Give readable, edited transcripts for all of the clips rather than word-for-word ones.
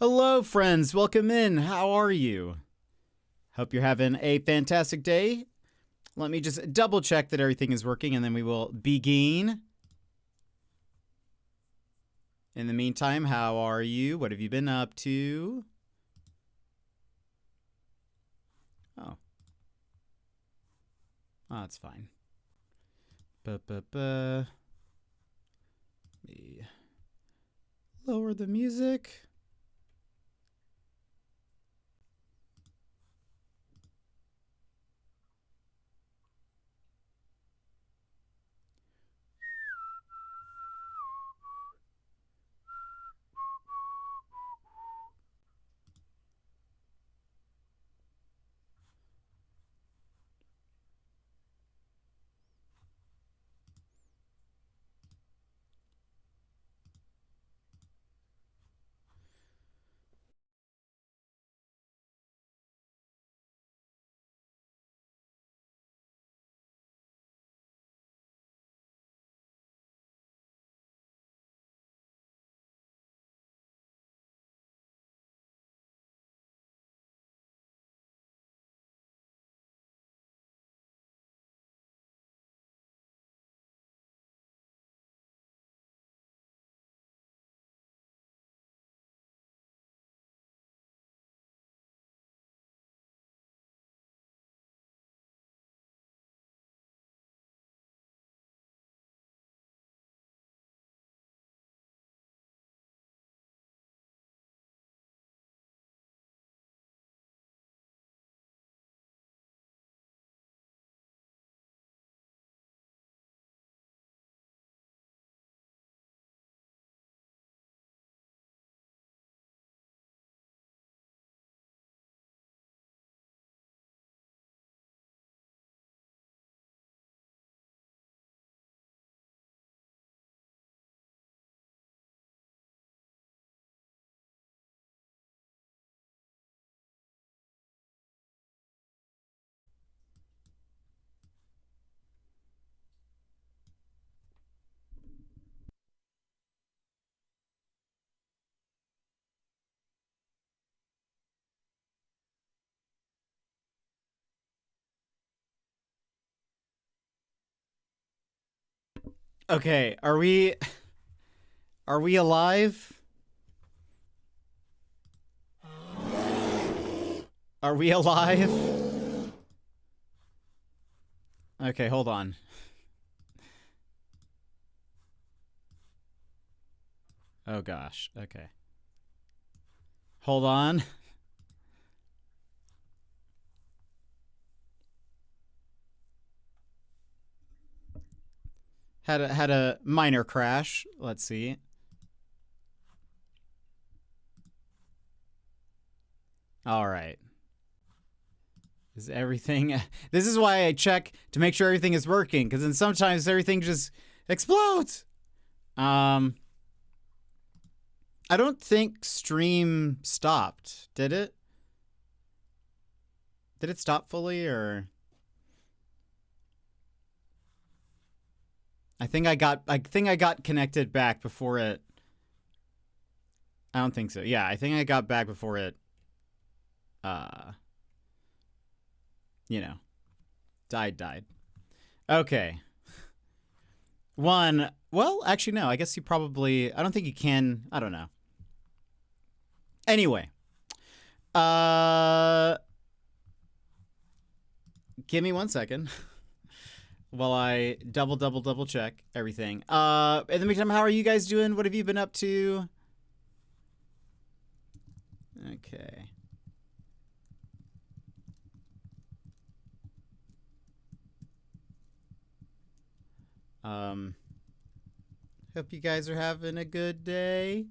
Hello, friends. Welcome in. How are you? Hope you're having a fantastic day. Let me just double check that everything is working, and then we will begin. In the meantime, how are you? What have you been up to? Oh. Oh, that's fine. Let me lower the music. Okay, are we alive? Are we alive? Okay, hold on. Oh gosh. Okay. Hold on. Had a minor crash. Let's see. All right. Is everything... This is why I check to make sure everything is working, because then sometimes everything just explodes. I don't think stream stopped. Did it? Did it stop fully, or... I think I got connected back before it... I don't think so. Yeah, I think I got back before it... you know, died. Okay. One, well, actually, no, I guess you probably, I don't think you can, I don't know. Anyway. Give me 1 second while I double check everything. In the meantime, how are you guys doing? What have you been up to? Okay. Hope you guys are having a good day.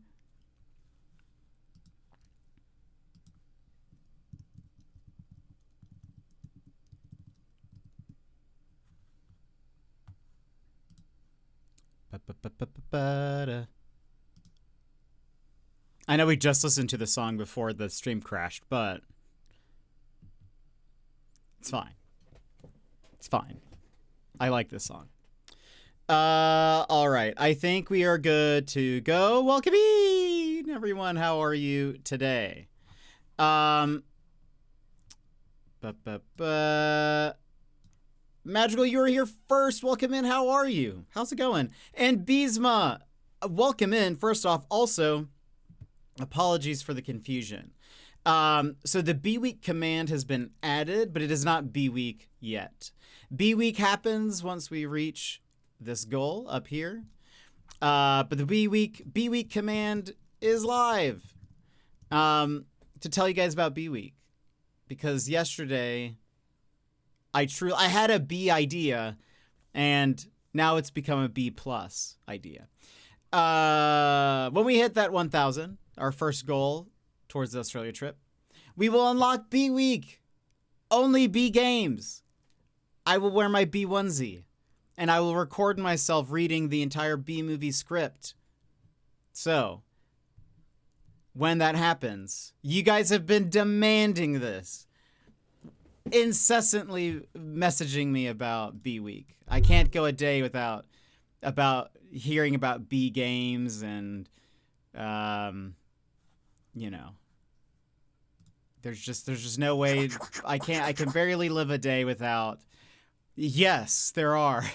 I know we just listened to the song before the stream crashed, but it's fine. It's fine. I like this song. All right. I think we are good to go. Welcome in. afternoon, everyone. How are you today? Magical, you were here first. Welcome in. How are you? How's it going? And Beesma, welcome in. First off, also, apologies for the confusion. So the BeeWeek command has been added, but it is not BeeWeek yet. BeeWeek happens once we reach this goal up here. But the BeeWeek command is live. To tell you guys about BeeWeek, because yesterday I had a B idea, and now it's become a B plus idea. When we hit that 1,000, our first goal towards the Australia trip, we will unlock BeeWeek. Only B games. I will wear my B onesie, and I will record myself reading the entire B movie script. So, when that happens, you guys have been demanding this, incessantly messaging me about BeeWeek. I can't go a day without hearing about B games, and you know, there's just no way. I can barely live a day without. Yes, there are.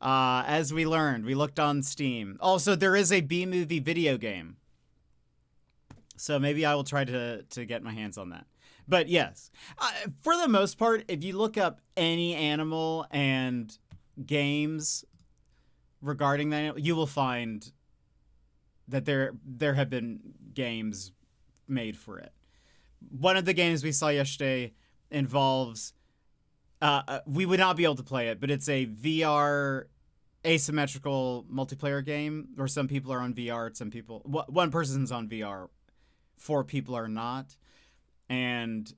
As we learned, we looked on Steam. Also, there is a B movie video game, so maybe I will try to get my hands on that. But yes, for the most part, if you look up any animal and games regarding that, you will find that there have been games made for it. One of the games we saw yesterday involves we would not be able to play it, but it's a VR asymmetrical multiplayer game where some people are on VR, some people, one person's on VR, 4 people are not. And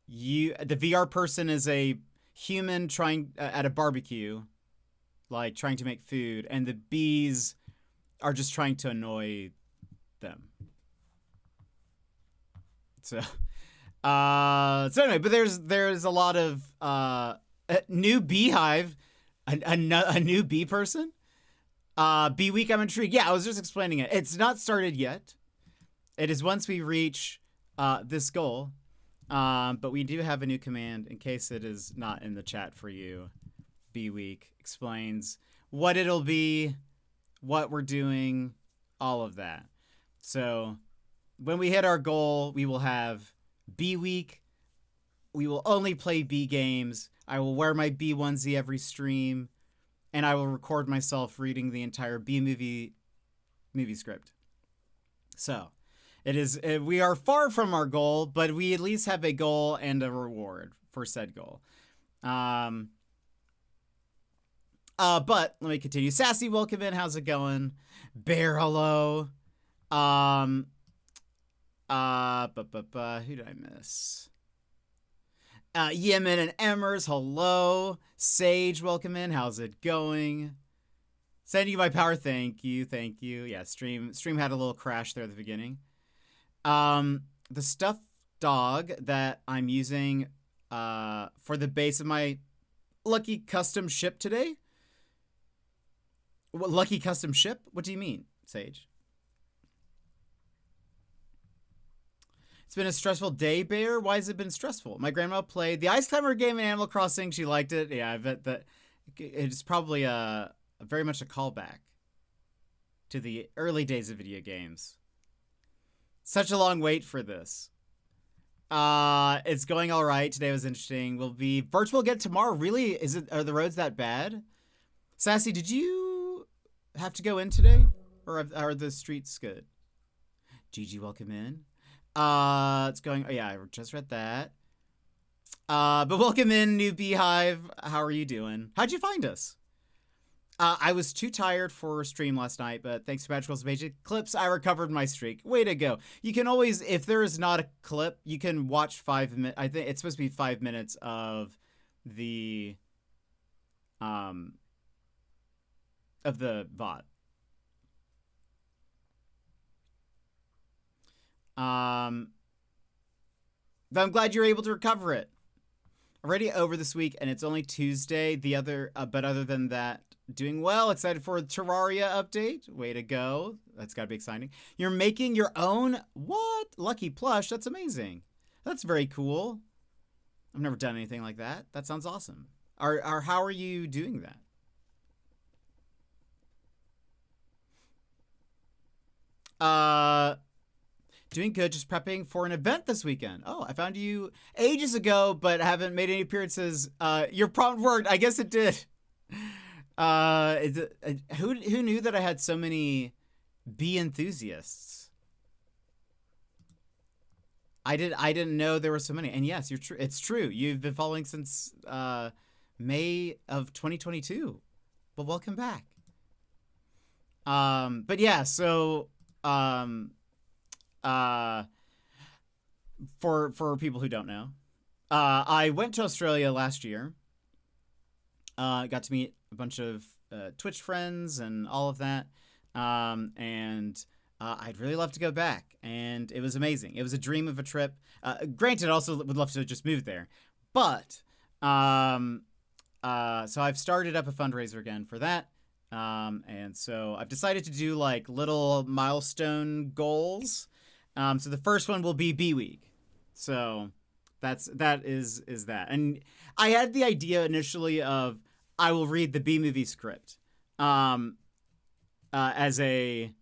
the VR person is a human trying at a barbecue, like trying to make food, and the bees are just trying to annoy them. So anyway, but there's a lot of a new beehive, a new bee person. BeeWeek, I'm intrigued. Yeah, I was just explaining it. It's not started yet. It is once we reach this goal, but we do have a new command in case it is not in the chat for you. BeeWeek explains what it'll be, what we're doing, all of that. So when we hit our goal, we will have BeeWeek. We will only play B games. I will wear my B onesie every stream, and I will record myself reading the entire B movie script. So it is. We are far from our goal, but we at least have a goal and a reward for said goal. But let me continue. Sassy, welcome in. How's it going? Bear, hello. Who did I miss? Yemen and Emmers, hello. Sage, welcome in. How's it going? Sending you my power. Thank you. Yeah, stream had a little crash there at the beginning. The stuffed dog that I'm using for the base of my lucky custom ship today. What, lucky custom ship? What do you mean, Sage? It's been a stressful day, Bear. Why has it been stressful? My grandma played the Ice Climber game in Animal Crossing. She liked it. Yeah, I bet that it's probably very much a callback to the early days of video games. Such a long wait for this. It's going all right. Today was interesting. We'll be virtual again tomorrow. Really? Are the roads that bad? Sassy, did you have to go in today? Or are the streets good? Gigi, welcome in. It's going. Oh yeah, I just read that. But welcome in, new Beehive. How are you doing? How'd you find us? I was too tired for stream last night, but thanks to Magical's Magic Clips, I recovered my streak. Way to go! You can always, if there is not a clip, you can watch 5 minutes. I think it's supposed to be 5 minutes of the VOD. But I'm glad you're able to recover it. Already over this week, and it's only Tuesday. But other than that, Doing well. Excited for the Terraria update. Way to go. That's got to be exciting. You're making your own what? Lucky plush. That's amazing. That's very cool. I've never done anything like that. That sounds awesome. How are you doing that? Doing good. Just prepping for an event this weekend. Oh, I found you ages ago, but haven't made any appearances. Your prompt worked. I guess it did. Who knew that I had so many bee enthusiasts? I didn't know there were so many. And yes, it's true. You've been following since May of 2022. Well, welcome back. But yeah, so for people who don't know, I went to Australia last year. Got to meet a bunch of Twitch friends and all of that. And I'd really love to go back. And it was amazing. It was a dream of a trip. Granted, I also would love to just move there. But, so I've started up a fundraiser again for that. And so I've decided to do like little milestone goals. So the first one will be BeeWeek. So that is that. And I had the idea initially of I will read the B movie script as a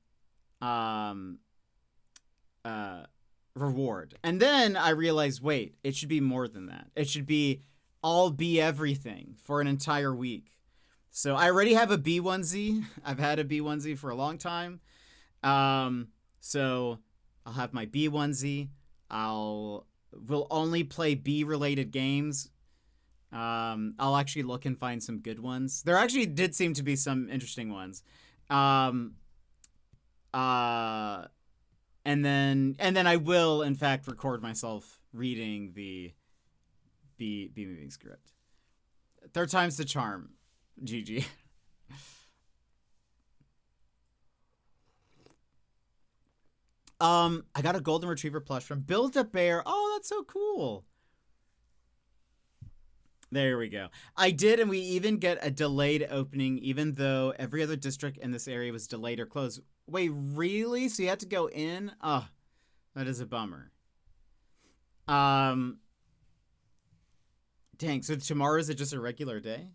reward. And then I realized, wait, it should be more than that. It should be all be everything for an entire week. So I already have a bee onesie. I've had a bee onesie for a long time. So I'll have my bee onesie. We'll only play bee related games. I'll actually look and find some good ones. There actually did seem to be some interesting ones. And then I will in fact record myself reading the bee moving script. Third time's the charm. GG. I got a golden retriever plush from Build-A-Bear. Oh, that's so cool. There we go. I did, and we even get a delayed opening, even though every other district in this area was delayed or closed. Wait, really? So you had to go in? Oh, that is a bummer. Dang, so tomorrow is it just a regular day?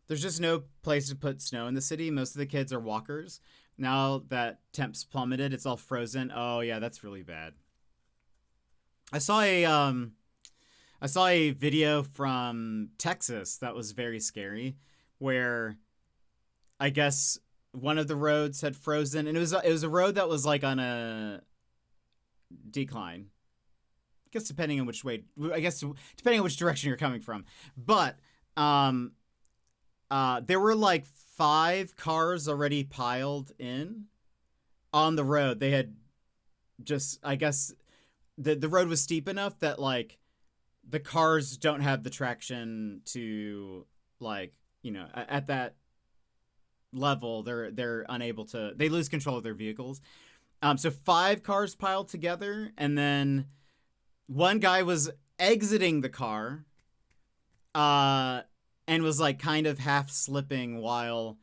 There's just no place to put snow in the city. Most of the kids are walkers. Now that temps plummeted, it's all frozen. Oh yeah, that's really bad. I saw a video from Texas that was very scary, where I guess one of the roads had frozen, and it was a road that was like on a decline. I guess depending on which direction you're coming from, but there were like 5 cars already piled in on the road. They had just, I guess, the road was steep enough that like the cars don't have the traction to, like, you know, at that level they're unable to, they lose control of their vehicles. So 5 cars piled together, and then one guy was exiting the car and was like kind of half slipping while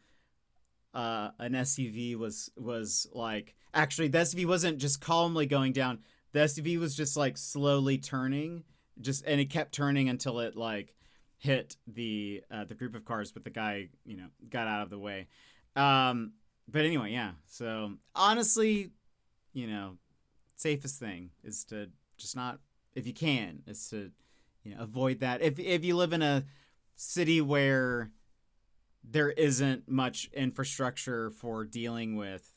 an SUV was like, actually the SUV wasn't just calmly going down. The SUV was just like slowly turning, and it kept turning until it like hit the group of cars, but the guy, you know, got out of the way. But anyway, yeah. So honestly, you know, safest thing is to just not, if you can, is to, you know, avoid that. If you live in a city where there isn't much infrastructure for dealing with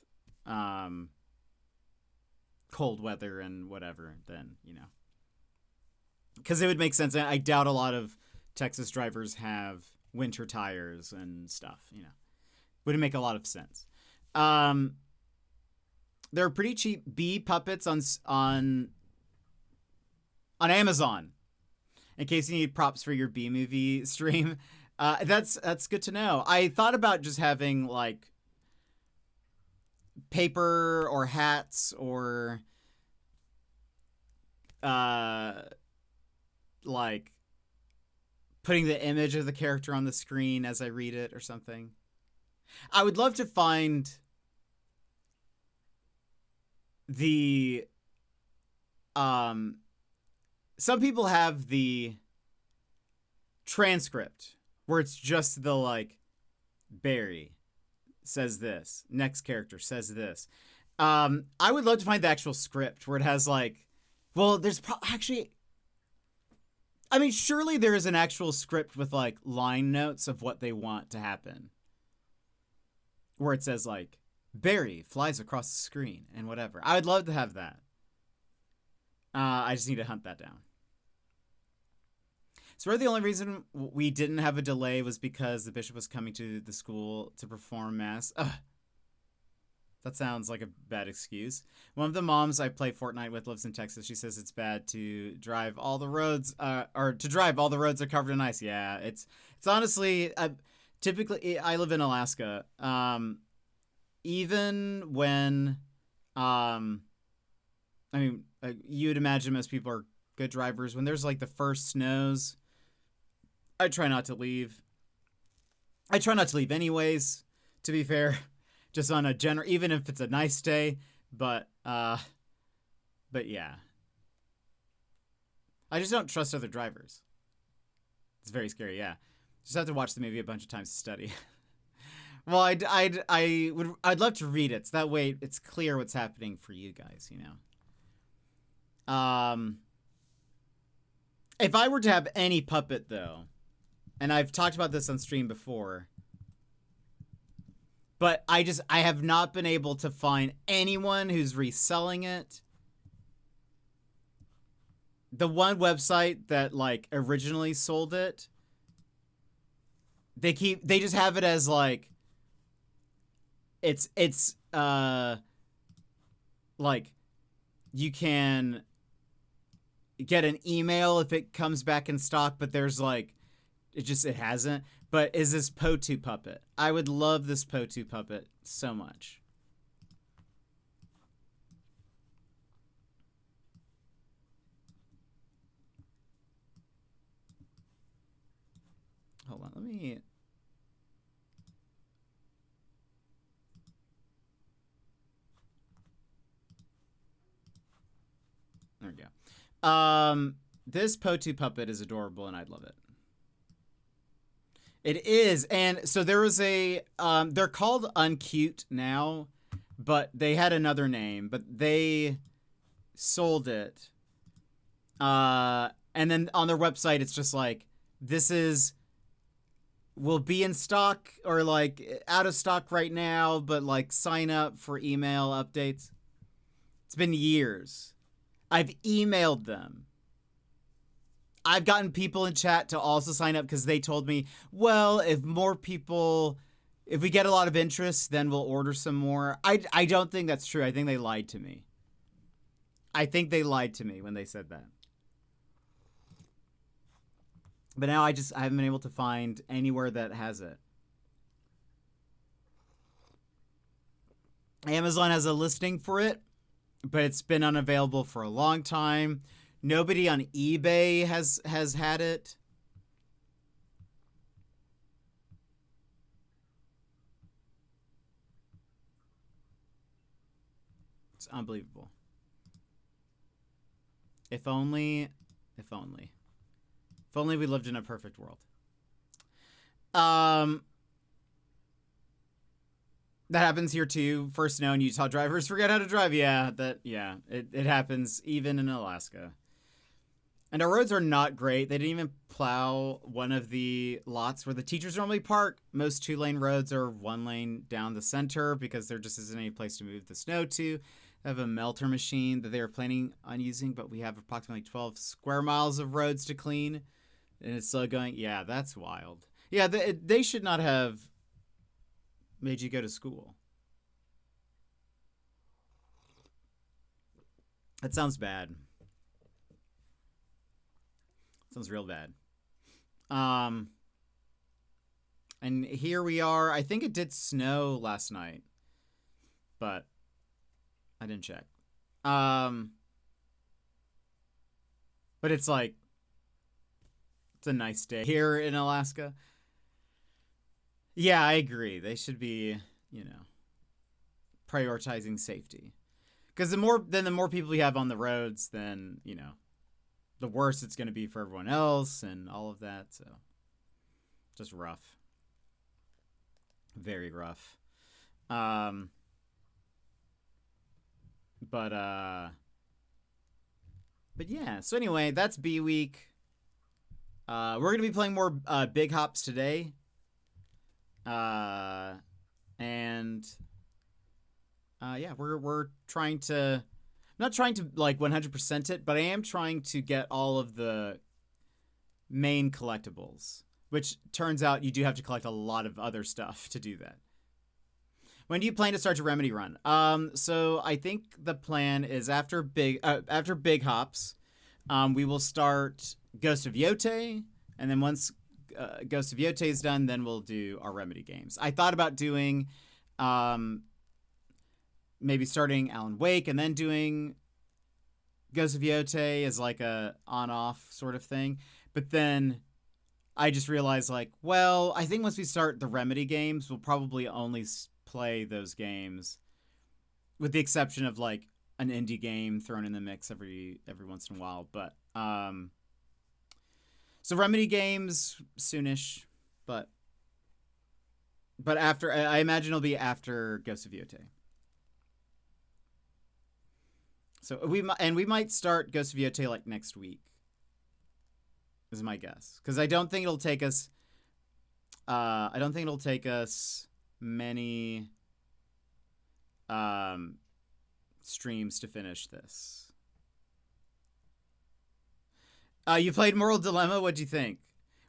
cold weather and whatever, then, you know, because it would make sense. I doubt a lot of Texas drivers have winter tires and stuff, you know. Would make a lot of sense. There are pretty cheap bee puppets on Amazon, in case you need props for your bee movie stream. That's good to know. I thought about just having like paper or hats or like putting the image of the character on the screen as I read it or something. I would love to find the some people have the transcript where it's just the like Barry says this, next character says this. I would love to find the actual script where it has like, well, there's actually, I mean, surely there is an actual script with like line notes of what they want to happen, where it says like Barry flies across the screen and whatever. I would love to have that. I just need to hunt that down. So really the only reason we didn't have a delay was because the bishop was coming to the school to perform mass. Ugh. That sounds like a bad excuse. One of the moms I play Fortnite with lives in Texas. She says it's bad to drive all the roads, all the roads are covered in ice. Yeah, it's honestly, typically, I live in Alaska. Even when, I mean, you'd imagine most people are good drivers. When there's like the first snows, I try not to leave. I try not to leave anyways, to be fair. Just on a general, even if it's a nice day, but yeah. I just don't trust other drivers. It's very scary, yeah. Just have to watch the movie a bunch of times to study. Well, I'd love to read it, so that way it's clear what's happening for you guys, you know. If I were to have any puppet though, and I've talked about this on stream before, but I have not been able to find anyone who's reselling it. The one website that like originally sold it, they just have it as like it's like you can get an email if it comes back in stock, but there's like it hasn't. But is this Potu puppet? I would love this Potu puppet so much. Hold on, let me... There we go. This Potu puppet is adorable and I'd love it. It is, and so there was a, they're called Uncute now, but they had another name, but they sold it. And then on their website, it's just like, will be in stock or like out of stock right now, but like sign up for email updates. It's been years. I've emailed them. I've gotten people in chat to also sign up because they told me, well, if we get a lot of interest, then we'll order some more. I don't think that's true. I think they lied to me. I think they lied to me when they said that. But now I haven't been able to find anywhere that has it. Amazon has a listing for it, but it's been unavailable for a long time. Nobody on eBay has had it. It's unbelievable. If only we lived in a perfect world. That happens here too. First known Utah drivers forget how to drive. Yeah, it happens even in Alaska. And our roads are not great. They didn't even plow one of the lots where the teachers normally park. Most 2-lane roads are 1 lane down the center because there just isn't any place to move the snow to. They have a melter machine that they were planning on using, but we have approximately 12 square miles of roads to clean. And it's still going, yeah, that's wild. Yeah, they should not have made you go to school. That sounds bad. Sounds real bad. And here we are. I think it did snow last night, but I didn't check. But it's like, it's a nice day here in Alaska. Yeah, I agree. They should be, prioritizing safety. Because the more people you have on the roads, then, the worse it's going to be for everyone else and all of that. So, just rough. Very rough. But yeah. So anyway, that's BeeWeek. We're gonna be playing more big hops today. And yeah, we're trying to, not trying to like 100% it, but I am trying to get all of the main collectibles, which turns out you do have to collect a lot of other stuff to do that. When do you plan to start your remedy run? So I think the plan is after big hops, we will start Ghost of Yote, and then once Ghost of Yote is done, then we'll do our remedy games. I thought about doing maybe starting Alan Wake and then doing Ghost of Yote as like a on-off sort of thing, but then I just realized like, well, I think once we start the remedy games, we'll probably only play those games, with the exception of like an indie game thrown in the mix every once in a while. But so remedy games soonish, but after, I imagine it'll be after Ghost of Yote. So we might start Ghost of Yote like next week, is my guess, because I don't think it'll take us many streams to finish this. You played Moral Dilemma. What'd you think?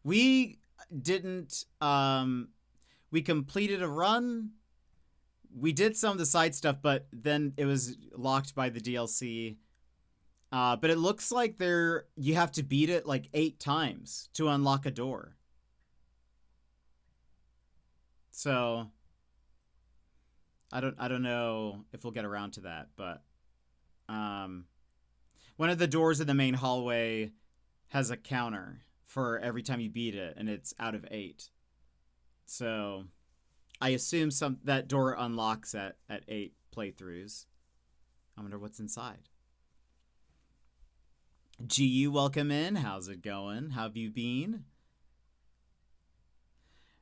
We didn't. We completed a run. We did some of the side stuff, but then it was locked by the DLC. But it looks like you have to beat it like 8 times to unlock a door. So I don't know if we'll get around to that, but one of the doors in the main hallway has a counter for every time you beat it, and it's out of 8. So I assume that door unlocks at 8 playthroughs. I wonder what's inside. GU, welcome in. How's it going? How have you been?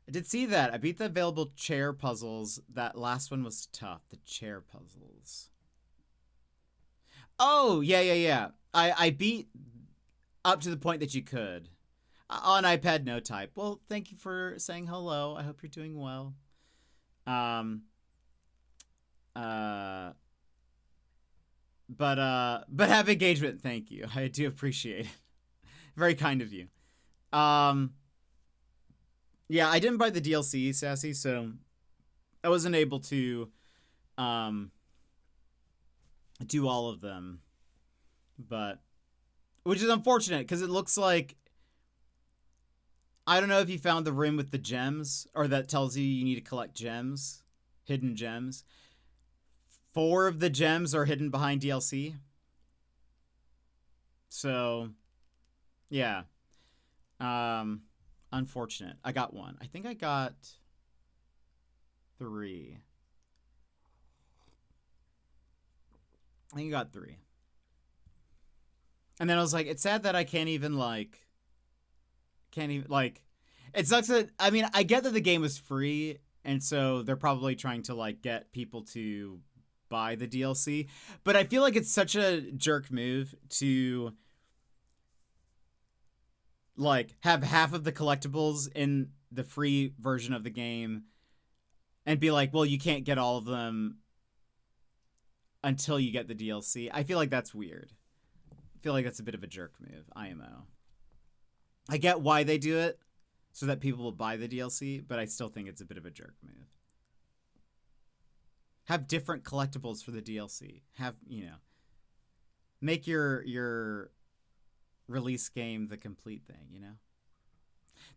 I did see that. I beat the available chair puzzles. That last one was tough. The chair puzzles. Oh, yeah. I beat up to the point that you could. On iPad, no type. Well, thank you for saying hello. I hope you're doing well. But have engagement. Thank you. I do appreciate it. Very kind of you. Yeah, I didn't buy the DLC, Sassy, so I wasn't able to do all of them. But which is unfortunate, because it looks like, I don't know if you found the room with the gems, or that tells you need to collect gems, hidden gems. 4 of the gems are hidden behind DLC. So, yeah. Unfortunate. I got 1. I think I got 3. I think I got 3. And then I was like, it's sad that I can't even, it sucks that, I mean, I get that the game was free, and so they're probably trying to, get people to buy the DLC, but I feel like it's such a jerk move to, have half of the collectibles in the free version of the game and be like, well, you can't get all of them until you get the DLC. I feel like that's weird. I feel like that's a bit of a jerk move, IMO. I get why they do it, so that people will buy the DLC, but I still think it's a bit of a jerk move. Have different collectibles for the DLC. Have, make your release game the complete thing,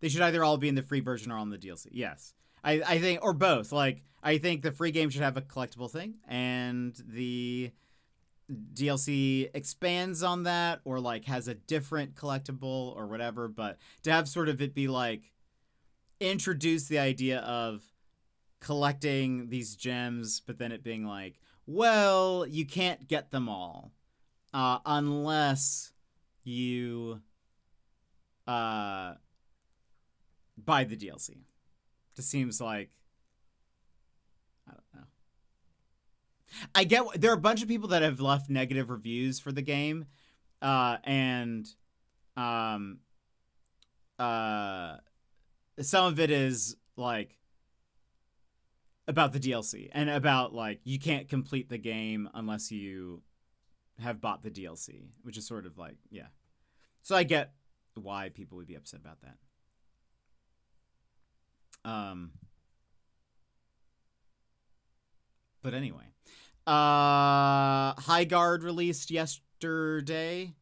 They should either all be in the free version or on the DLC. Yes. I think, or both. I think the free game should have a collectible thing, and the DLC expands on that, or has a different collectible or whatever, but to have sort of it be introduced the idea of collecting these gems, but then it being like, well, you can't get them all unless you buy the DLC. Just seems like, I don't know. I get there are a bunch of people that have left negative reviews for the game, and some of it is like about the DLC and about like you can't complete the game unless you have bought the DLC, which is sort of like, yeah. So I get why people would be upset about that. But anyway, High Guard released yesterday.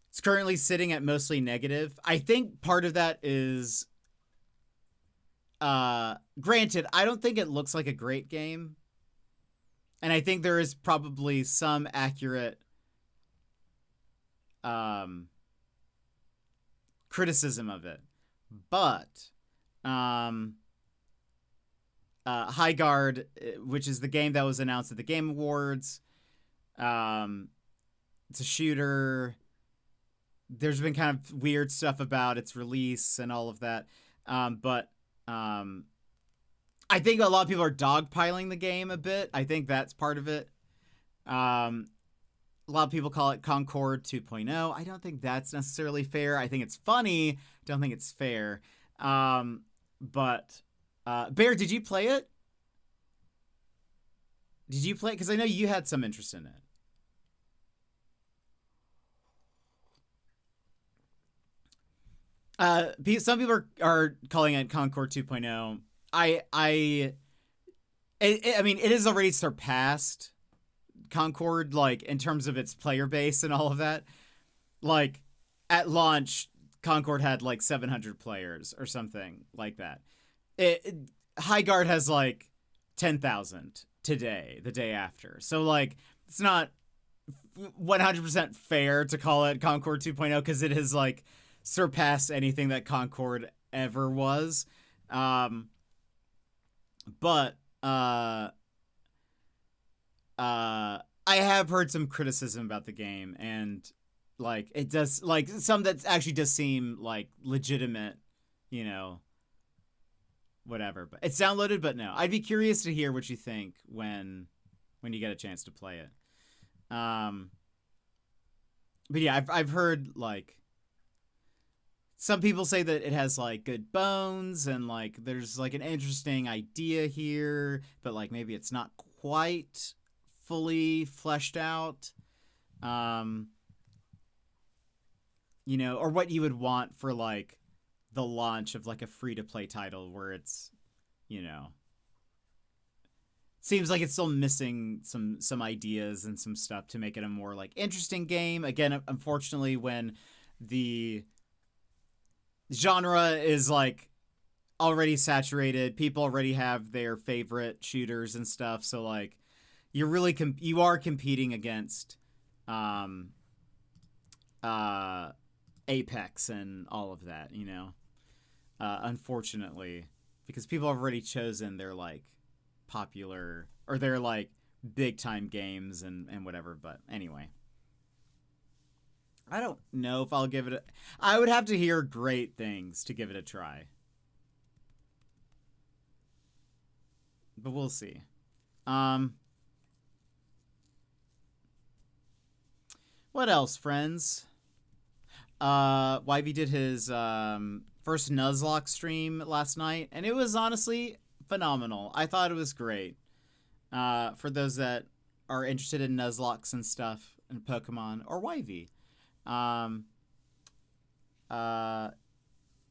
It's currently sitting at mostly negative. I think part of that is, granted, I don't think it looks like a great game. And I think there is probably some accurate criticism of it. But High Guard, which is the game that was announced at the Game Awards, it's a shooter. There's been kind of weird stuff about its release and all of that. But I think a lot of people are dogpiling the game a bit. I think that's part of it. A lot of people call it Concord 2.0. I don't think that's necessarily fair. I think it's funny. Don't think it's fair. But Bear, did you play it? Did you play it? Because I know you had some interest in it. Some people are calling it Concord 2.0. I mean, it has already surpassed Concord, like, in terms of its player base and all of that. Like, at launch, Concord had, like, 700 players or something like that. High Guard has, like, 10,000 today, the day after. So, like, it's not 100% fair to call it Concord 2.0 because it has, like, surpassed anything that Concord ever was. But I have heard some criticism about the game, and like it does, like some that actually does seem like legitimate, you know, whatever. But it's downloaded, but no. I'd be curious to hear what you think when you get a chance to play it. But yeah, I've heard like some people say that it has like good bones and like there's like an interesting idea here, but like maybe it's not quite fully fleshed out. You know, or what you would want for like the launch of like a free-to-play title where it's, you know, seems like it's still missing some ideas and some stuff to make it a more like interesting game. Again, unfortunately, when the genre is like already saturated, people already have their favorite shooters and stuff, so like you're really you are competing against Apex and all of that, you know, unfortunately, because people have already chosen their like popular or their like big time games and whatever. But anyway, I don't know if I'll give it I would have to hear great things to give it a try. But we'll see. What else, friends? YV did his first Nuzlocke stream last night, and it was honestly phenomenal. I thought it was great. For those that are interested in Nuzlocks and stuff and Pokemon or YV.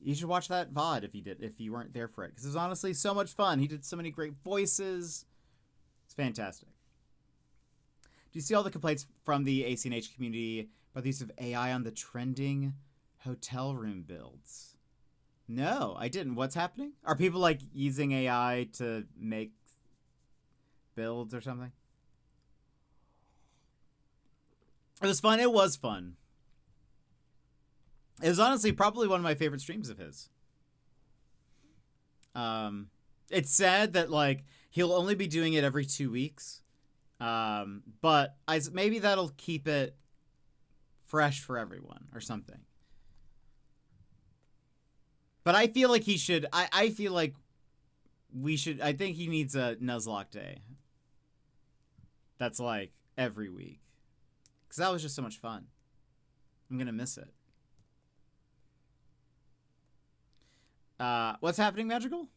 You should watch that VOD if you weren't there for it, because it was honestly so much fun. He did so many great voices. It's fantastic. Do you see all the complaints from the ACNH community about the use of AI on the trending hotel room builds? No, I didn't. What's happening? Are people like using AI to make builds or something? It was fun. It was fun. It was honestly probably one of my favorite streams of his. It's said that like he'll only be doing it every 2 weeks. But maybe that'll keep it fresh for everyone or something. But I feel like he should. I feel like we should. I think he needs a Nuzlocke day. That's like every week. Because that was just so much fun. I'm going to miss it. What's happening, Magical?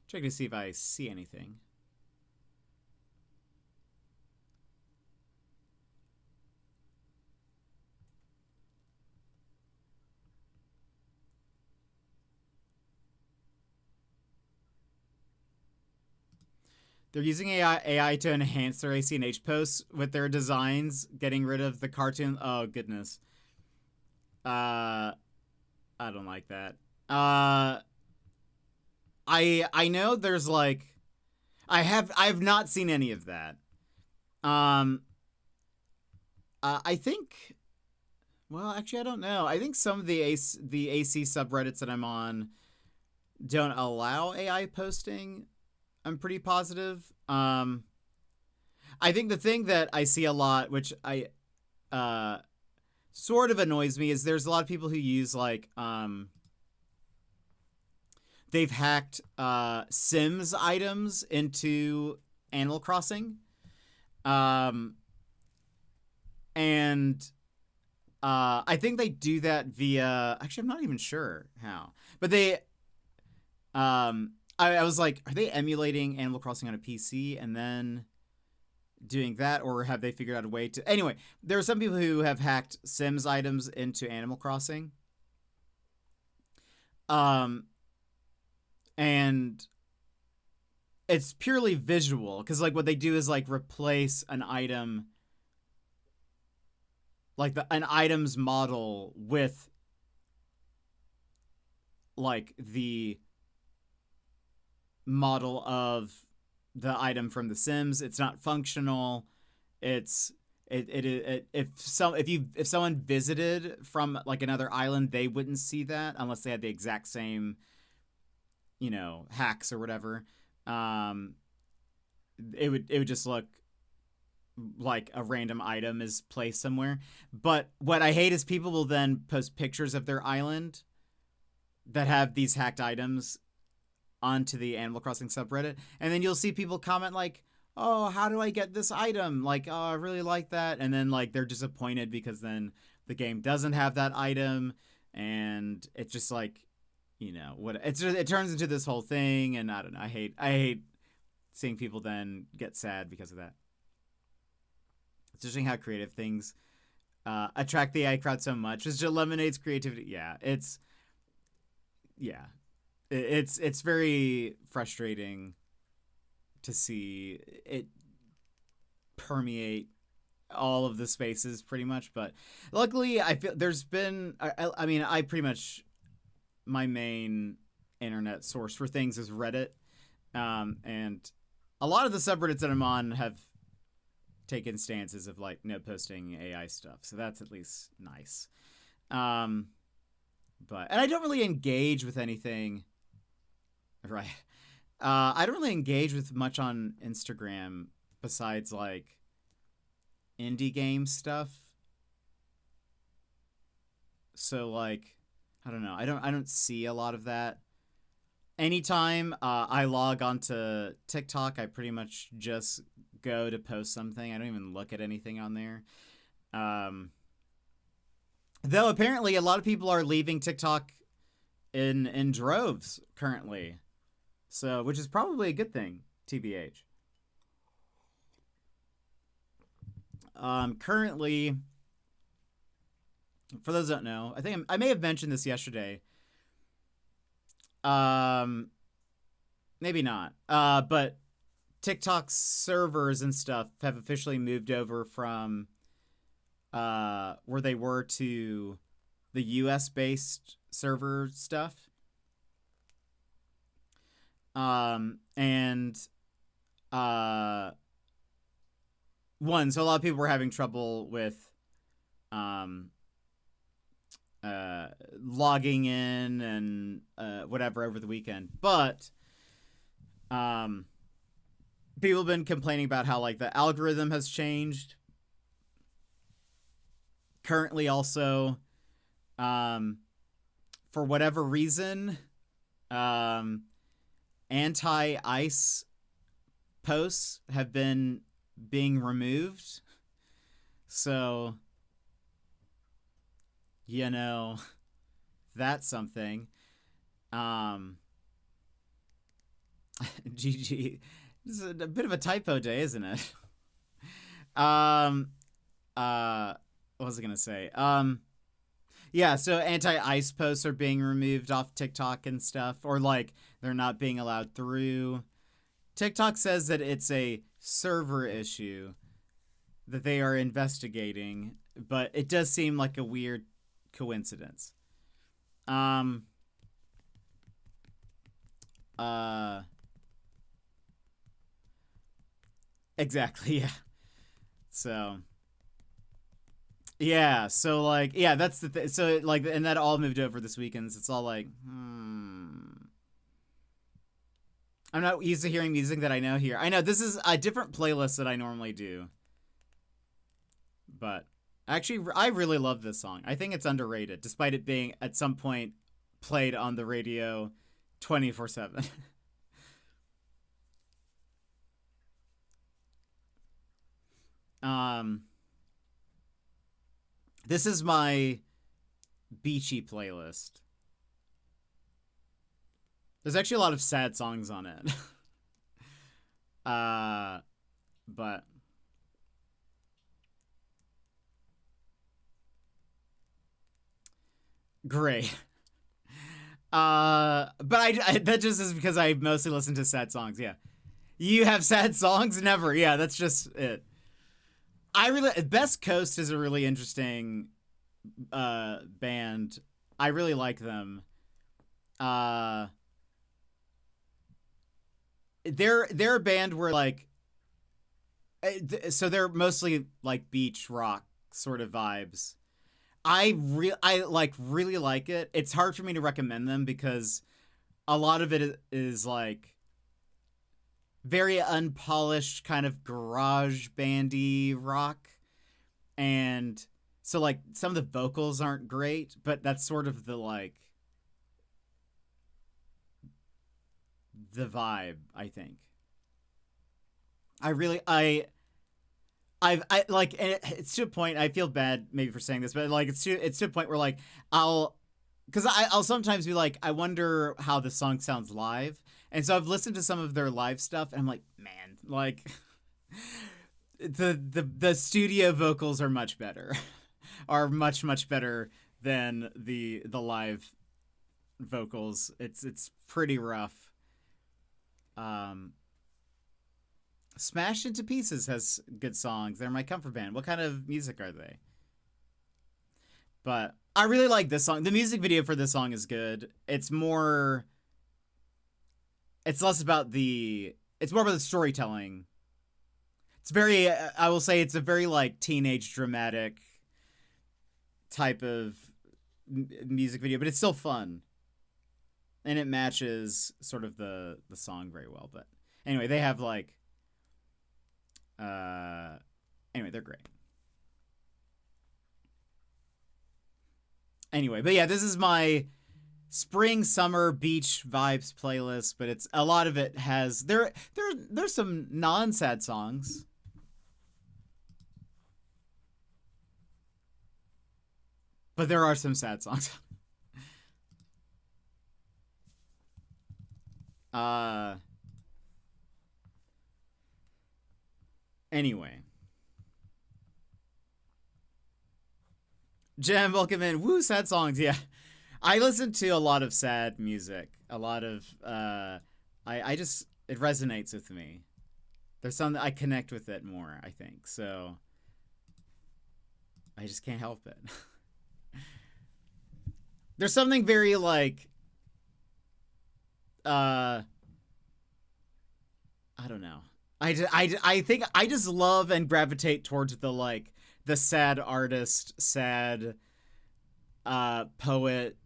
Check to see if I see anything. They're using AI to enhance their ACNH posts with their designs, getting rid of the cartoon. Oh, goodness. I don't like that. I know there's like I have not seen any of that. I think well, actually I don't know. I think some of the AC subreddits that I'm on don't allow AI posting. I'm pretty positive. I think the thing that I see a lot, which I sort of annoys me, is there's a lot of people who use like they've hacked Sims items into Animal Crossing. And I think they do that via actually I'm not even sure how. But they I was like, are they emulating Animal Crossing on a PC and then doing that, or have they figured out a way to... Anyway, there are some people who have hacked Sims items into Animal Crossing. And it's purely visual, because like what they do is like replace an item, like an item's model with like the model of the item from The Sims. It's not functional. If someone visited from like another island, they wouldn't see that unless they had the exact same, you know, hacks or whatever. It would just look like a random item is placed somewhere. But what I hate is people will then post pictures of their island that have these hacked items onto the Animal Crossing subreddit, and then you'll see people comment like, oh, how do I get this item? Like, oh, I really like that. And then like they're disappointed because then the game doesn't have that item, and it's just like, you know, what it turns into this whole thing. And I don't know, I hate seeing people then get sad because of that. It's interesting how creative things attract the AI crowd so much. It just eliminates creativity. It's very frustrating to see it permeate all of the spaces pretty much. But luckily, I feel there's been, I mean, I pretty much, my main internet source for things is Reddit. And a lot of the subreddits that I'm on have taken stances of like no posting AI stuff. So that's at least nice. And I don't really engage with anything. Right. I don't really engage with much on Instagram besides like indie game stuff. So like, I don't know. I don't see a lot of that. Anytime I log onto TikTok, I pretty much just go to post something. I don't even look at anything on there. Though apparently a lot of people are leaving TikTok in droves currently. So, which is probably a good thing, TBH. Currently, for those who don't know, I think I may have mentioned this yesterday. Maybe not. But TikTok servers and stuff have officially moved over from where they were to the US based server stuff. And one, so a lot of people were having trouble with logging in and whatever over the weekend. But people have been complaining about how like the algorithm has changed. Currently also, for whatever reason, anti-ice posts have been being removed. So, you know, that's something. GG. This is a bit of a typo day, isn't it? What was I gonna say? Yeah, so anti-ice posts are being removed off TikTok and stuff, or like they're not being allowed through. TikTok says that it's a server issue that they are investigating, but it does seem like a weird coincidence. Exactly, yeah. So yeah, so like, yeah, that's the thing. So like, and that all moved over this weekend. So it's all like, I'm not used to hearing music that I know here. I know this is a different playlist that I normally do, but actually, I really love this song. I think it's underrated, despite it being at some point played on the radio 24/7. This is my beachy playlist. There's actually a lot of sad songs on it. But great. But I that just is because I mostly listen to sad songs. Yeah. You have sad songs? Never. Yeah, that's just it. Best Coast is a really interesting band. I really like them. They're a band where like, so they're mostly like beach rock sort of vibes. I really like it. It's hard for me to recommend them because a lot of it is like very unpolished kind of garage bandy rock, and so like some of the vocals aren't great, but that's sort of the like the vibe, I think. I like, and it's to a point, I feel bad maybe for saying this, but like it's to a point where like I'll sometimes be like, I wonder how the song sounds live. And so I've listened to some of their live stuff and I'm like, man, like the studio vocals are much better. Are much better than the live vocals. It's pretty rough. Smashed Into Pieces has good songs. They're my comfort band. What kind of music are they? But I really like this song. The music video for this song is good. It's more less about it's more about the storytelling. It's very, I will say it's a very like teenage dramatic type of music video, but it's still fun. And it matches sort of the song very well. But anyway, they have like, anyway, they're great. Anyway, but yeah, this is my spring summer beach vibes playlist, but it's a lot of it has there's some non-sad songs. But there are some sad songs. Anyway. Jam, welcome in. Woo, sad songs. Yeah. I listen to a lot of sad music. A lot of, I just, it resonates with me. There's something I connect with it more, I think. So I just can't help it. There's something very like I don't know. I think I just love and gravitate towards the like the sad artist, sad poet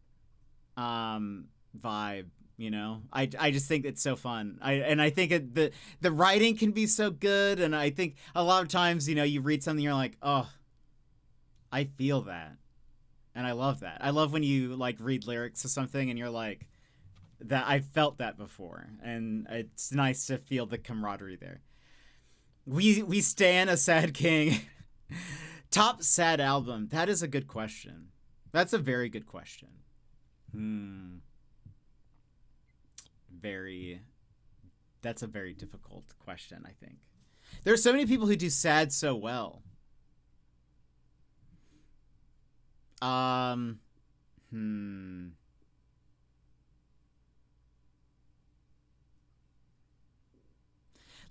vibe, you know. I just think it's so fun. I think the writing can be so good, and I think a lot of times, you know, you read something, you're like, oh, I feel that, and I love that. I love when you like read lyrics to something and you're like, that I felt that before, and it's nice to feel the camaraderie there. We stan a Sad King. Top sad album. That is a good question. That's a very good question. That's a very difficult question, I think. There's so many people who do sad so well.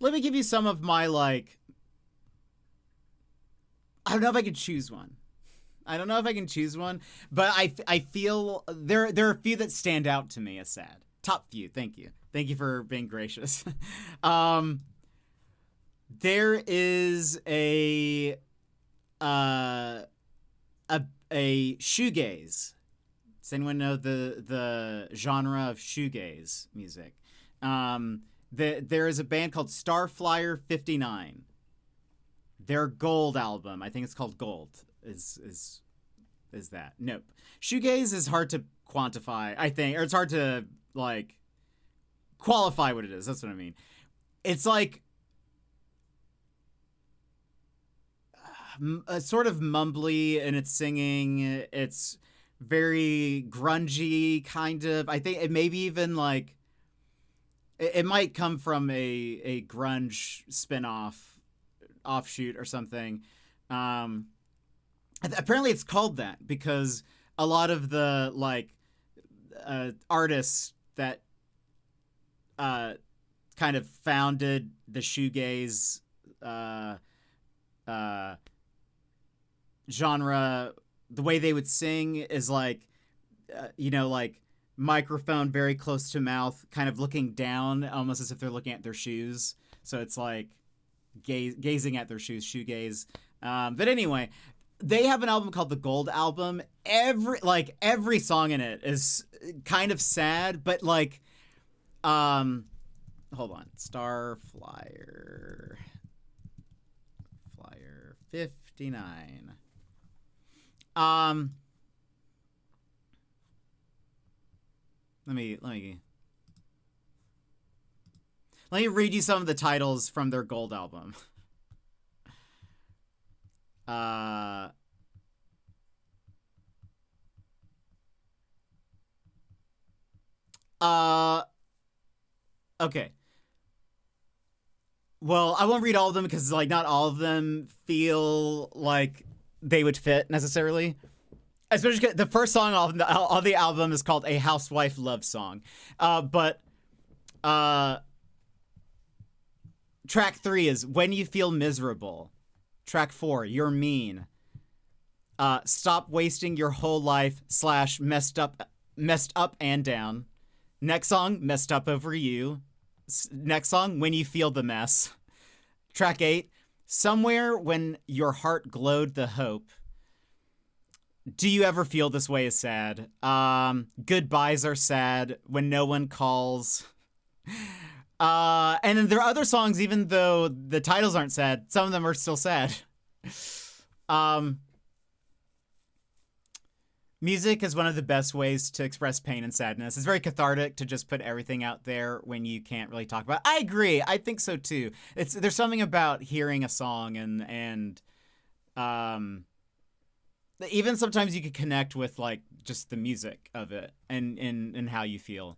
Let me give you some of my, like, I don't know if I can choose one. But I feel there are a few that stand out to me as sad. Top few. Thank you for being gracious. There is a shoegaze. Does anyone know the genre of shoegaze music? There is a band called Starflyer 59. Their Gold album, I think it's called Gold, is that. Nope. Shoegaze is hard to quantify, I think, or it's hard to like qualify what it is. That's what I mean. It's like sort of mumbly in its singing. It's very grungy, kind of. I think it maybe even like it might come from a grunge spin-off offshoot or something. Apparently it's called that because a lot of the like artists that kind of founded the shoegaze genre, the way they would sing is like you know, like microphone very close to mouth, kind of looking down, almost as if they're looking at their shoes. So it's like gazing at their shoes, shoegaze. But anyway, they have an album called the Gold Album. Every song in it is kind of sad, but like, hold on, Flyer 59. Let me read you some of the titles from their Gold album. Okay. Well, I won't read all of them because like not all of them feel like they would fit necessarily. Especially the first song on the album is called A Housewife Love Song. But track 3 is When You Feel Miserable. Track 4, You're Mean. Stop Wasting Your Whole Life / Messed Up and Down. Next song, Messed Up Over You. Next song, When You Feel the Mess. Track 8, Somewhere When Your Heart Glowed the Hope. Do You Ever Feel This Way is sad. Goodbyes Are Sad. When No One Calls. And then there are other songs, even though the titles aren't sad, some of them are still sad. Music is one of the best ways to express pain and sadness. It's very cathartic to just put everything out there when you can't really talk about it. I agree. I think so too. There's something about hearing a song and even sometimes you could connect with like just the music of it and how you feel.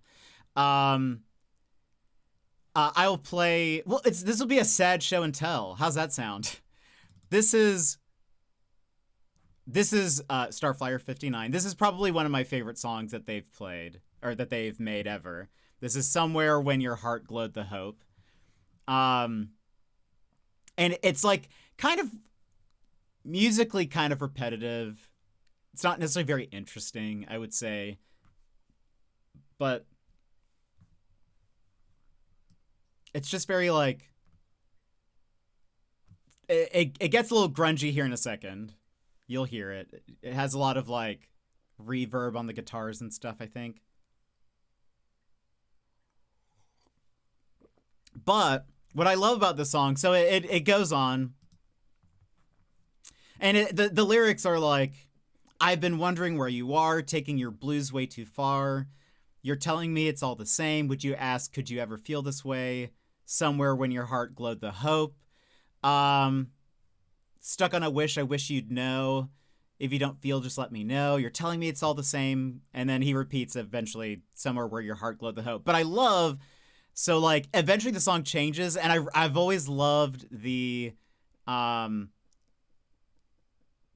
I'll play. Well, this will be a sad show and tell. How's that sound? This is Starflyer 59. This is probably one of my favorite songs that they've played or that they've made ever. This is Somewhere When Your Heart Glowed the Hope. And it's like kind of musically kind of repetitive. It's not necessarily very interesting, I would say. But it's just very like it gets a little grungy here in a second. You'll hear it. It has a lot of like reverb on the guitars and stuff, I think. But what I love about this song, so it goes on, and the lyrics are like, I've been wondering where you are, taking your blues way too far. You're telling me it's all the same. Would you ask, could you ever feel this way? Somewhere when your heart glowed the hope. Stuck on a wish, I wish you'd know. If you don't feel, just let me know. You're telling me it's all the same. And then he repeats eventually, somewhere where your heart glowed the hope. But I love, so like eventually the song changes, and I've always loved the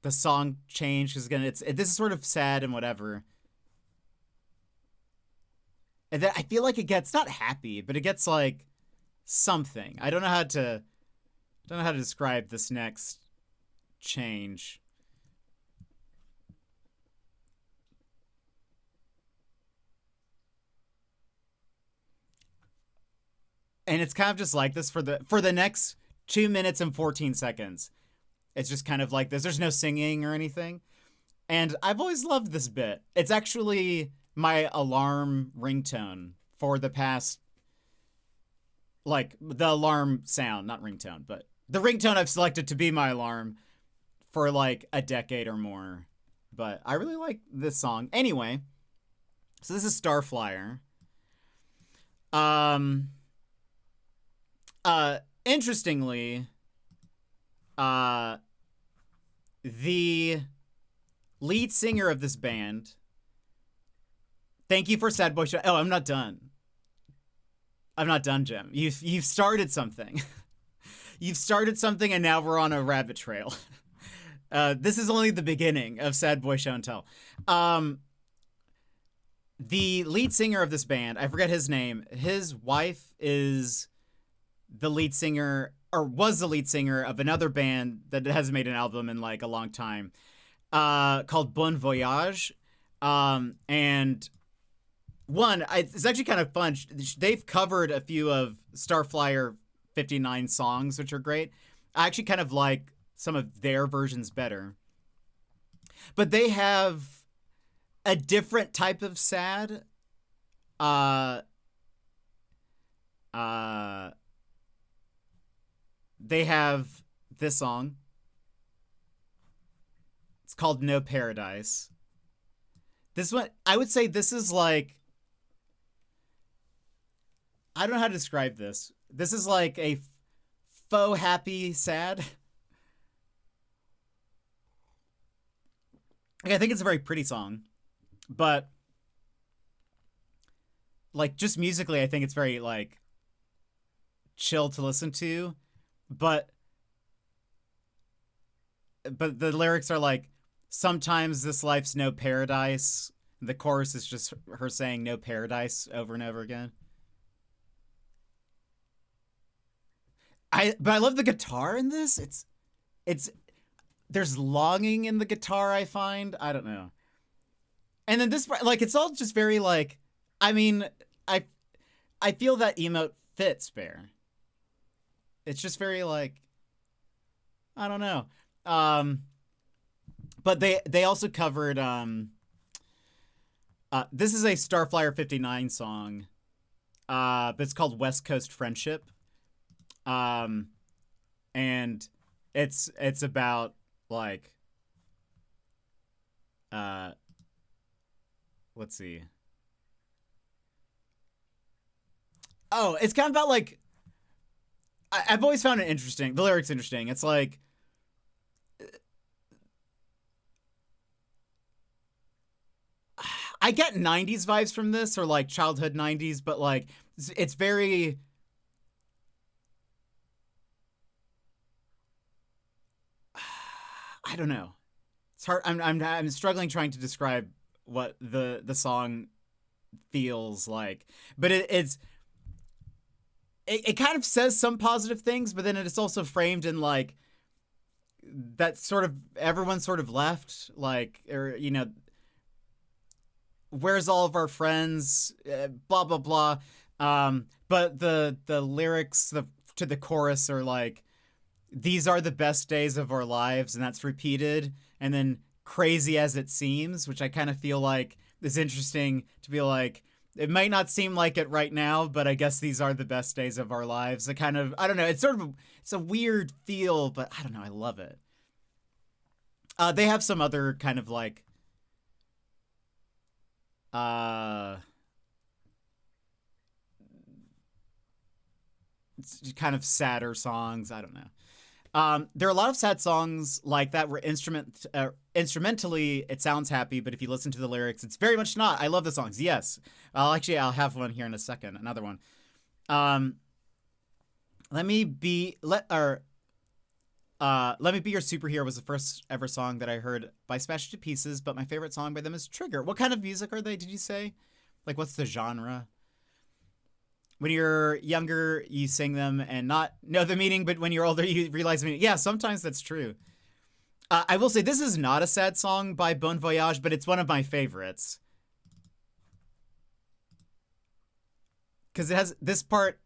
song change, because again, this is sort of sad and whatever. And then I feel like it gets not happy, but it gets like something. I don't know how to describe this next change. And it's kind of just like this for the next 2 minutes and 14 seconds. It's just kind of like this. There's no singing or anything. And I've always loved this bit. It's actually my alarm ringtone for the past, like the alarm sound, not ringtone, but the ringtone I've selected to be my alarm for like a decade or more. But I really like this song. Anyway, so this is Starflyer. Interestingly, the lead singer of this band, thank you for Sad Boy Show. Oh, I'm not done. I'm not done, Jim. You've started something. You've started something, and now we're on a rabbit trail. This is only the beginning of Sad Boy Show and Tell. The lead singer of this band, I forget his name. His wife is the lead singer, or was the lead singer of another band that hasn't made an album in like a long time, called Bon Voyage. And it's actually kind of fun. They've covered a few of Starflyer 59 songs, which are great. I actually kind of like some of their versions better. But they have a different type of sad. They have this song. It's called No Paradise. This one, I would say this is like, I don't know how to describe this. This is like a faux happy sad. Like, I think it's a very pretty song, but like just musically, I think it's very like chill to listen to, but the lyrics are like, sometimes this life's no paradise. The chorus is just her saying no paradise over and over again. But I love the guitar in this. It's there's longing in the guitar, I find. I don't know. And then this, like, it's all just very like, I mean, I feel that emote fits Bear. It's just very like, I don't know. But they also covered this is a Starflyer 59 song. But it's called West Coast Friendship. And it's about like let's see. Oh, it's kind of about like, I've always found it interesting. The lyrics interesting. It's like, I get 90s vibes from this, or like childhood 90s, but like it's very, I don't know. It's hard. I'm struggling trying to describe what the song feels like, but it's it kind of says some positive things, but then it's also framed in like that sort of everyone sort of left, like, or where's all of our friends, blah blah blah. But the lyrics to the chorus are like, these are the best days of our lives, and that's repeated, and then crazy as it seems, which I kind of feel like is interesting to be like, it might not seem like it right now, but I guess these are the best days of our lives. It kind of, I don't know, it's a weird feel, but I don't know, I love it. They have some other kind of like kind of sadder songs. I don't know. There are a lot of sad songs like that where instrumentally it sounds happy, but if you listen to the lyrics, it's very much not. I love the songs. Yes. I'll have one here in a second. Another one. Let Me Be Your Superhero was the first ever song that I heard by Smashed to Pieces, but my favorite song by them is Trigger. What kind of music are they, did you say? Like, what's the genre? When you're younger, you sing them and not know the meaning, but when you're older, you realize the meaning. Yeah, sometimes that's true. I will say this is not a sad song by Bon Voyage, but it's one of my favorites. Because it has this part,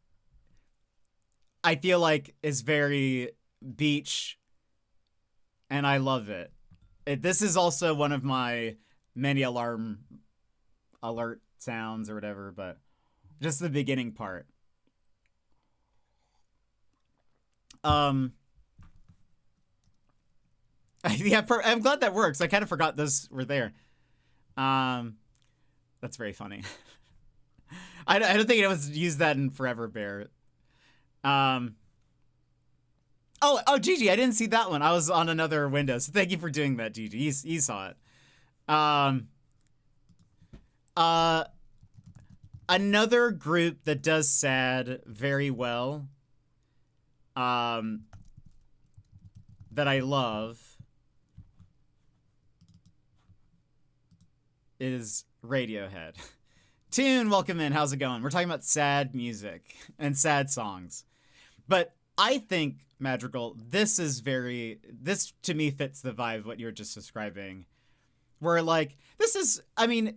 I feel like, is very beach, and I love it. This is also one of my many alarm alert sounds or whatever, but just the beginning part. Yeah, I'm glad that works. I kind of forgot those were there. That's very funny. I don't think anyone's used that in Forever Bear. Oh, Gigi, I didn't see that one. I was on another window, so thank you for doing that, Gigi. You saw it. Another group that does sad very well, that I love, is Radiohead. Tune, welcome in. How's it going? We're talking about sad music and sad songs. But I think, Madrigal, this to me fits the vibe of what you were just describing. Where, like, this is, I mean,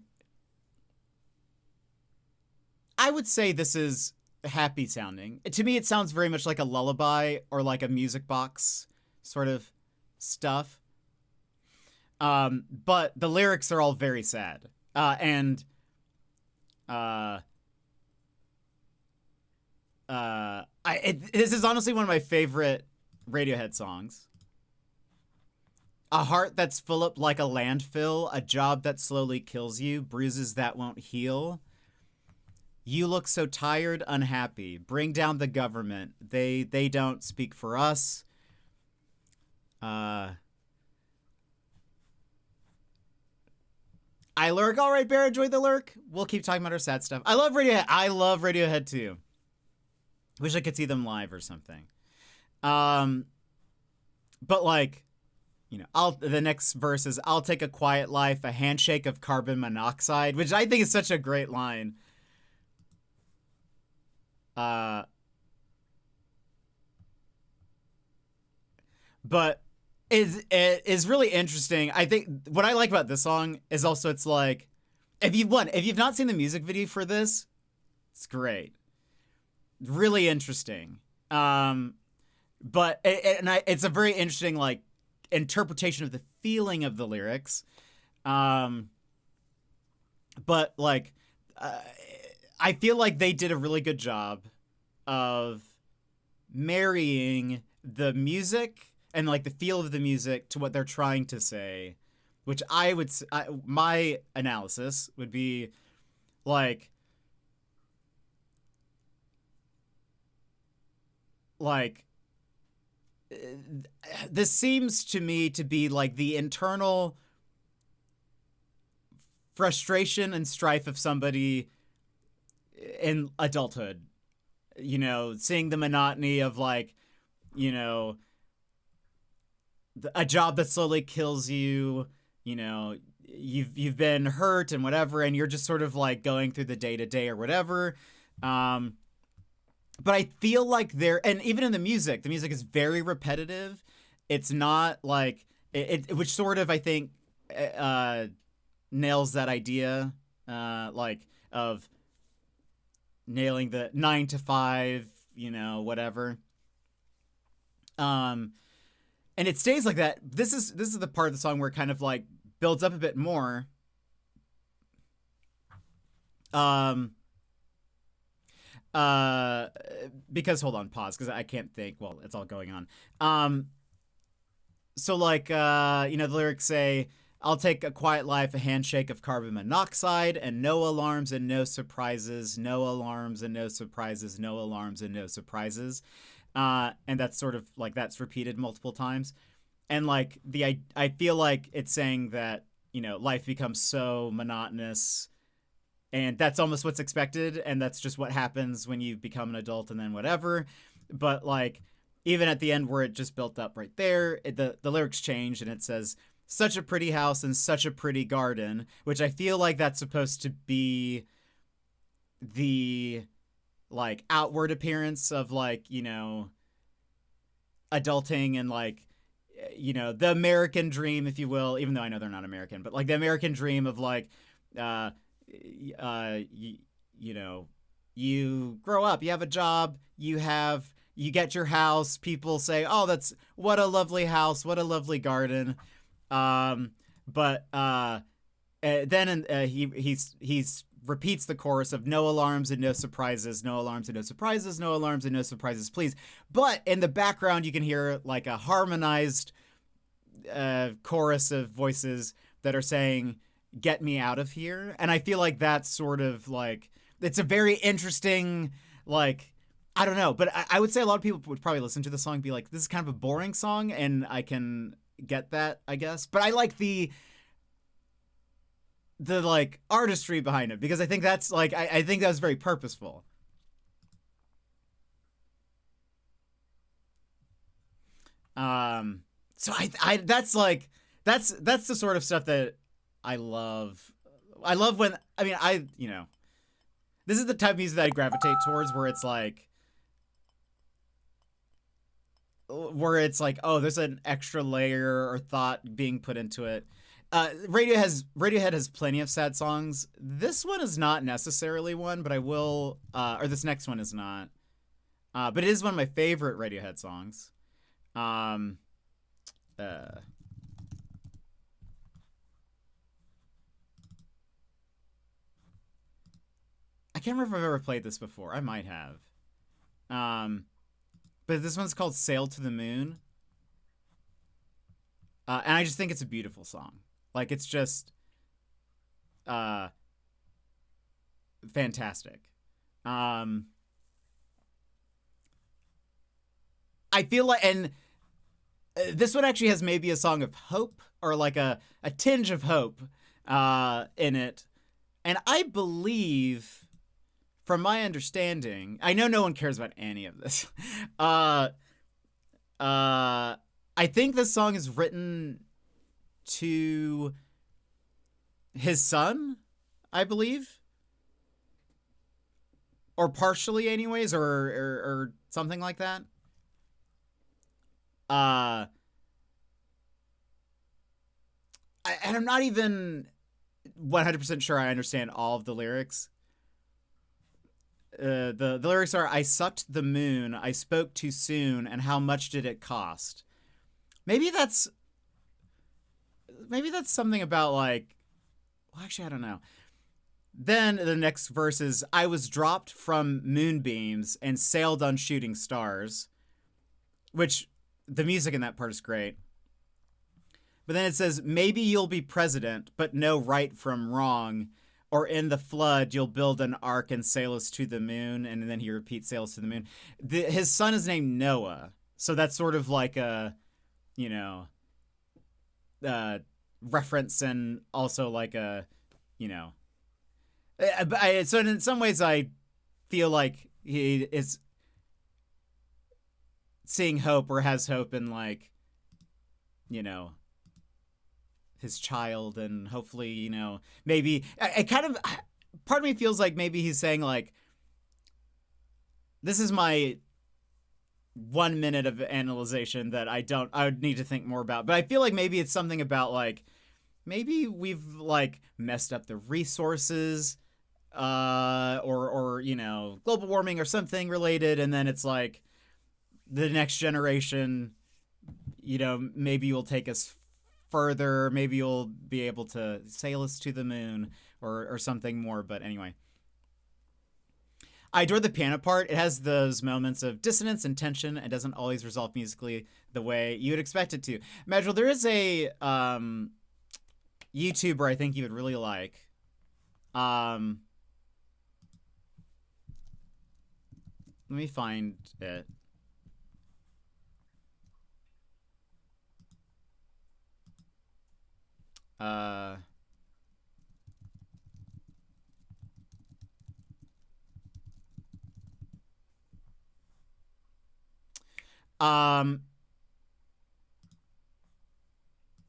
I would say this is happy sounding. To me, it sounds very much like a lullaby or like a music box sort of stuff. But the lyrics are all very sad. This is honestly one of my favorite Radiohead songs. A heart that's full up like a landfill, a job that slowly kills you, bruises that won't heal. You look so tired, unhappy. Bring down the government. They don't speak for us. I lurk. All right, Bear, enjoy the lurk. We'll keep talking about our sad stuff. I love Radiohead. I love Radiohead too. Wish I could see them live or something. But like, the next verse is, I'll take a quiet life, a handshake of carbon monoxide, which I think is such a great line. But it is really interesting. I think what I like about this song is also it's like, if you've not seen the music video for this, it's great. Really interesting. But it's a very interesting like interpretation of the feeling of the lyrics. But like, I feel like they did a really good job of marrying the music and like the feel of the music to what they're trying to say, which my analysis would be like this seems to me to be like the internal frustration and strife of somebody in adulthood, seeing the monotony of like, a job that slowly kills you, you've been hurt and whatever, and you're just sort of like going through the day to day or whatever. But but I feel like and even in the music is very repetitive. It's not like which sort of, I think, nails that idea, like, of nailing the 9 to 5, whatever. And it stays like that. This is the part of the song where it kind of like builds up a bit more. Because hold on, pause, because I can't think. Well, it's all going on. So like, the lyrics say, "I'll take a quiet life, a handshake of carbon monoxide, and no alarms and no surprises, no alarms and no surprises, no alarms and no surprises." And that's sort of like, that's repeated multiple times. And like I feel like it's saying that, life becomes so monotonous, and that's almost what's expected, and that's just what happens when you become an adult, and then whatever. But like, even at the end where it just built up right there, the lyrics change, and it says, "Such a pretty house and such a pretty garden," which I feel like that's supposed to be the like outward appearance of like, adulting, and like, the American dream, if you will, even though I know they're not American, but like the American dream of like, you grow up, you have a job, you get your house, people say, "Oh, that's, what a lovely house, what a lovely garden." But then he's repeats the chorus of "no alarms and no surprises, no alarms and no surprises, no alarms and no surprises, please." But in the background, you can hear like a harmonized chorus of voices that are saying, "Get me out of here." And I feel like that's sort of like, it's a very interesting, like, I don't know, but I would say a lot of people would probably listen to the song and be like, this is kind of a boring song, and I can get that, I guess. But I like the like artistry behind it, because I think that's like, I think that was very purposeful. So I that's like, that's the sort of stuff that I love. I love when, I mean, this is the type of music that I gravitate towards, where it's like, oh, there's an extra layer or thought being put into it. Radiohead has plenty of sad songs. This one is not necessarily one, but I will, or this next one is not. But it is one of my favorite Radiohead songs. I can't remember if I've ever played this before. I might have. But this one's called "Sail to the Moon." And I just think it's a beautiful song. Like, it's just fantastic. I feel like, and this one actually has maybe a song of hope, or like a tinge of hope in it. And I believe, from my understanding, I know no one cares about any of this. I think this song is written to his son, I believe, or partially, anyways, or something like that. And I'm not even 100% sure I understand all of the lyrics. The lyrics are, "I sucked the moon, I spoke too soon, and how much did it cost?" Maybe that's something about like, well, actually, I don't know. Then the next verse is, "I was dropped from moonbeams and sailed on shooting stars," which the music in that part is great. But then it says, "Maybe you'll be president, but know right from wrong. Or in the flood, you'll build an ark and sail us to the moon." And then he repeats, "Sail us to the moon." His son is named Noah. So that's sort of like a, reference, and also like a, so in some ways I feel like he is seeing hope, or has hope in like, his child, and hopefully, maybe it kind of, part of me feels like maybe he's saying like, this is my 1 minute of analyzation that I would need to think more about. But I feel like maybe it's something about like, maybe we've like messed up the resources, or you know, global warming or something related, and then it's like the next generation, you know, maybe you'll take us further, maybe you'll be able to sail us to the moon or something more. But anyway, I adore the piano part. It has those moments of dissonance and tension and doesn't always resolve musically the way you would expect it to. Madrigal, there is a YouTuber I think you would really like. Let me find it.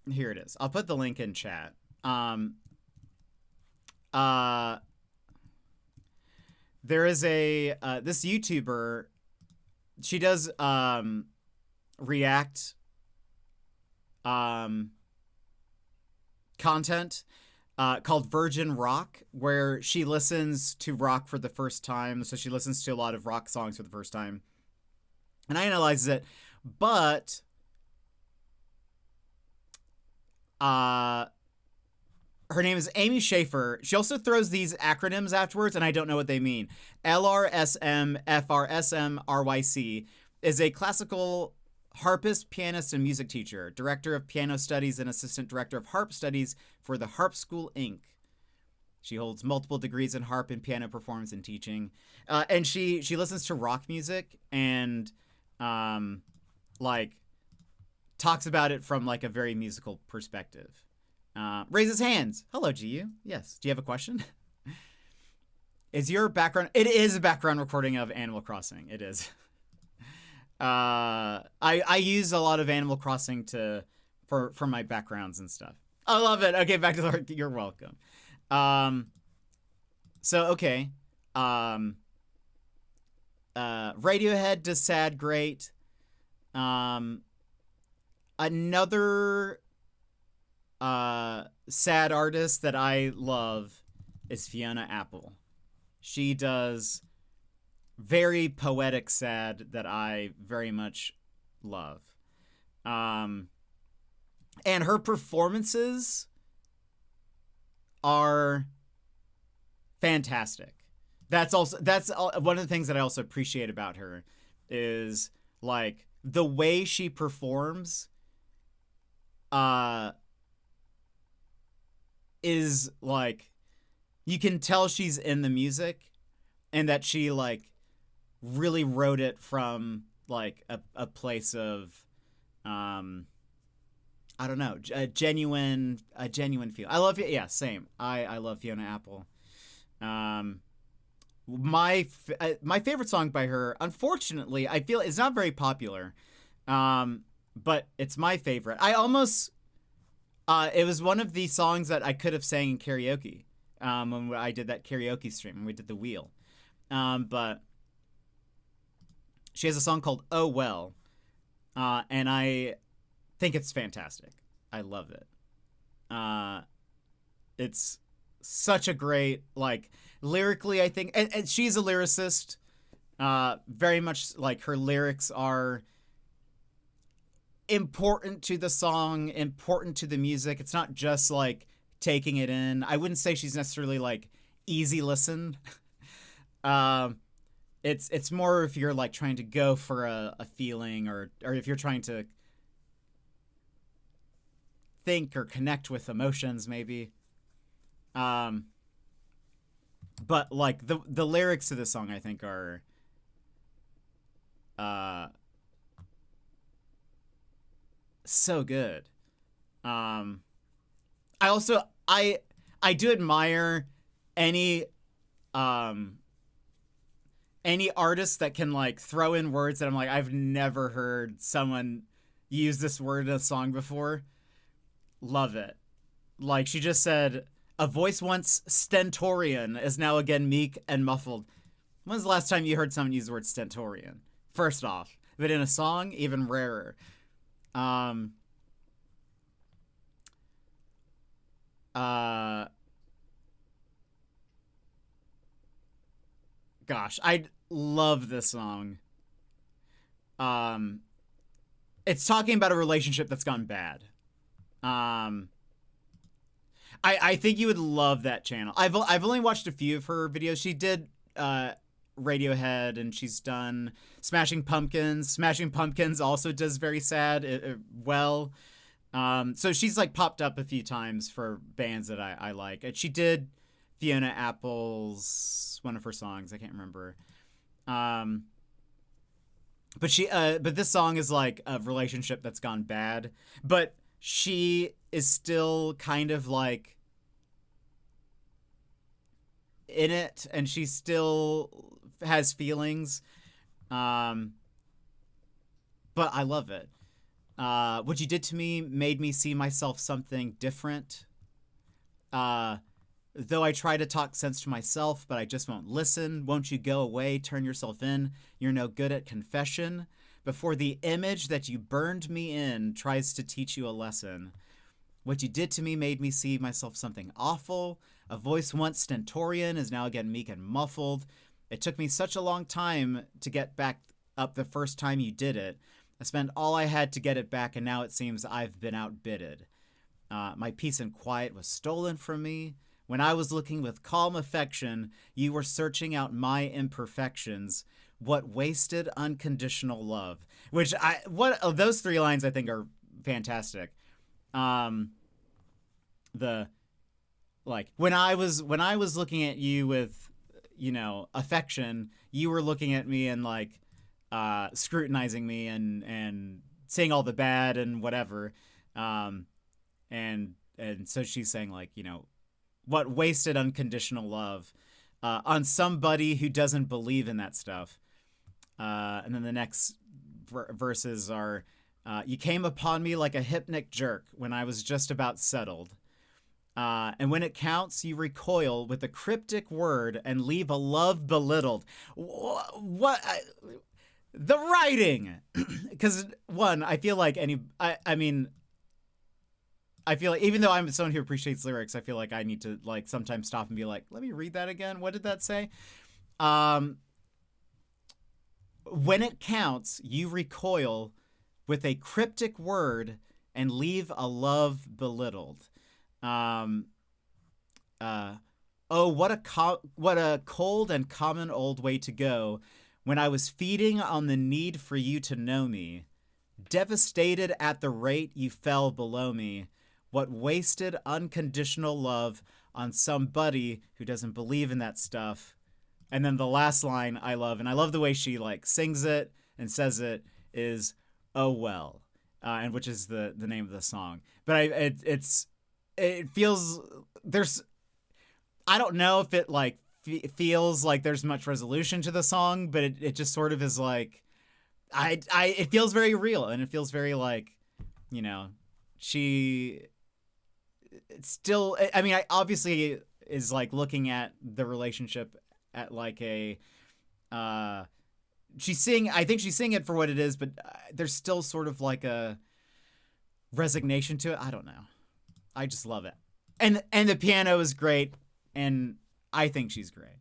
Here it is. I'll put the link in chat. There is a this YouTuber. She does react content called Virgin Rock, where she listens to rock for the first time. So she listens to a lot of rock songs for the first time, and I analyze it. But her name is Amy Schaefer. She also throws these acronyms afterwards, and I don't know what they mean. LRSM FRSM RYC is a classical harpist, pianist, and music teacher, director of piano studies, and assistant director of harp studies for the Harp School, Inc. She holds multiple degrees in harp and piano performance and teaching. And she listens to rock music and like talks about it from like a very musical perspective. Raises hands. Hello, GU. Yes. Do you have a question? Is your background... It is a background recording of Animal Crossing. It is. I use a lot of Animal Crossing for my backgrounds and stuff. I love it. Okay, back to the... You're welcome. So, okay. Radiohead does Sad great. Another sad artist that I love is Fiona Apple. She does very poetic sad that I very much love. And her performances are fantastic. That's one of the things that I also appreciate about her is like the way she performs is like, you can tell she's in the music and that she like really wrote it from like a place of I don't know, a genuine feel. I love it. Yeah, same. I love Fiona Apple. My favorite song by her, unfortunately, I feel it's not very popular. But it's my favorite. I almost it was one of the songs that I could have sang in karaoke when I did that karaoke stream when we did the wheel. But she has a song called Oh Well, and I think it's fantastic. I love it. It's such a great, like, lyrically, I think, and she's a lyricist, very much like her lyrics are important to the song, important to the music. It's not just like taking it in. I wouldn't say she's necessarily like easy listen. It's more if you're like trying to go for a feeling or if you're trying to think or connect with emotions maybe. But like the lyrics to the song I think are so good. I also I do admire any artist that can like throw in words that I'm like, I've never heard someone use this word in a song before. Love it. Like she just said, a voice once stentorian is now again meek and muffled. When's the last time you heard someone use the word stentorian? First off, but in a song, even rarer. Uh, Gosh, I love this song. Um, it's talking about a relationship that's gone bad. I think you would love that channel. I've only watched a few of her videos. She did Radiohead, and she's done Smashing Pumpkins. Smashing Pumpkins also does very sad well. So she's like popped up a few times for bands that I like. And she did Fiona Apple's one of her songs. I can't remember. But this song is like a relationship that's gone bad, but she is still kind of like in it, and she still has feelings. But I love it. What you did to me made me see myself something different. Though I try to talk sense to myself, but I just won't listen. Won't you go away, turn yourself in? You're no good at confession. Before the image that you burned me in tries to teach you a lesson. What you did to me made me see myself something awful. A voice once stentorian is now again meek and muffled. It took me such a long time to get back up the first time you did it. I spent all I had to get it back, and now it seems I've been outbidded. My peace and quiet was stolen from me. When I was looking with calm affection, you were searching out my imperfections. What wasted unconditional love. Those three lines I think are fantastic. When I was looking at you with, affection, you were looking at me and like scrutinizing me and saying all the bad and whatever. And so she's saying like, what wasted unconditional love on somebody who doesn't believe in that stuff. And then the next verses are, you came upon me like a hypnic jerk when I was just about settled. And when it counts, you recoil with a cryptic word and leave a love belittled. The writing! Because, one, I feel like I feel like even though I'm someone who appreciates lyrics, I feel like I need to like sometimes stop and be like, let me read that again. What did that say? When it counts, you recoil with a cryptic word and leave a love belittled. Oh, what a cold and common old way to go when I was feeding on the need for you to know me. Devastated at the rate you fell below me. What wasted unconditional love on somebody who doesn't believe in that stuff. And then the last line I love, and I love the way she like sings it and says it, is "Oh well," and which is the name of the song. But it feels I don't know if it like feels like there's much resolution to the song, but it just sort of is like it feels very real, and it feels very like, she still, I mean, I obviously is like looking at the relationship at like a I think she's seeing it for what it is, but there's still sort of like a resignation to it. I don't know. I just love it. And the piano is great, and I think she's great.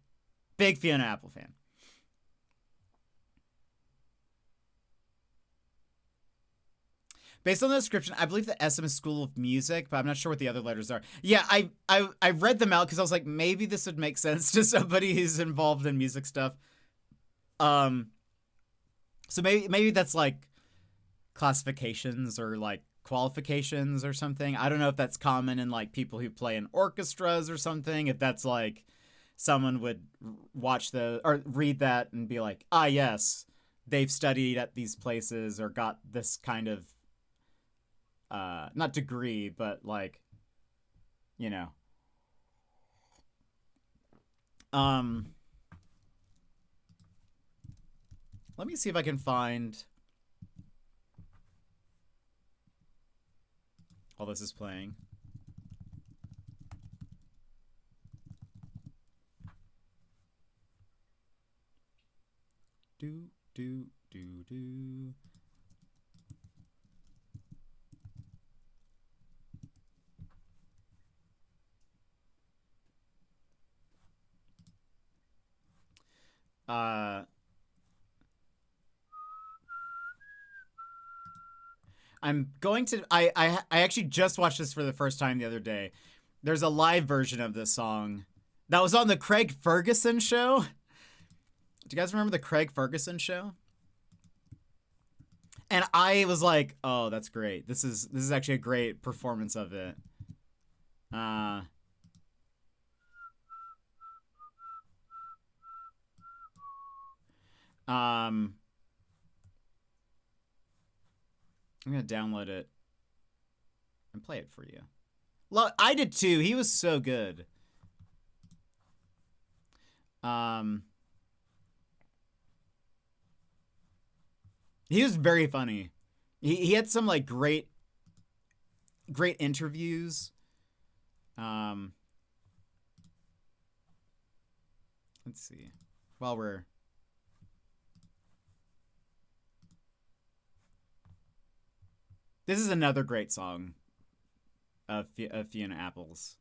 Big Fiona Apple fan. Based on the description, I believe the SM is School of Music, but I'm not sure what the other letters are. Yeah, I read them out because I was like, maybe this would make sense to somebody who's involved in music stuff. So maybe that's like classifications or like qualifications or something. I don't know if that's common in like people who play in orchestras or something. If that's like someone would watch or read that and be like, ah, yes, they've studied at these places or got this kind of not degree, but like, let me see if I can find while this is playing. do do do do. I'm going to. I actually just watched this for the first time the other day. There's a live version of this song that was on the Craig Ferguson show. Do you guys remember the Craig Ferguson show? And I was like, "Oh, that's great. This is actually a great performance of it." I'm gonna download it and play it for you. I did too. He was so good. He was very funny. He had some like great interviews. Let's see. While we're This is another great song of Fiona Apple's.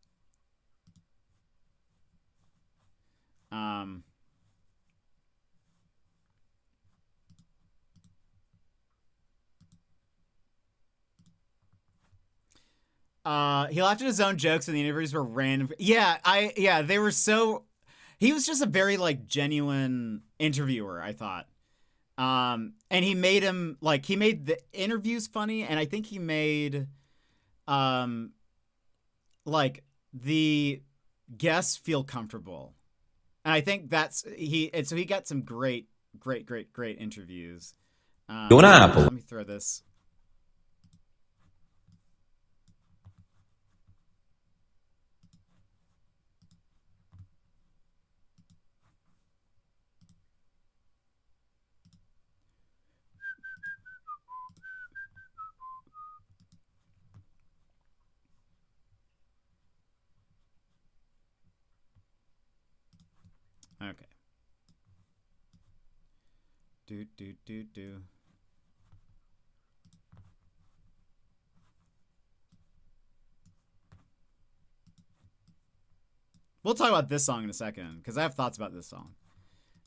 He laughed at his own jokes and the interviews were random. Yeah, they were so. He was just a very like genuine interviewer, I thought. And he made the interviews funny, and I think he made like the guests feel comfortable. And I think so he got some great interviews. Let me throw this. Okay. Do. We'll talk about this song in a second, because I have thoughts about this song.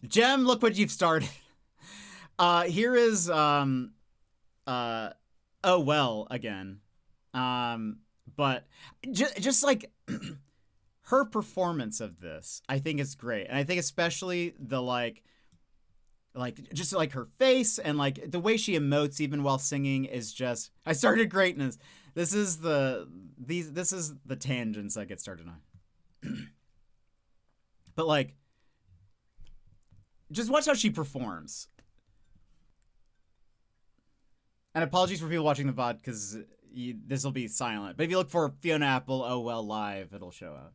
Jem, look what you've started. Here is Oh Well again. But just like her performance of this, I think is great. And I think especially the like just like her face and like the way she emotes even while singing is just I started greatness. This is the tangents I get started on. But like just watch how she performs. And apologies for people watching the VOD because this will be silent. But if you look for Fiona Apple, Oh Well Live, it'll show up.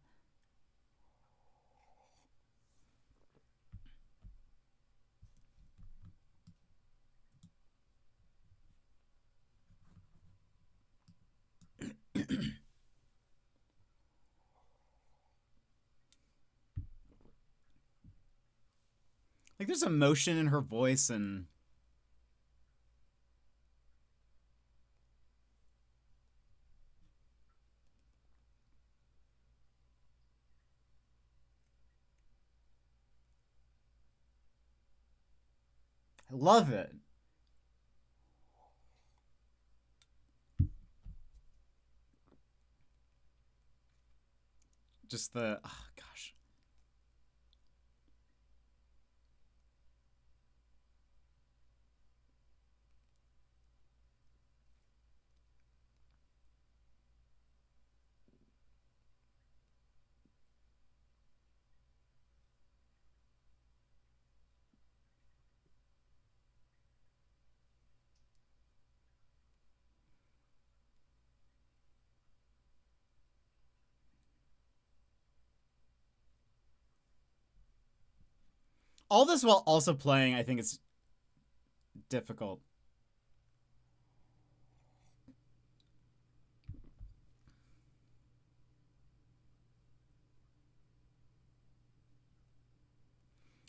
Like there's emotion in her voice and I love it. Just the oh gosh. All this while also playing, I think it's difficult.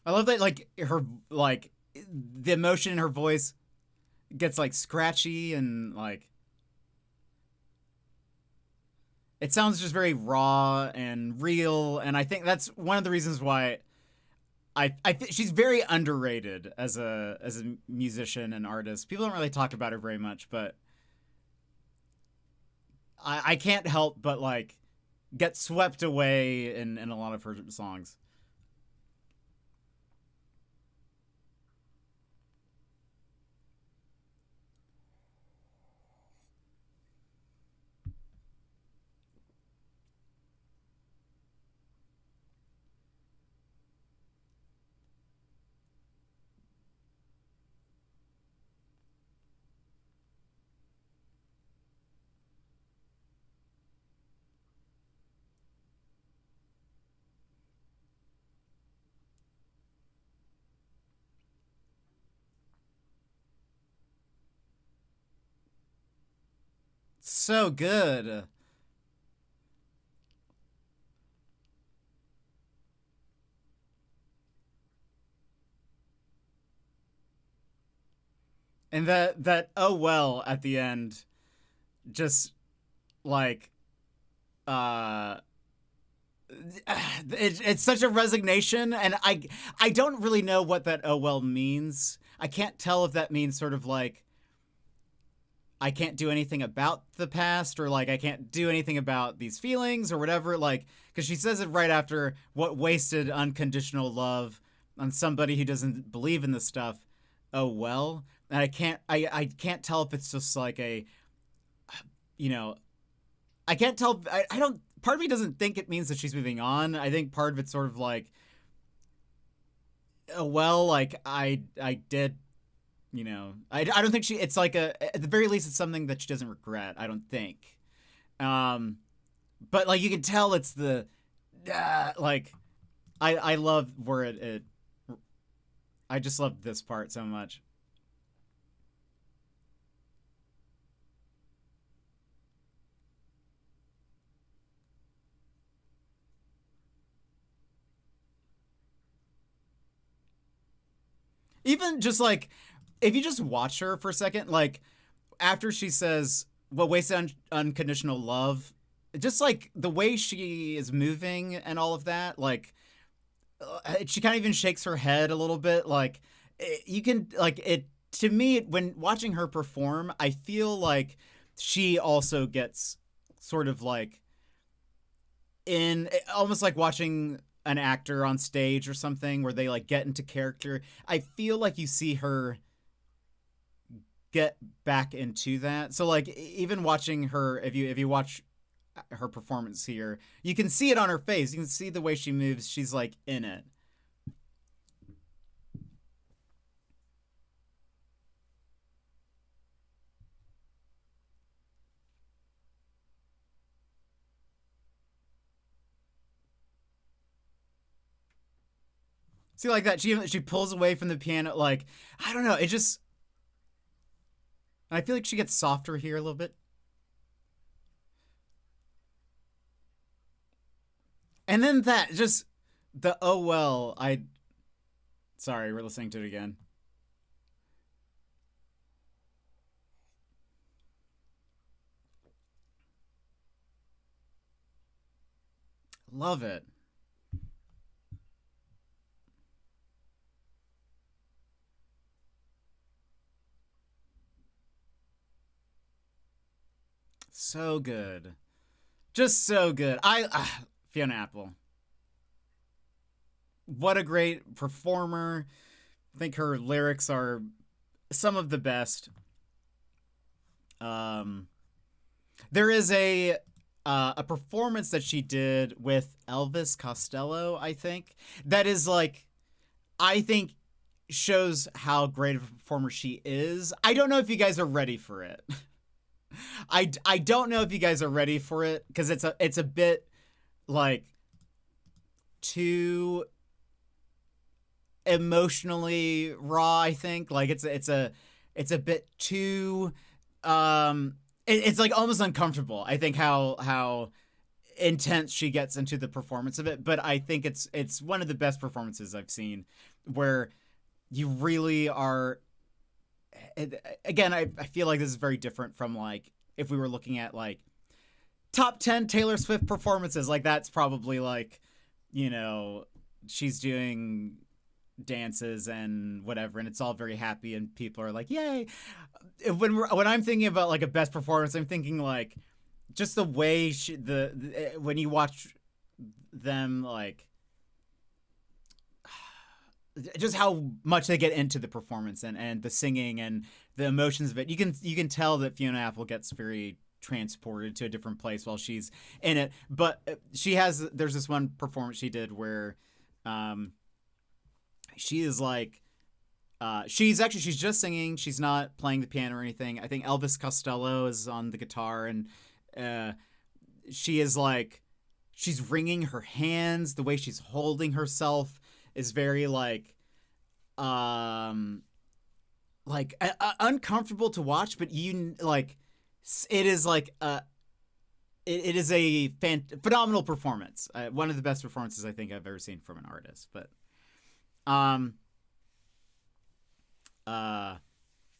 I love that like her like the emotion in her voice gets like scratchy and like it sounds just very raw and real, and I think that's one of the reasons why she's very underrated as a musician and artist. People don't really talk about her very much, but I can't help but like get swept away in a lot of her songs. So good. And that oh well at the end just like uh it's such a resignation, and I don't really know what that oh well means. I can't tell if that means sort of like I can't do anything about the past, or like I can't do anything about these feelings or whatever, like because she says it right after what wasted unconditional love on somebody who doesn't believe in this stuff. Oh well. And I can't tell if it's just like a, you know, I can't tell. I don't. Part of me doesn't think it means that she's moving on. I think part of it's sort of like, well, like I did, I don't think she. It's like at the very least, it's something that she doesn't regret. I don't think. Um, but like you can tell, it's the, like, I love where it. I just love this part so much. Even just like, if you just watch her for a second, like after she says what wasted unconditional love, just like the way she is moving and all of that, like she kind of even shakes her head a little bit, like you can like it. To me, when watching her perform, I feel like she also gets sort of like in almost like watching an actor on stage or something where they like get into character. I feel like you see her get back into that. So like even watching her, if you watch her performance here, you can see it on her face. You can see the way she moves. She's like in it. See like that. She pulls away from the piano. Like I don't know. It just. I feel like she gets softer here a little bit. And then that just the oh well. I sorry. We're listening to it again. Love it. So good. Just so good. Fiona Apple. What a great performer. I think her lyrics are some of the best. Um, there is a performance that she did with Elvis Costello, I think, that is like, I think shows how great of a performer she is. I don't know if you guys are ready for it. I don't know if you guys are ready for it because it's a bit like too emotionally raw. I think like it's a bit too it's like almost uncomfortable. I think how intense she gets into the performance of it, but I think it's one of the best performances I've seen where you really are. Again, I feel like this is very different from like if we were looking at like top 10 Taylor Swift performances. Like that's probably like, you know, she's doing dances and whatever, and it's all very happy, and people are like, "Yay!" When I'm thinking about like a best performance, I'm thinking like just the way when you watch them like just how much they get into the performance and the singing and the emotions of it. You can tell that Fiona Apple gets very transported to a different place while she's in it. But there's this one performance she did where she is like she's just singing. She's not playing the piano or anything. I think Elvis Costello is on the guitar, and she is like she's wringing her hands. The way she's holding herself is very like uncomfortable to watch, but you like it is like it is a phenomenal performance. One of the best performances I think I've ever seen from an artist. But I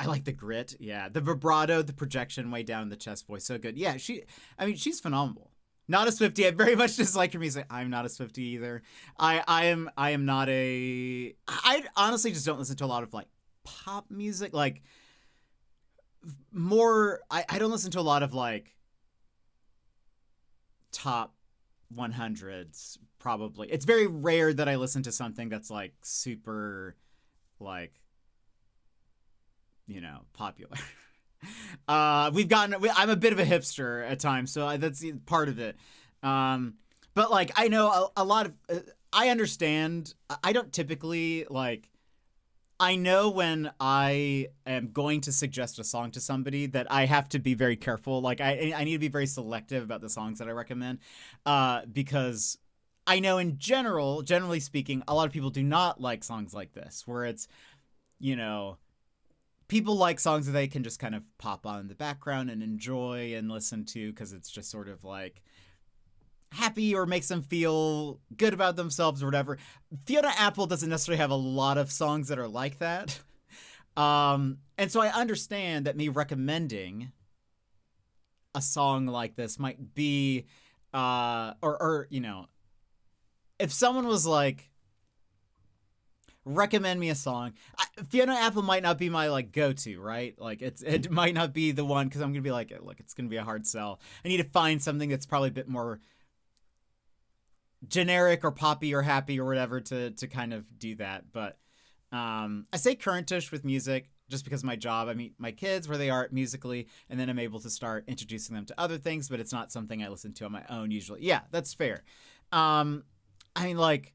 like the grit, yeah, the vibrato, the projection way down in the chest voice, so good. Yeah, she's phenomenal. Not a Swiftie. I very much dislike her music. I'm not a Swiftie either. I am not a. I honestly just don't listen to a lot of like pop music. Like more. I don't listen to a lot of like top 100s. Probably. It's very rare that I listen to something that's like super, like, you know, popular. I'm a bit of a hipster at times, so that's part of it. But like I know a lot of I understand. I don't typically like. I know when I am going to suggest a song to somebody that I have to be very careful. Like I need to be very selective about the songs that I recommend, because I know in generally speaking, a lot of people do not like songs like this, where it's, you know, people like songs that they can just kind of pop on in the background and enjoy and listen to because it's just sort of like happy or makes them feel good about themselves or whatever. Fiona Apple doesn't necessarily have a lot of songs that are like that. And so I understand that me recommending a song like this might be, or you know, if someone was like, recommend me a song, Fiona Apple might not be my like go-to, right? Like it might not be the one, because I'm gonna be like, look, it's gonna be a hard sell. I need to find something that's probably a bit more generic or poppy or happy or whatever to kind of do that. But I say currentish with music just because of my job. I meet my kids where they are musically, and then I'm able to start introducing them to other things, but it's not something I listen to on my own usually. Yeah, that's fair. I mean, like,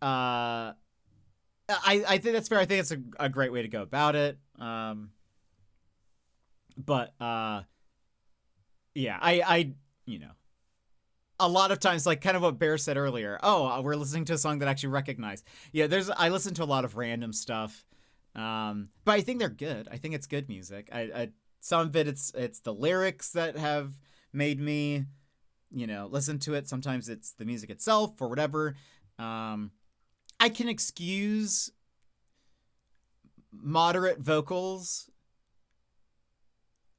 I think that's fair. I think it's a great way to go about it. But yeah, I you know, a lot of times, like kind of what Bear said earlier. Oh, we're listening to a song that I actually recognize. Yeah, I listen to a lot of random stuff, but I think they're good. I think it's good music. Some of it, it's the lyrics that have made me, you know, listen to it. Sometimes it's the music itself or whatever. I can excuse moderate vocals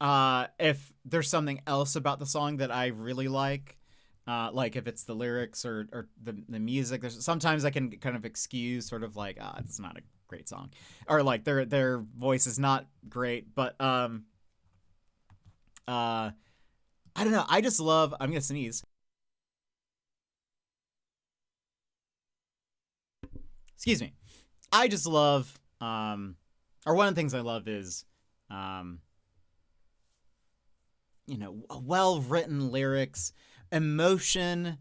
if there's something else about the song that I really like if it's the lyrics or the music. Sometimes I can kind of excuse sort of like, it's not a great song, or like their voice is not great, but I don't know. I just love. I'm gonna sneeze. Excuse me. I just love, or one of the things I love is, you know, well-written lyrics, emotion,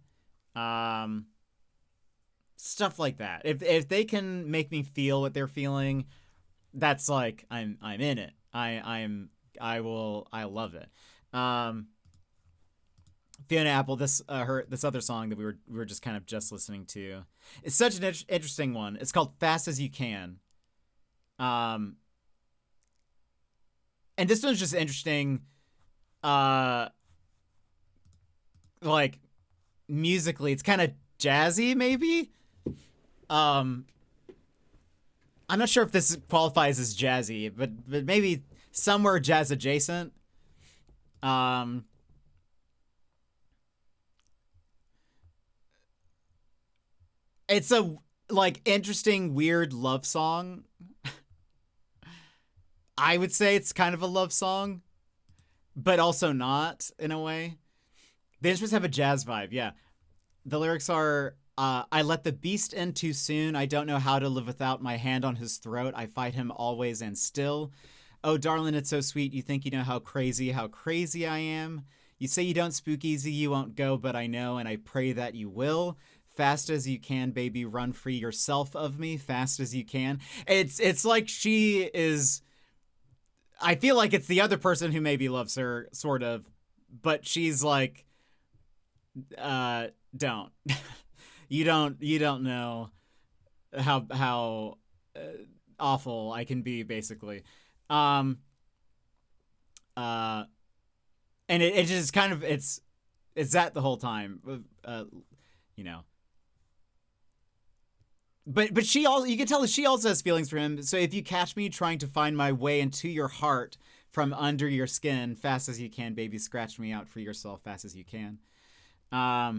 stuff like that. If they can make me feel what they're feeling, that's like I'm in it. I love it. Fiona Apple, this other song that we were just kind of just listening to, it's such an interesting one. It's called "Fast as You Can," and this one's just interesting, like musically. It's kind of jazzy, maybe. I I'm not sure if this qualifies as jazzy, but maybe somewhere jazz adjacent. It's a like interesting, weird love song. I would say it's kind of a love song, but also not in a way. The instruments have a jazz vibe, yeah. The lyrics are, I let the beast in too soon. I don't know how to live without my hand on his throat. I fight him always and still. Oh, darling, it's so sweet. You think you know how crazy I am. You say you don't spook easy, you won't go, but I know, and I pray that you will. Fast as you can, baby, run free yourself of me. Fast as you can. It's like she is... I feel like it's the other person who maybe loves her, sort of, but she's like, don't. you don't know how awful I can be, basically. And it just kind of, it's that the whole time, you know. But she also, you can tell that she also has feelings for him. So if you catch me trying to find my way into your heart from under your skin, fast as you can, baby, scratch me out for yourself, fast as you can. I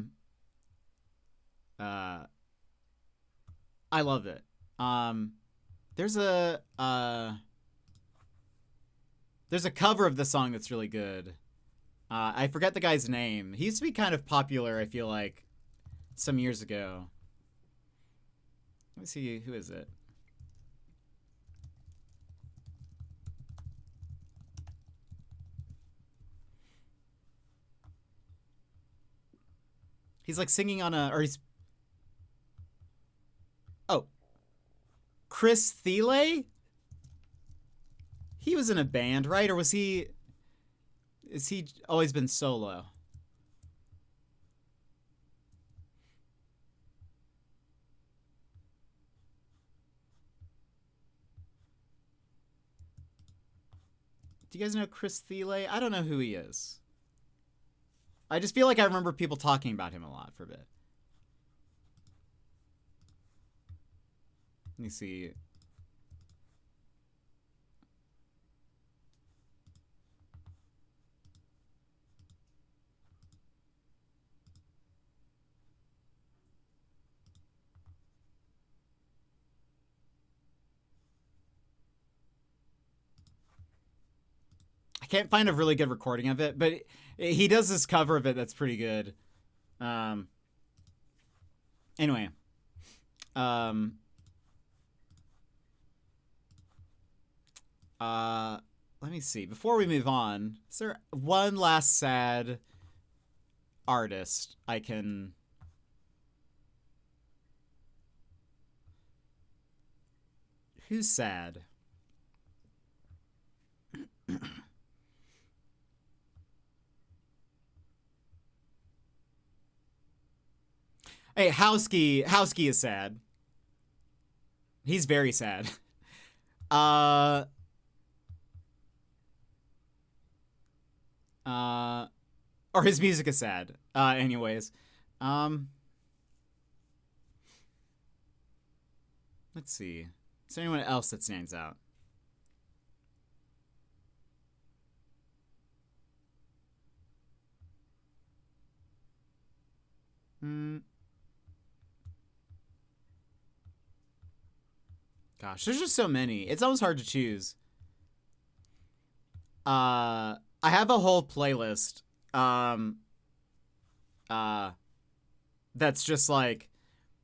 love it. There's a cover of the song that's really good. I forget the guy's name. He used to be kind of popular, I feel like, some years ago. Let me see, who is it? He's like singing on or he's... Oh. Chris Thiele? He was in a band, right? Or was he... Is he always been solo? Do you guys know Chris Thiele? I don't know who he is. I just feel like I remember people talking about him a lot for a bit. Let me see. I can't find a really good recording of it, but he does this cover of it that's pretty good. Anyway. Let me see. Before we move on, is there one last sad artist I can... Who's sad? Hey, Howski is sad. He's very sad. Or his music is sad. Anyways. Let's see. Is there anyone else that stands out? Gosh, there's just so many. It's almost hard to choose. I have a whole playlist. That's just like,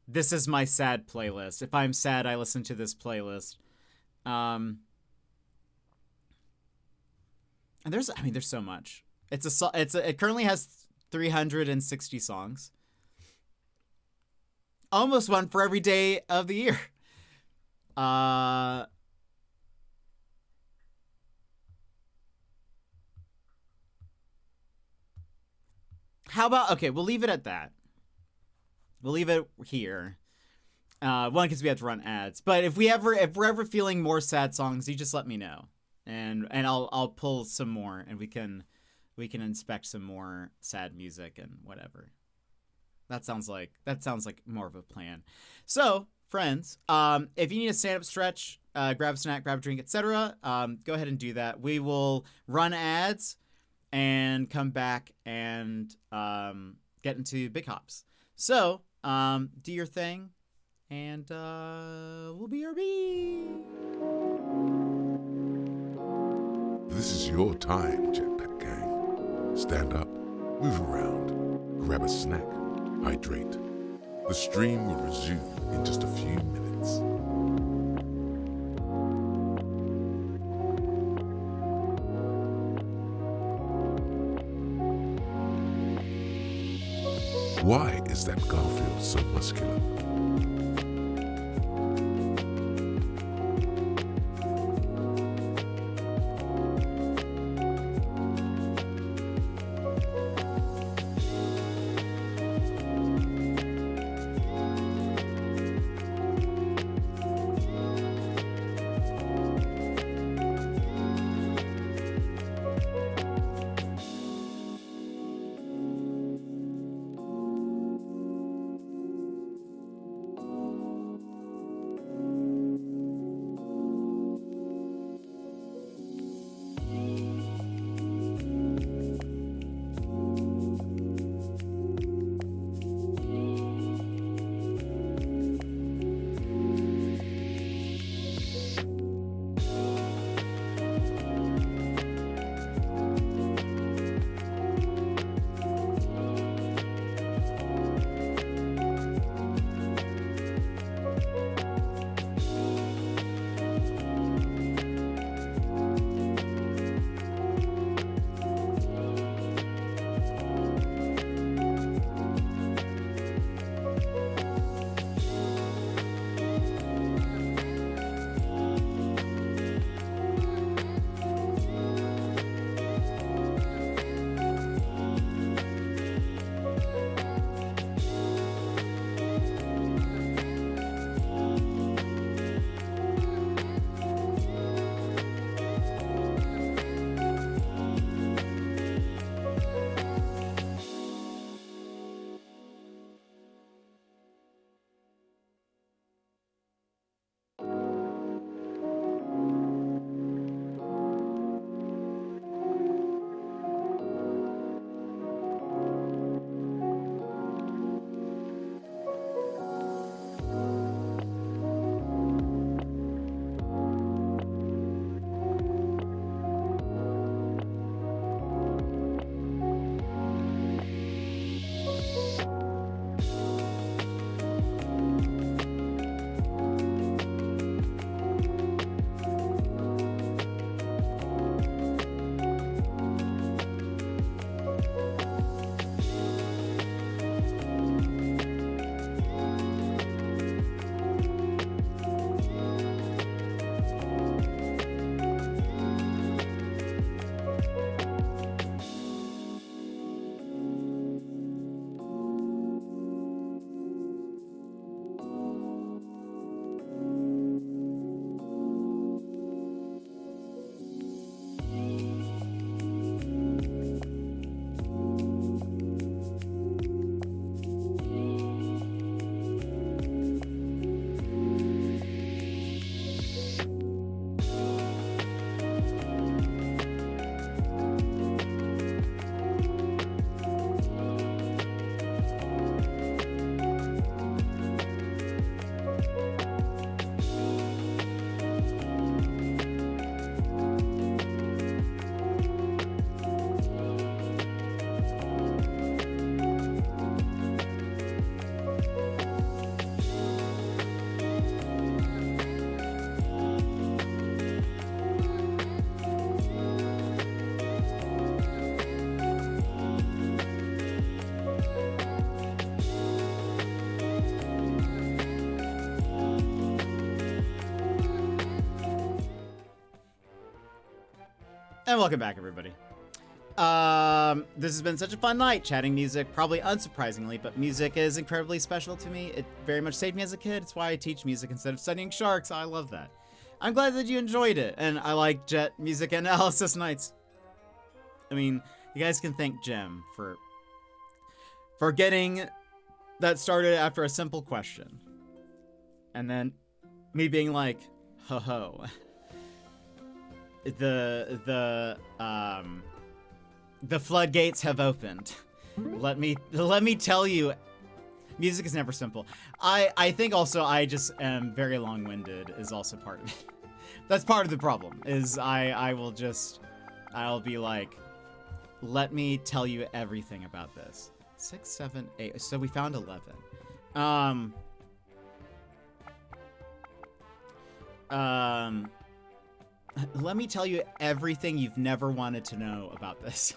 this is my sad playlist. If I'm sad, I listen to this playlist. And there's so much. It currently has 360 songs. Almost one for every day of the year. How about, okay, we'll leave it at that. We'll leave it here. One, because we have to run ads. But if we're ever feeling more sad songs, you just let me know, and I'll pull some more, and we can inspect some more sad music and whatever. That sounds like more of a plan. So friends. If you need a stand-up stretch, grab a snack, grab a drink, etc., go ahead and do that. We will run ads and come back and get into big hops. So, do your thing, and we'll be RB. This is your time, Jetpack Gang. Stand up, move around, grab a snack, hydrate. The stream will resume in just a few minutes. Why is that Garfield so muscular? And welcome back, everybody. This has been such a fun night chatting music, probably unsurprisingly, but music is incredibly special to me. It very much saved me as a kid. It's why I teach music instead of studying sharks. I love that. I'm glad that you enjoyed it, and I like Jet music analysis nights. I mean, you guys can thank Jem for getting that started after a simple question. And then me being like, ho ho. The floodgates have opened. Let me tell you, music is never simple. I think also I just am very long-winded is also part of it. That's part of the problem, is I'll be like, let me tell you everything about this. 6, 7, 8. So we found 11. Let me tell you everything you've never wanted to know about this.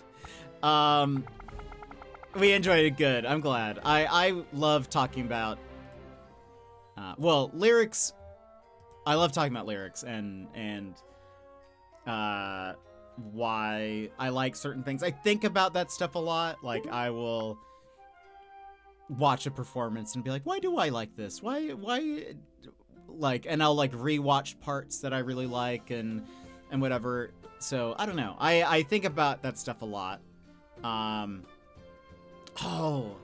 We enjoyed it good. I'm glad. I love talking about, well, lyrics. I love talking about lyrics and why I like certain things. I think about that stuff a lot. Like, I will watch a performance and be like, why do I like this? Why, like, and I'll like rewatch parts that I really like and whatever. So I don't know. I think about that stuff a lot. Oh,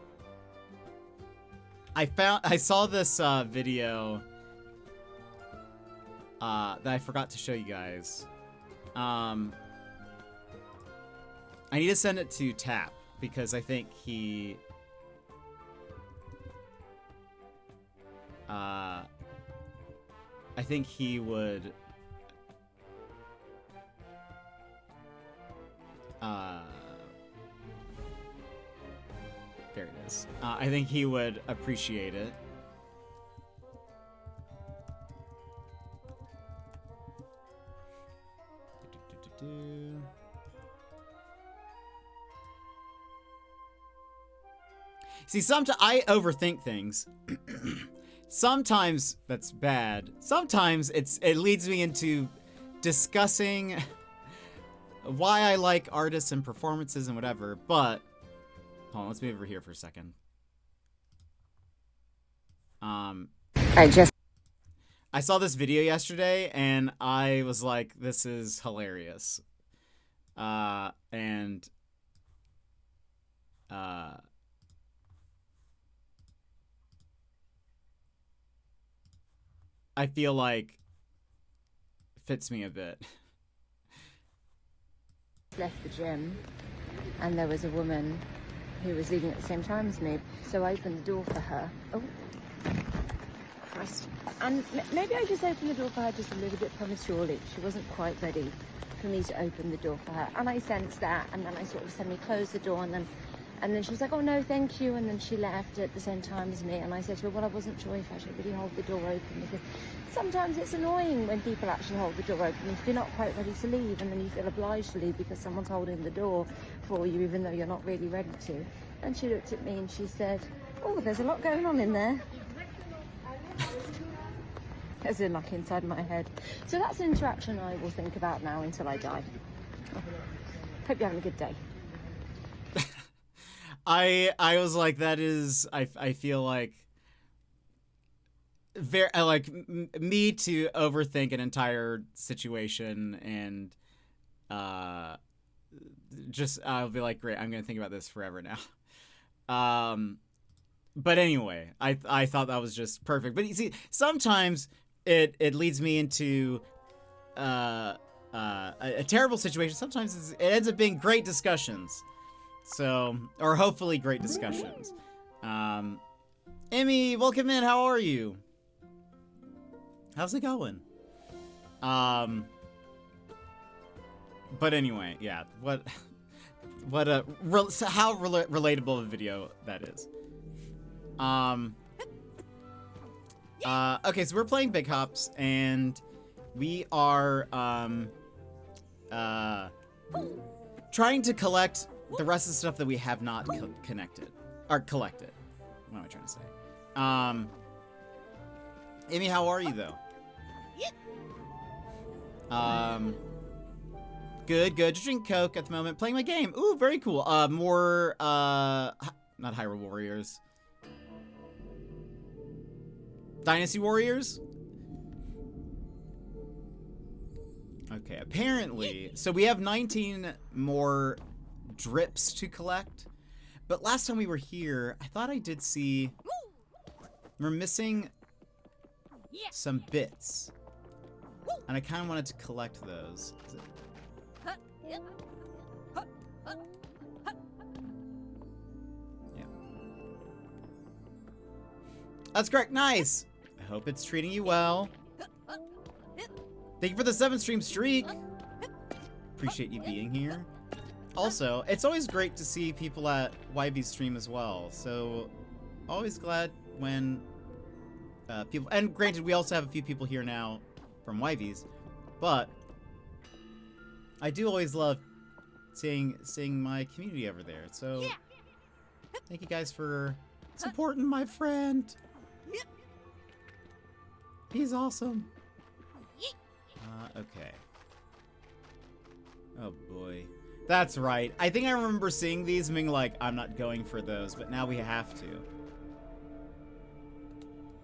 I saw this video that I forgot to show you guys. I need to send it to Tap because I think he would there it is. I think he would appreciate it. See, sometimes I overthink things. Sometimes that's bad. Sometimes it leads me into discussing why I like artists and performances and whatever. But hold on, let's move over here for a second. I saw this video yesterday and I was like, this is hilarious. I feel like fits me a bit. Left the gym and there was a woman who was leaving at the same time as me, so I opened the door for her. Oh, Christ. And maybe I just opened the door for her just a little bit prematurely. She wasn't quite ready for me to open the door for her, and I sensed that, and then I sort of semi-closed the door, and then she was like, oh no, thank you, and then she left at the same time as me, and I said to her, well, I wasn't sure if I should really hold the door open, because sometimes it's annoying when people actually hold the door open if you're not quite ready to leave, and then you feel obliged to leave because someone's holding the door for you, even though you're not really ready to. And she looked at me and she said, oh, there's a lot going on in there. As in, like, inside my head. So that's an interaction I will think about now until I die. Hope you're having a good day. I was like, that is, I feel like very like me to overthink an entire situation and just I'll be like, great, I'm gonna think about this forever now. But anyway, I thought that was just perfect. But you see, sometimes it leads me into a terrible situation. Sometimes it ends up being great discussions. So, or hopefully great discussions. Emmy, welcome in. How are you? How's it going? But anyway, yeah. How relatable of a video that is. Okay, so we're playing Big Hops, and we are trying to collect the rest of the stuff that we have not collected. What am I trying to say? Amy, how are you though? Good. Just drinking Coke at the moment. Playing my game. Ooh, very cool. More not Hyrule Warriors. Dynasty Warriors? Okay, apparently. So we have 19 more drips to collect. But last time we were here, I thought I did see... We're missing some bits. And I kind of wanted to collect those. Yeah. That's correct. Nice. I hope it's treating you well. Thank you for the 7-stream streak. Appreciate you being here. Also, it's always great to see people at YV's stream as well. So, always glad when people... And granted, we also have a few people here now from YV's. But I do always love seeing my community over there. So, thank you guys for supporting my friend. He's awesome. Okay. Oh boy. That's right. I think I remember seeing these and being like, I'm not going for those, but now we have to.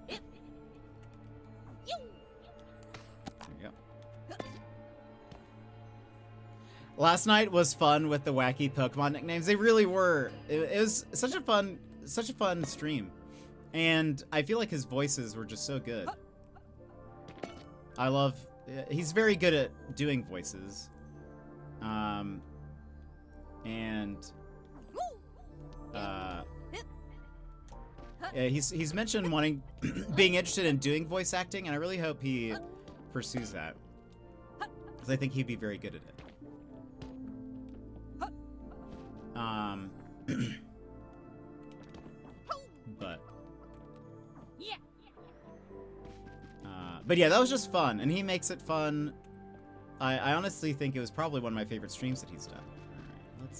There you go. Last night was fun with the wacky Pokemon nicknames. They really were. It was such a fun stream. And I feel like his voices were just so good. I love... He's very good at doing voices. He's mentioned wanting... being interested in doing voice acting, and I really hope he pursues that. Because I think he'd be very good at it. But yeah, that was just fun, and he makes it fun. I honestly think it was probably one of my favorite streams that he's done.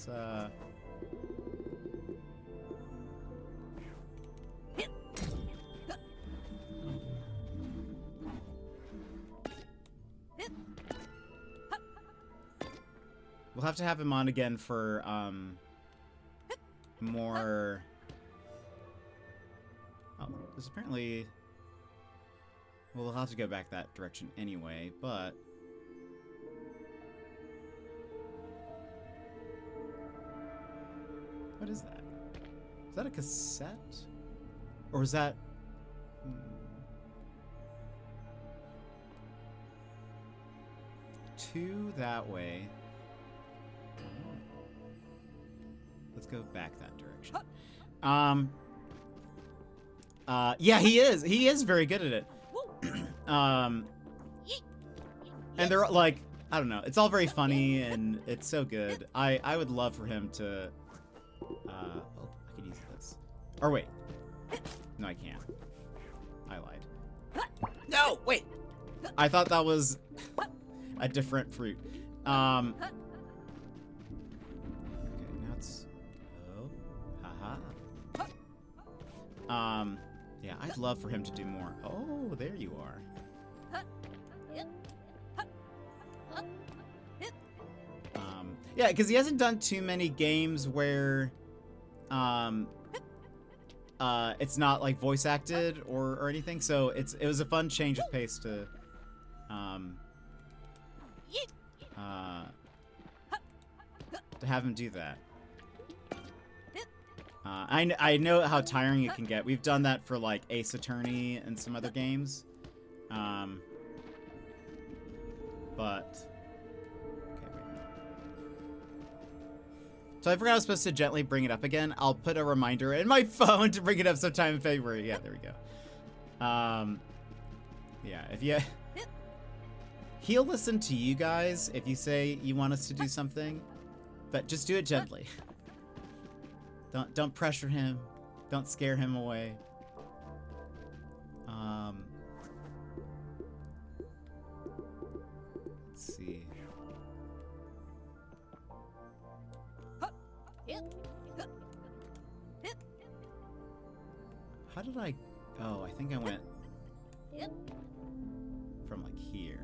Alright, we'll have to have him on again for, more... Oh, there's apparently... Well, we'll have to go back that direction anyway, but... What is that? Is that a cassette? Or is that... Two that way. Let's go back that direction. Yeah, he is. He is very good at it. And they're like, I don't know, it's all very funny and it's so good. I would love for him to, oh, I could use this. Or wait, no, I can't. I lied. No, wait. I thought that was a different fruit. Okay, now it's, oh, haha. Yeah, I'd love for him to do more. Oh, there you are. Yeah, because he hasn't done too many games where, it's not like voice acted or anything. So it was a fun change of pace to, have him do that. I know how tiring it can get. We've done that for like Ace Attorney and some other games. But okay, wait. So I forgot I was supposed to gently bring it up again. I'll put a reminder in my phone to bring it up sometime in February. Yeah, there we go. Yeah, if you he'll listen to you guys if you say you want us to do something, but just do it gently. Don't pressure him. Don't scare him away. Let's see. How did I... Oh, I think I went from like here.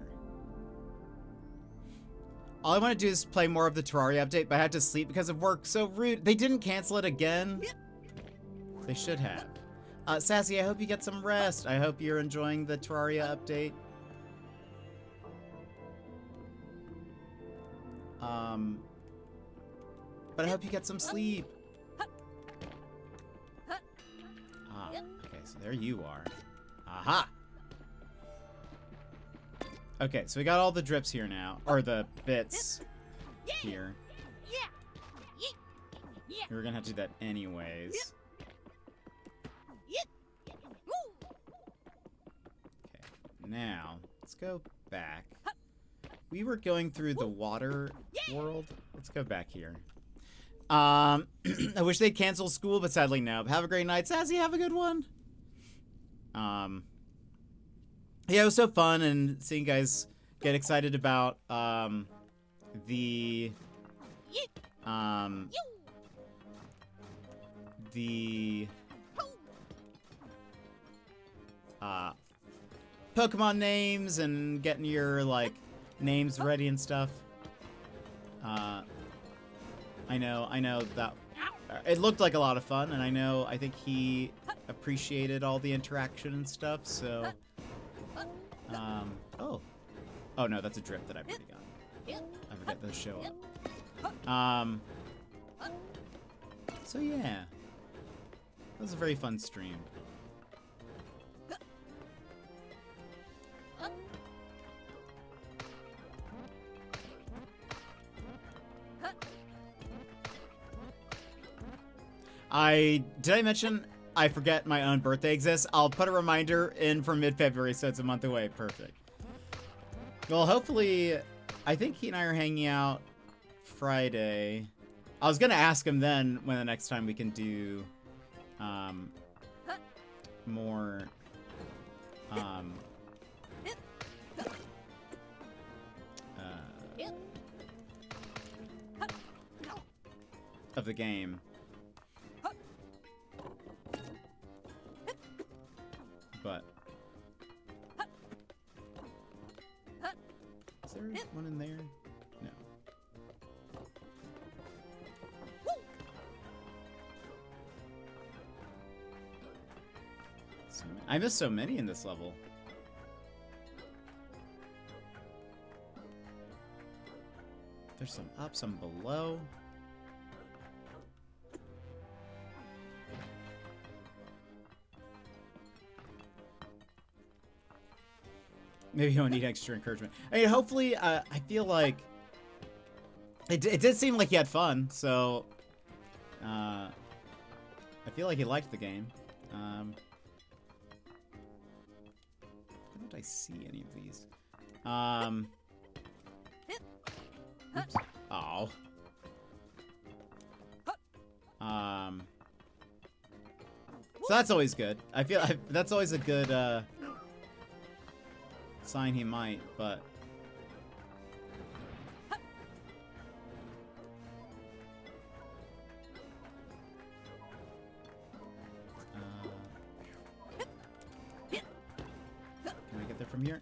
All I want to do is play more of the Terraria update, but I had to sleep because of work. So rude. They didn't cancel it again. They should have. Sassy, I hope you get some rest. I hope you're enjoying the Terraria update. But I hope you get some sleep. Ah, okay, so there you are. Aha! Okay, so we got all the drips here now, or the bits here. We were gonna have to do that anyways. Okay, now let's go back. We were going through the water world. Let's go back here. I wish they'd cancel school, but sadly no. Have a great night, Sassy. Have a good one. Yeah, it was so fun, and seeing guys get excited about the Pokemon names and getting your like names ready and stuff. I know that it looked like a lot of fun, and I think he appreciated all the interaction and stuff, so oh no, that's a drip that I've already got. I forget those show up. So yeah, it was a very fun stream. Did I mention I forget my own birthday exists? I'll put a reminder in for mid-February, so it's a month away. Perfect. Well, hopefully, I think he and I are hanging out Friday. I was gonna ask him then when the next time we can do more of the game. But is there one in there? No. I missed so many in this level. There's some up, some below. Maybe you don't need extra encouragement. I mean, hopefully, I feel like it did seem like he had fun, so I feel like he liked the game. Don't I see any of these? Oops. Oh. So that's always good. I feel that's always a good sign he might, but can I get there from here?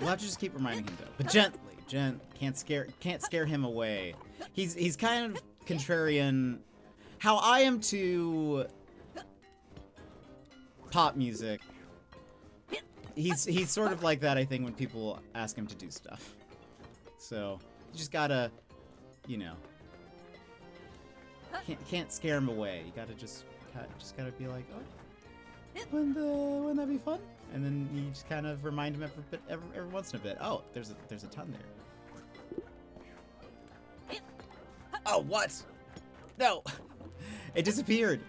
We'll have to just keep reminding him though, but gently. Can't scare him away. He's kind of contrarian. How I am to pop music. He's sort of like that, I think, when people ask him to do stuff. So you just gotta, you know, can't scare him away. You gotta just gotta be like, oh, wouldn't that be fun? And then you just kind of remind him every once in a bit. Oh, there's a ton there. Oh, what? No, it disappeared.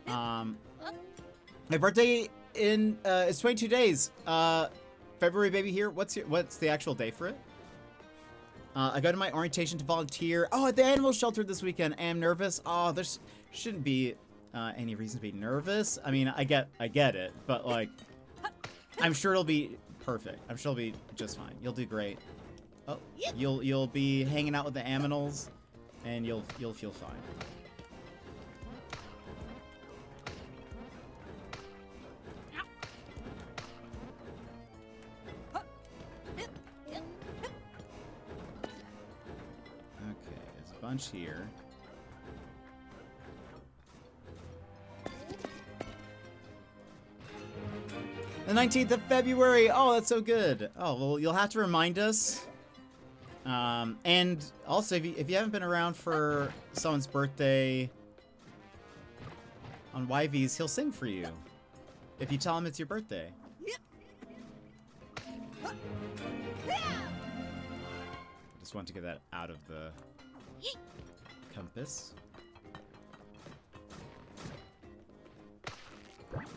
My birthday is 22 days. February baby here. What's the actual day for it? I go to my orientation to volunteer. Oh, at the animal shelter this weekend. I am nervous. Oh, there shouldn't be any reason to be nervous. I mean, I get it, but like, I'm sure it'll be perfect. I'm sure it'll be just fine. You'll do great. Oh, you'll be hanging out with the aminals, and you'll feel fine. Bunch here. The 19th of February. Oh, that's so good. Oh, well, you'll have to remind us. And also, if you haven't been around for someone's birthday on YVs, he'll sing for you. If you tell him it's your birthday. Just want to get that out of the compass.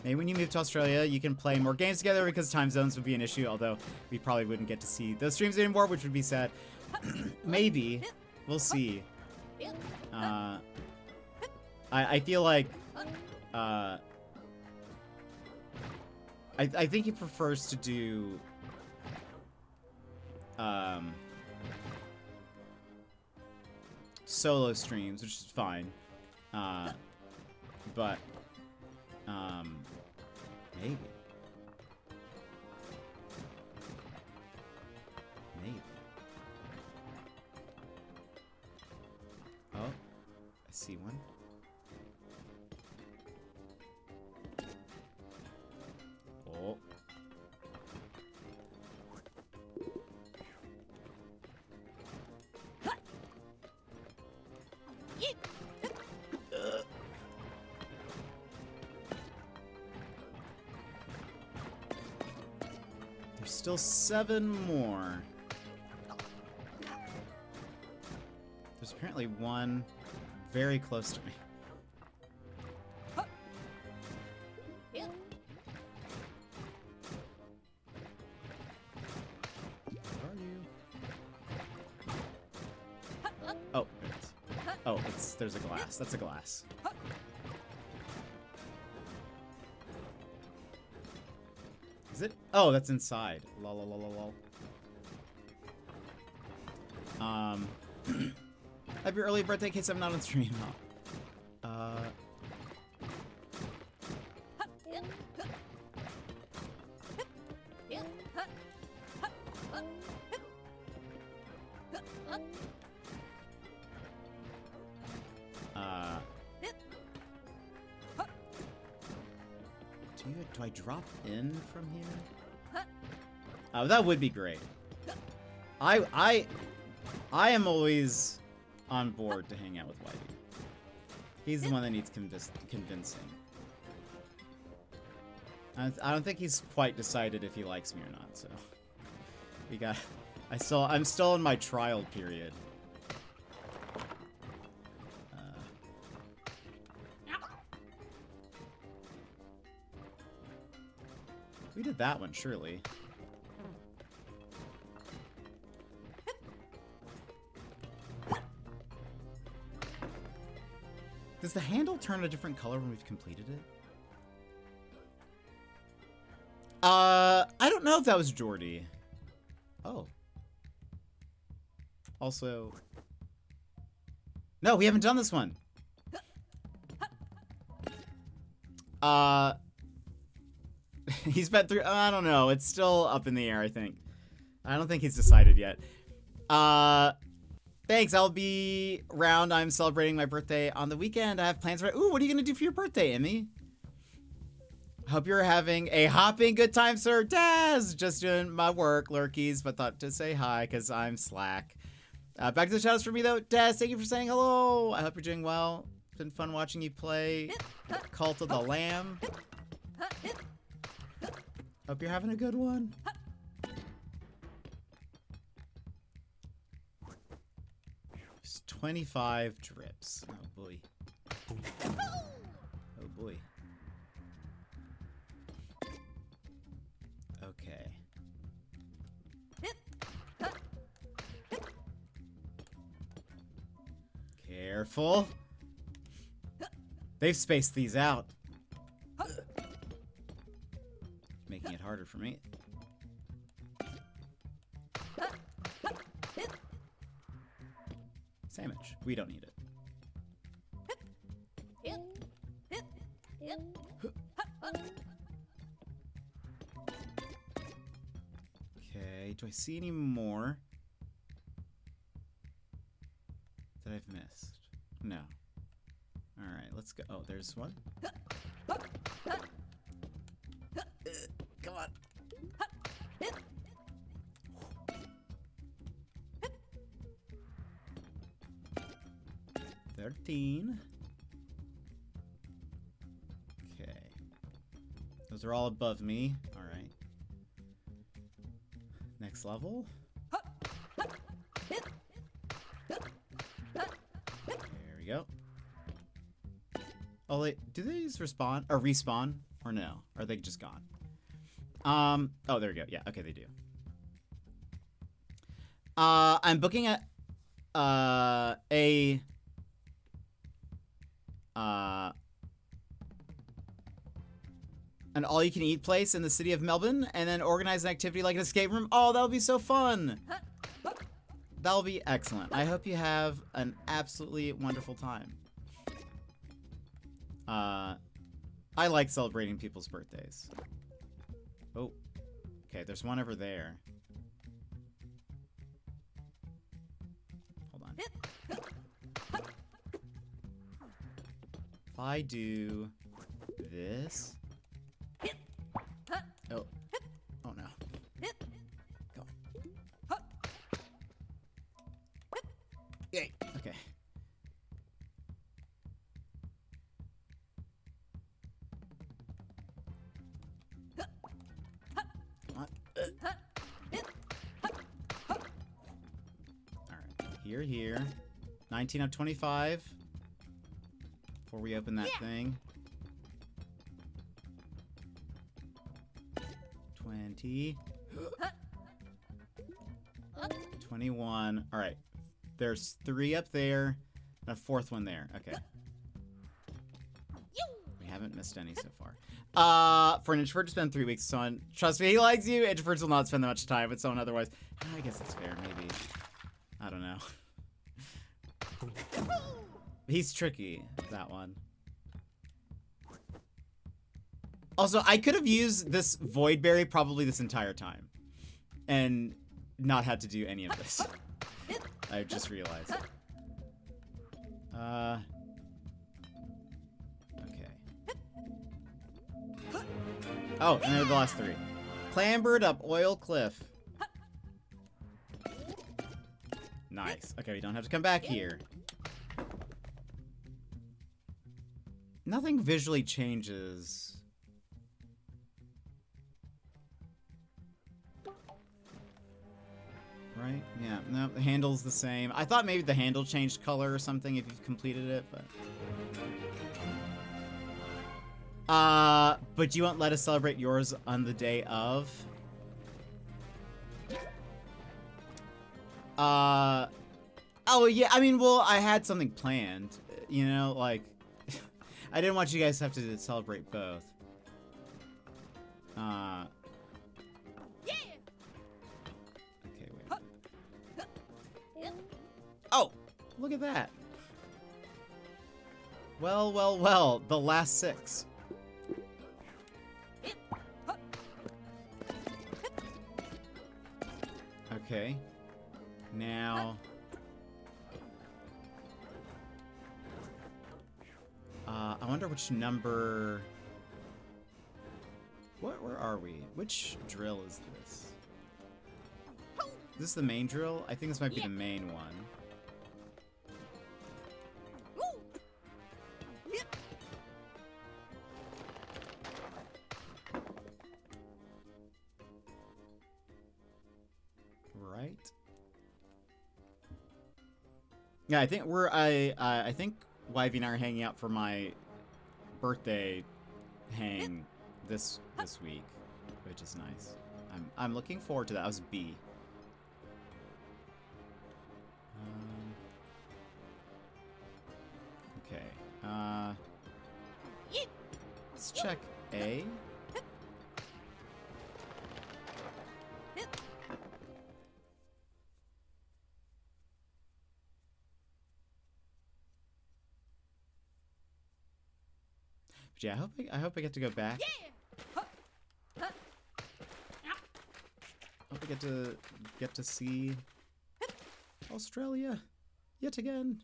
Maybe when you move to Australia, you can play more games together because time zones would be an issue, although we probably wouldn't get to see those streams anymore, which would be sad. Maybe. We'll see. I feel like... I think he prefers to do... solo streams, which is fine. But... maybe. Maybe. Oh, I see one. Oh. There's still 7 more. There's apparently one very close to me. Where are you? Oh, there it is. Oh, there's a glass. That's a glass. Is it? Oh, that's inside. Lol, lol, lol, lol, lol. Happy early birthday, in case I'm not on stream. Do I drop in from here? Oh, that would be great. I am always on board to hang out with Whitey. He's the one that needs convincing. I don't think he's quite decided if he likes me or not, so we got. I'm still in my trial period. We did that one, surely. Does the handle turn a different color when we've completed it? I don't know if that was Jordy. Oh. Also... No, we haven't done this one. He's been through... I don't know. It's still up in the air, I think. I don't think he's decided yet. Thanks. I'll be around. I'm celebrating my birthday on the weekend. I have plans for... Ooh, what are you going to do for your birthday, Emmy? Hope you're having a hopping good time, sir. Daz! Just doing my work, lurkies, but thought to say hi because I'm slack. Back to the shoutouts for me, though. Daz, thank you for saying hello. I hope you're doing well. It's been fun watching you play Cult of the Lamb. Hope you're having a good one. Just 25 drips. Oh boy. Oh boy. Okay. Careful. They've spaced these out. Making it harder for me. Sandwich. We don't need it. Okay, do I see any more that I've missed? No. Alright, let's go. Oh, there's one. Come Come on. 13. Okay. Those are all above me. All right. Next level. There we go. Oh, wait. Do these respawn or respawn or no? Or are they just gone? Oh, there we go. Yeah. Okay, they do. I'm booking an all-you-can-eat place in the city of Melbourne, and then organize an activity like an escape room. Oh, that'll be so fun! That'll be excellent. I hope you have an absolutely wonderful time. I like celebrating people's birthdays. Oh, okay, there's one over there. Hold on. If I do this... Oh. Oh no. Go. Yay. Okay. Come on. Alright. Here. 19 of 25. Before we open that thing. 20. 21. All right. There's 3 up there and a 4th one there. Okay. We haven't missed any so far. For an introvert to spend 3 weeks with someone, trust me, he likes you. Introverts will not spend that much time with someone otherwise. I guess that's fair, maybe. I don't know. He's tricky, that one. Also, I could have used this void berry probably this entire time and not had to do any of this. I just realized. Okay. Oh, and they're the last 3. Clambered up Oil Cliff. Nice. Okay, we don't have to come back here. Nothing visually changes. Right? Yeah. No, the handle's the same. I thought maybe the handle changed color or something if you've completed it, but... But you won't let us celebrate yours on the day of? Oh, yeah, I mean, well, I had something planned. You know, like... I didn't want you guys to have to celebrate both. Okay, wait. Oh! Look at that! Well, the last 6. Okay. Now... I wonder which number... Where are we? Which drill is this? Is this the main drill? I think this might be the main one. Right? Yeah, I think I think Wivey and I are hanging out for my birthday hang this week, which is nice. I'm looking forward to that. That was B. Okay. Let's check A. Yeah, I hope I get to go back. Hope I get to see Australia yet again.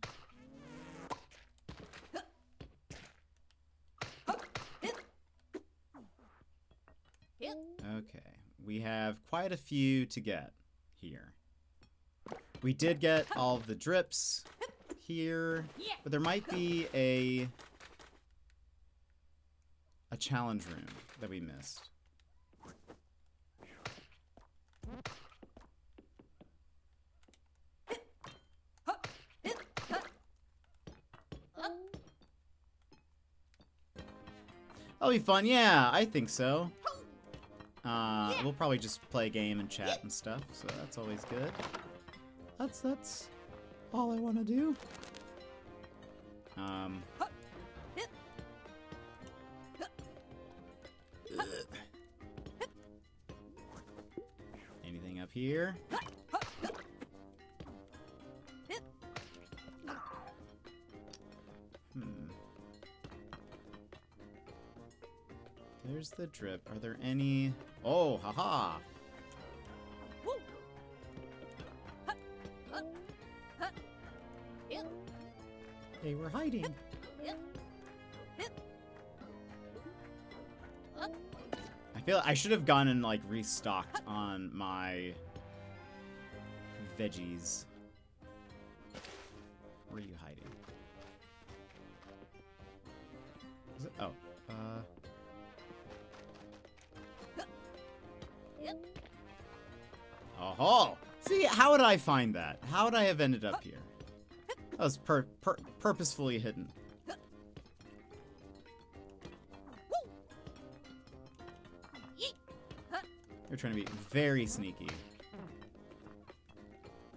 we have quite a few to get here. We did get all of the drips here, but there might be a challenge room that we missed. That'll be fun, yeah, I think so. We'll probably just play a game and chat and stuff, so that's always good. That's all I want to do. Anything up here? There's the drip. Are there any? Oh, haha! They were hiding. I feel I should have gone and like restocked on my veggies. Where are you hiding? Is it? Oh, Oh, see, how would I find that? How would I have ended up here? That was purposefully hidden. You're trying to be very sneaky.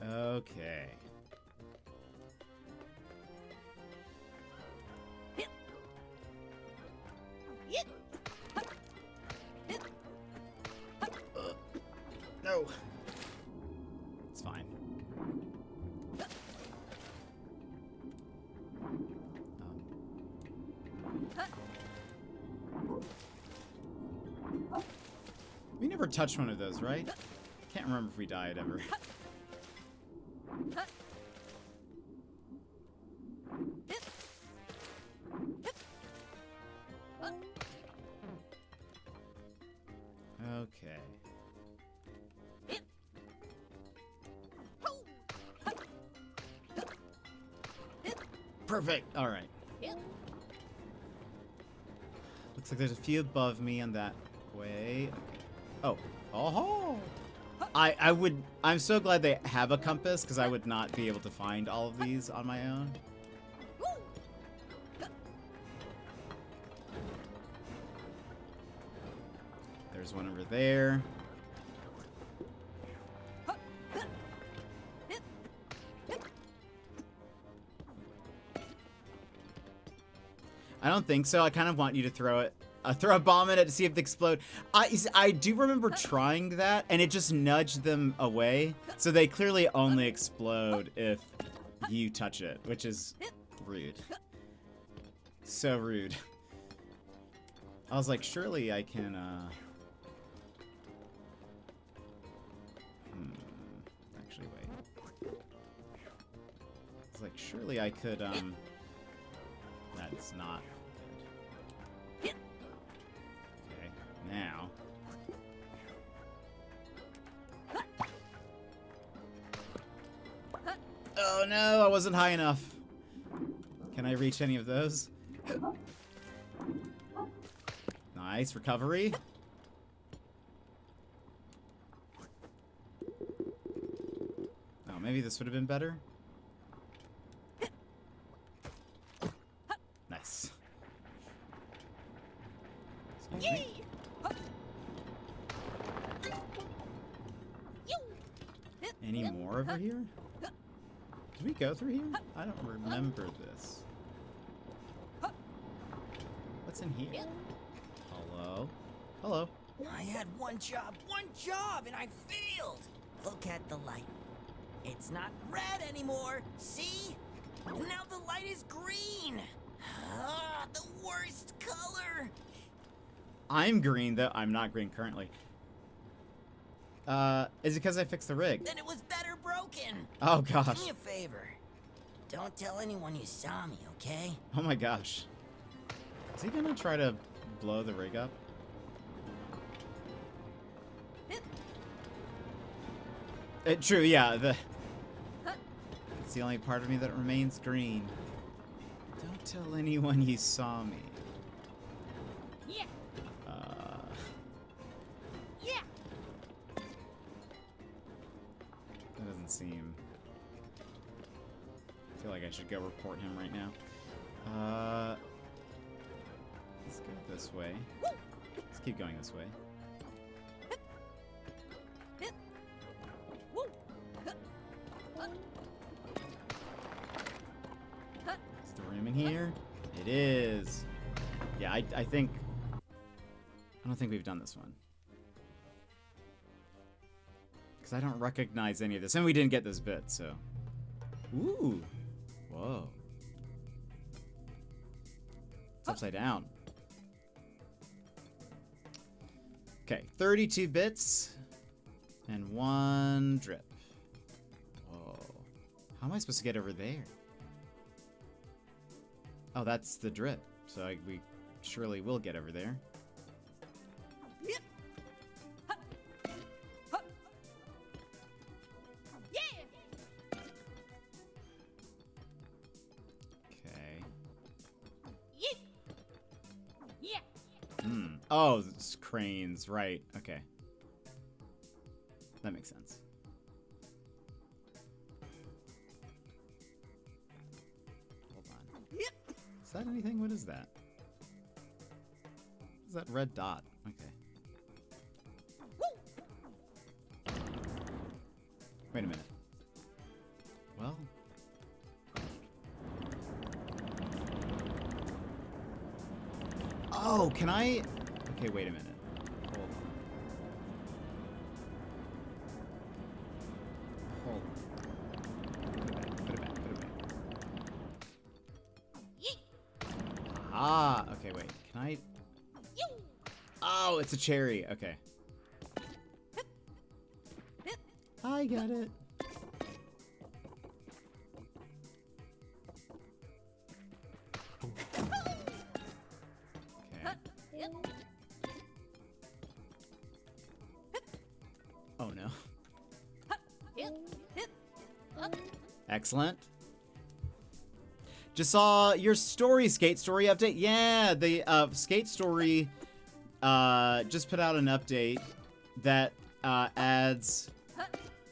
Okay. No. It's fine. We never touched one of those, right? Can't remember if we died ever. Okay. Perfect. All right. Looks like there's a few above me on that way. Okay. Oh. I'm so glad they have a compass because I would not be able to find all of these on my own. There's one over there. I don't think so. I kind of want you to throw a bomb at it to see if they explode. I do remember trying that, and it just nudged them away. So they clearly only explode if you touch it, which is rude. So rude. I was like, surely I can, Actually, wait. I was like, surely I could, That's not good. Okay, now. Oh no, I wasn't high enough. Can I reach any of those? Nice, recovery. Oh, maybe this would have been better. Nice. Excuse me. Any more over here? Did we go through here? I don't remember this. What's in here? Hello? Hello? I had one job, and I failed! Look at the light. It's not red anymore, see? Now the light is green! Ah, the worst color! I'm green, though. I'm not green currently. Is it because I fixed the rig? Then it was better broken! Oh, gosh. Do me a favor. Don't tell anyone you saw me, okay? Oh, my gosh. Is he gonna try to blow the rig up? True, yeah. It's the only part of me that remains green. Don't tell anyone you saw me. Yeah. Yeah. That doesn't seem... I feel like I should go report him right now. Let's go this way. Let's keep going this way. Is the room in here? It is. Yeah, I think... I don't think we've done this one. Because I don't recognize any of this. And we didn't get this bit, so... Ooh. Whoa. It's upside down. Okay, 32 bits. And 1 drip. Whoa. How am I supposed to get over there? Oh, that's the drip. So we surely will get over there. Oh, it's cranes, right. Okay. That makes sense. Hold on. Is that anything? What is that? What is that red dot? Okay. Wait a minute. Well... Oh, can I... Okay, wait a minute. Hold on. Put it back. Ah, okay, wait. Can I... Oh, it's a cherry. Okay. I got it. Excellent. Just saw your Skate Story update. Yeah, the Skate Story just put out an update that adds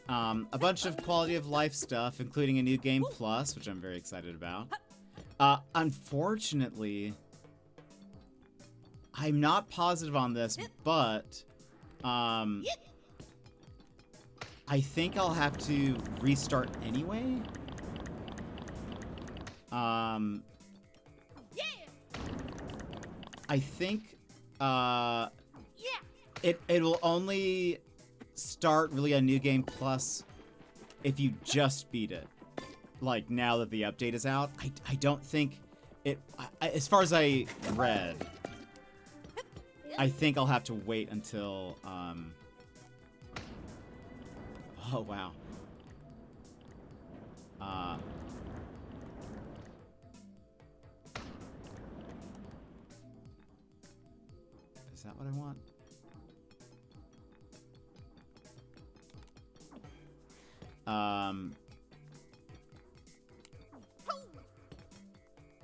a bunch of quality of life stuff, including a new game plus, which I'm very excited about. Unfortunately, I'm not positive on this, but I think I'll have to restart anyway. I think it will only start really a new game plus if you just beat it. Like now that the update is out, I don't think it. As far as I read, I think I'll have to wait until. Oh, wow. Is that what I want?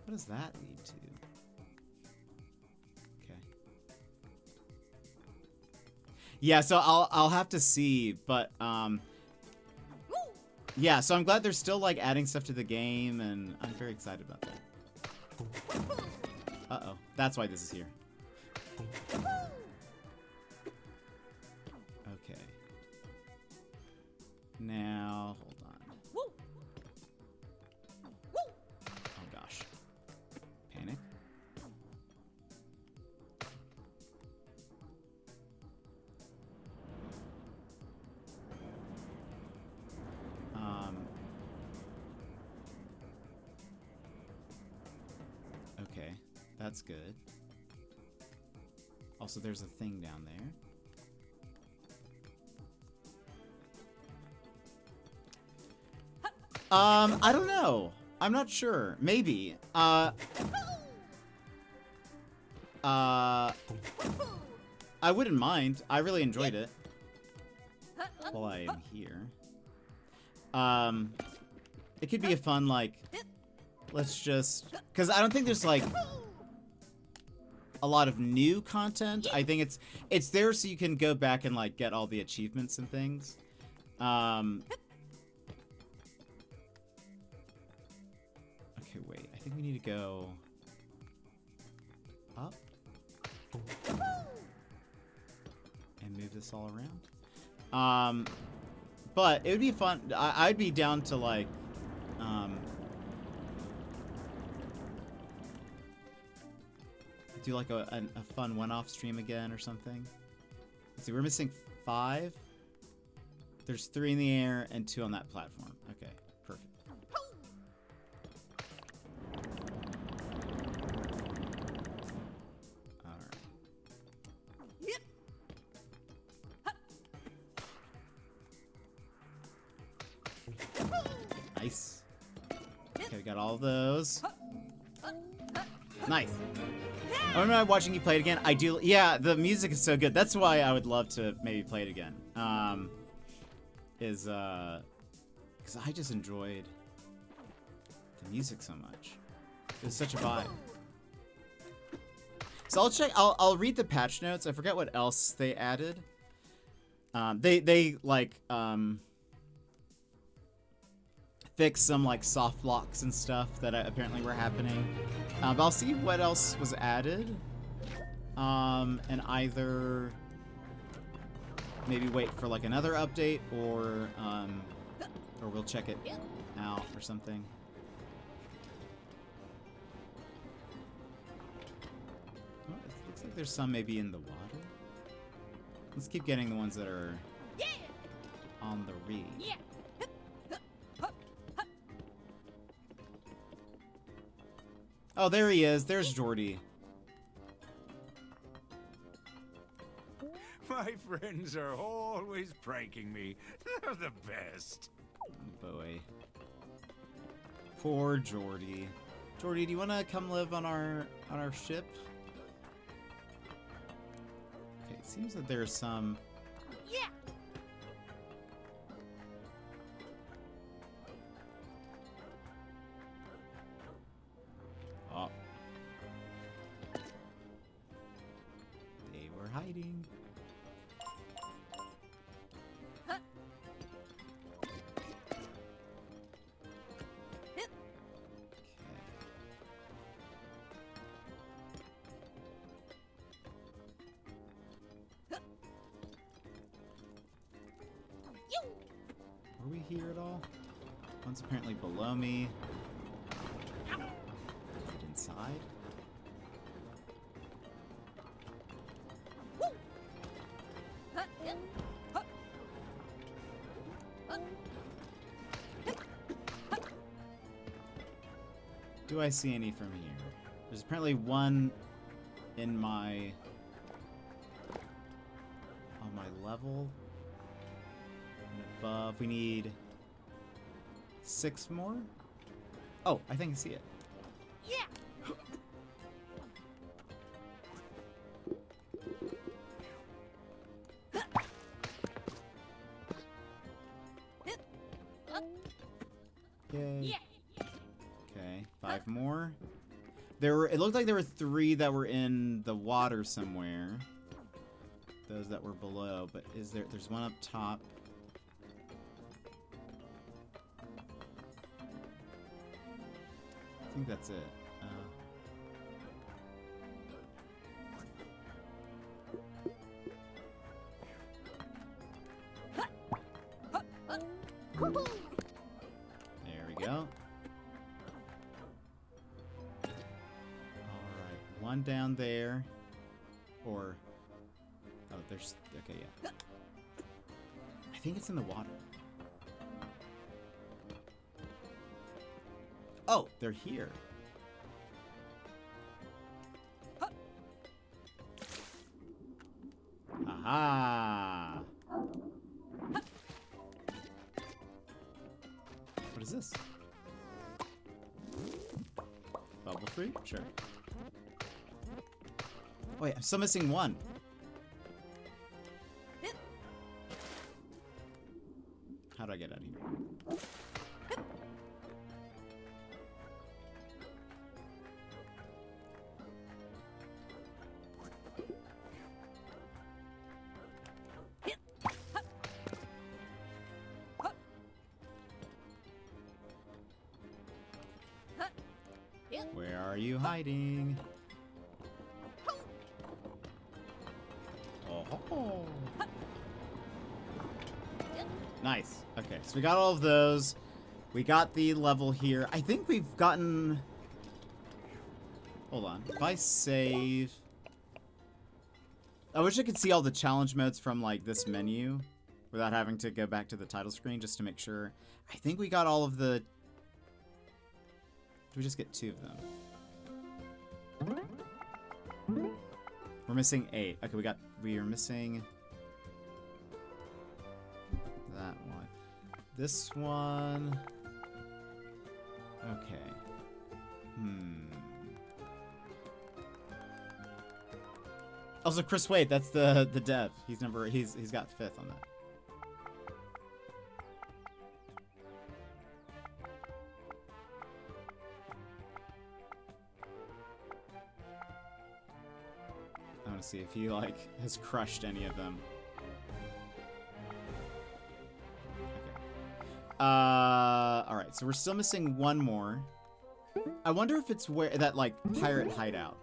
What does that lead to? Okay. Yeah, so I'll have to see, but yeah, so I'm glad they're still like adding stuff to the game, and I'm very excited about that. Uh-oh, that's why this is here. Okay. Now, hold on. Oh gosh. Panic. Okay, that's good. Also, there's a thing down there. I don't know. I'm not sure. Maybe. I wouldn't mind. I really enjoyed it. While I am here. It could be a fun, like, let's just, because I don't think there's like a lot of new content. I think it's there so you can go back and like get all the achievements and things. Okay, wait. I think we need to go up and move this all around. But it would be fun. I'd be down to like do like a fun one-off stream again or something. Let's see, we're missing 5. There's 3 in the air and 2 on that platform. Okay, perfect. Alright. Nice. Okay, we got all of those. Nice. I remember watching you play it again. I do. Yeah, the music is so good. That's why I would love to maybe play it again. Because I just enjoyed the music so much. It was such a vibe. So I'll check. I'll read the patch notes. I forget what else they added. They like fixed some like soft locks and stuff that apparently were happening. But I'll see what else was added. And either maybe wait for like another update or we'll check it out or something. Oh, it looks like there's some maybe in the water. Let's keep getting the ones that are on the reef. Oh, there he is. There's Jordy. My friends are always pranking me. They're the best. Oh boy. Poor Jordy. Jordy, do you want to come live on our ship? Okay, it seems that there's some. Yeah. Oh. They were hiding. Are we here at all? One's apparently below me. Is it inside? Do I see any from here? There's apparently one in my on my level. And above, we need 6 more. Oh, I think I see it. Yeah. Yay. Yeah. Okay, 5 more. It looked like there were 3 that were in the water somewhere. Those that were below, but there's one up top. I think that's it. There we go. Alright, one down there. Or... Oh, there's... Okay, yeah. I think it's in the water. Oh, they're here. Aha! What is this? Bubble free? Sure. Wait, I'm still missing one. How How do I get out of here? Where are you hiding? Oh. Nice. Okay, so we got all of those. We got the level here. I think we've gotten... Hold on. If I save... I wish I could see all the challenge modes from, like, this menu without having to go back to the title screen just to make sure. I think we got all of the... Did we just get 2 of them? We're missing 8. Okay, we are missing that one. This one. Okay. Also, Chris Wade, that's the dev. He's got 5th on that. I want to see if he, like, has crushed any of them. Okay. Alright, so we're still missing one more. I wonder if it's where that, like, pirate hideout.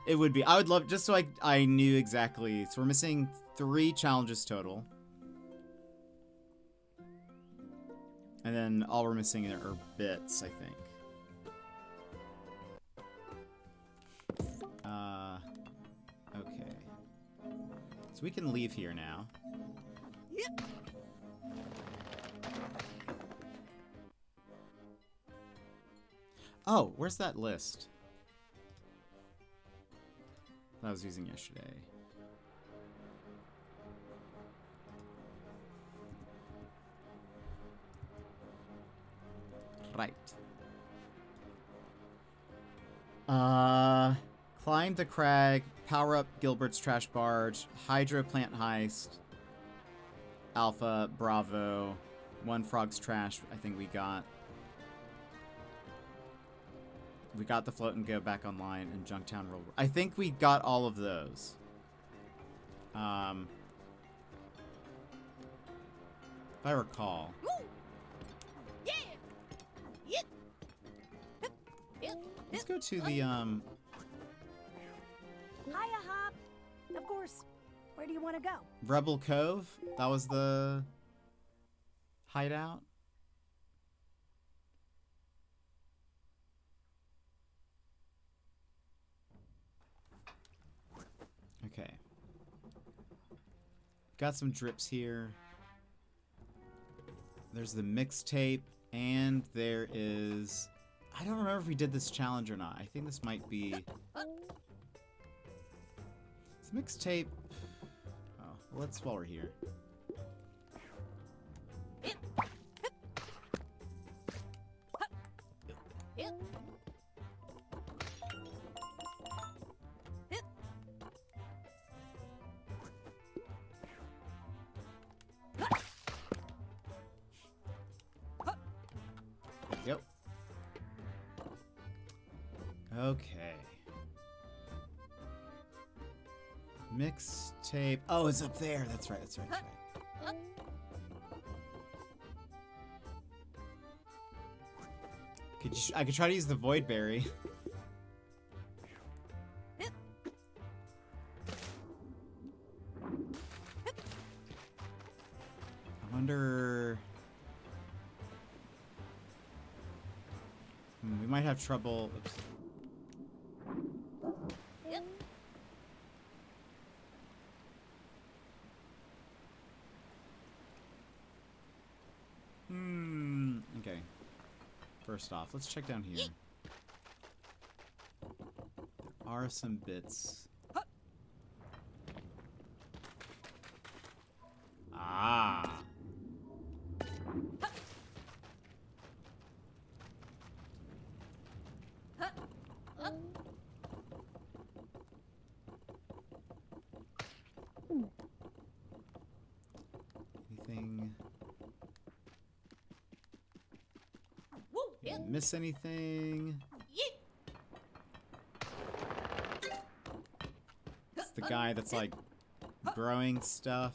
It would be. I would love, just so I knew exactly. So we're missing 3 challenges total. And then all we're missing are bits, I think. Okay. So we can leave here now. Yep. Oh, where's that list that I was using yesterday? Right. Climb the crag, power up Gilbert's trash barge, hydro plant heist, Alpha, Bravo, One Frog's trash, I think we got. We got the float and go back online in Junktown World. I think we got all of those. If I recall. Let's go to the Hiya, Hop. Of course. Where do you want to go? Rebel Cove. That was the hideout. Okay. Got some drips here. There's the mixtape, and there is... I don't remember if we did this challenge or not. I think this might be... This mixtape... Oh, well, let's while we're here. Yep. Okay. Mixtape. Oh, it's up there. That's right. That's right. That's right. I could try to use the void berry. I wonder. We might have trouble. Oops. Okay. First off, let's check down here. There are some bits. Ah. miss anything? It's the guy that's like growing stuff.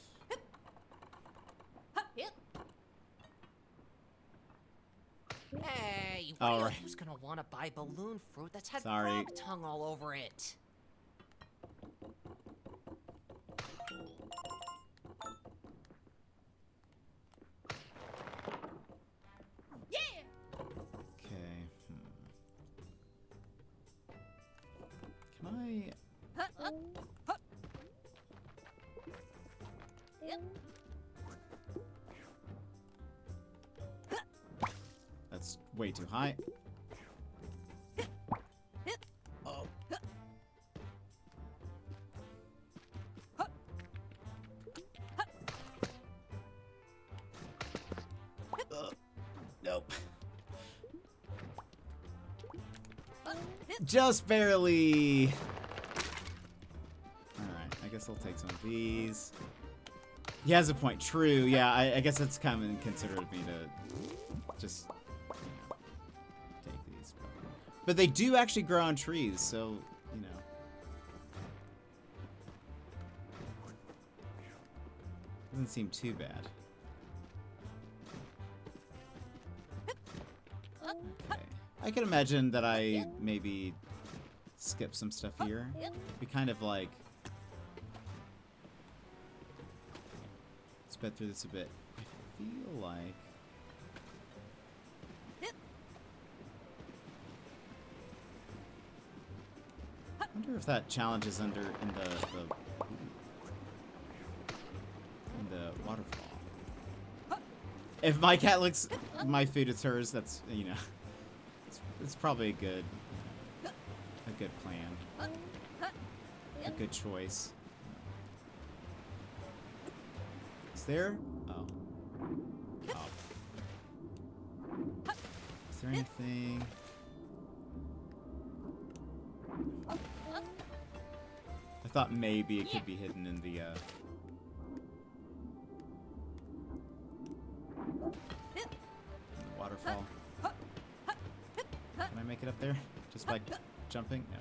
Hey, All right. who's gonna want to buy balloon fruit that's had Sorry. frog tongue all over it? Okay. Can I? That's way too high. Oh. Nope. Just barely. Alright, I guess I'll take some of these. He has a point. True, yeah, I guess it's kind of inconsiderate of me to just, you know, take these. But they do actually grow on trees, so, you know. Doesn't seem too bad. Okay. I can imagine that I maybe skip some stuff here. Be kind of like sped through this a bit. I feel like I wonder if that challenge is in the waterfall. If my cat licks my food, it's hers. That's, you know, it's probably a good plan, a good choice. Is there? Oh. Oh. Is there anything? I thought maybe it could be hidden in the waterfall. Can I make it up there? Just by jumping? No.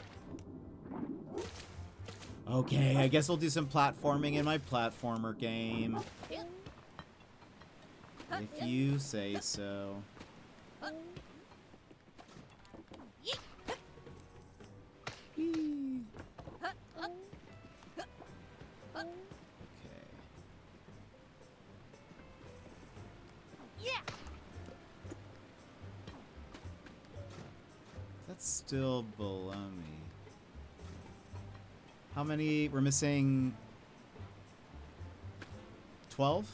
Okay, I guess we'll do some platforming in my platformer game. If you say so. Whee. Okay. That's still below me. How many? We're missing 12?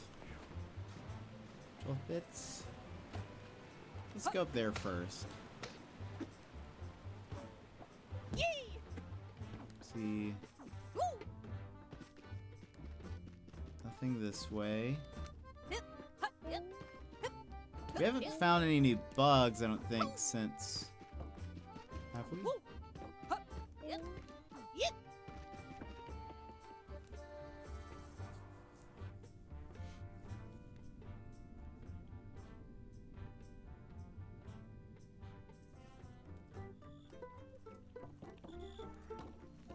12 bits? Let's go up there first. See. Nothing this way. We haven't found any new bugs, I don't think, since... Have we?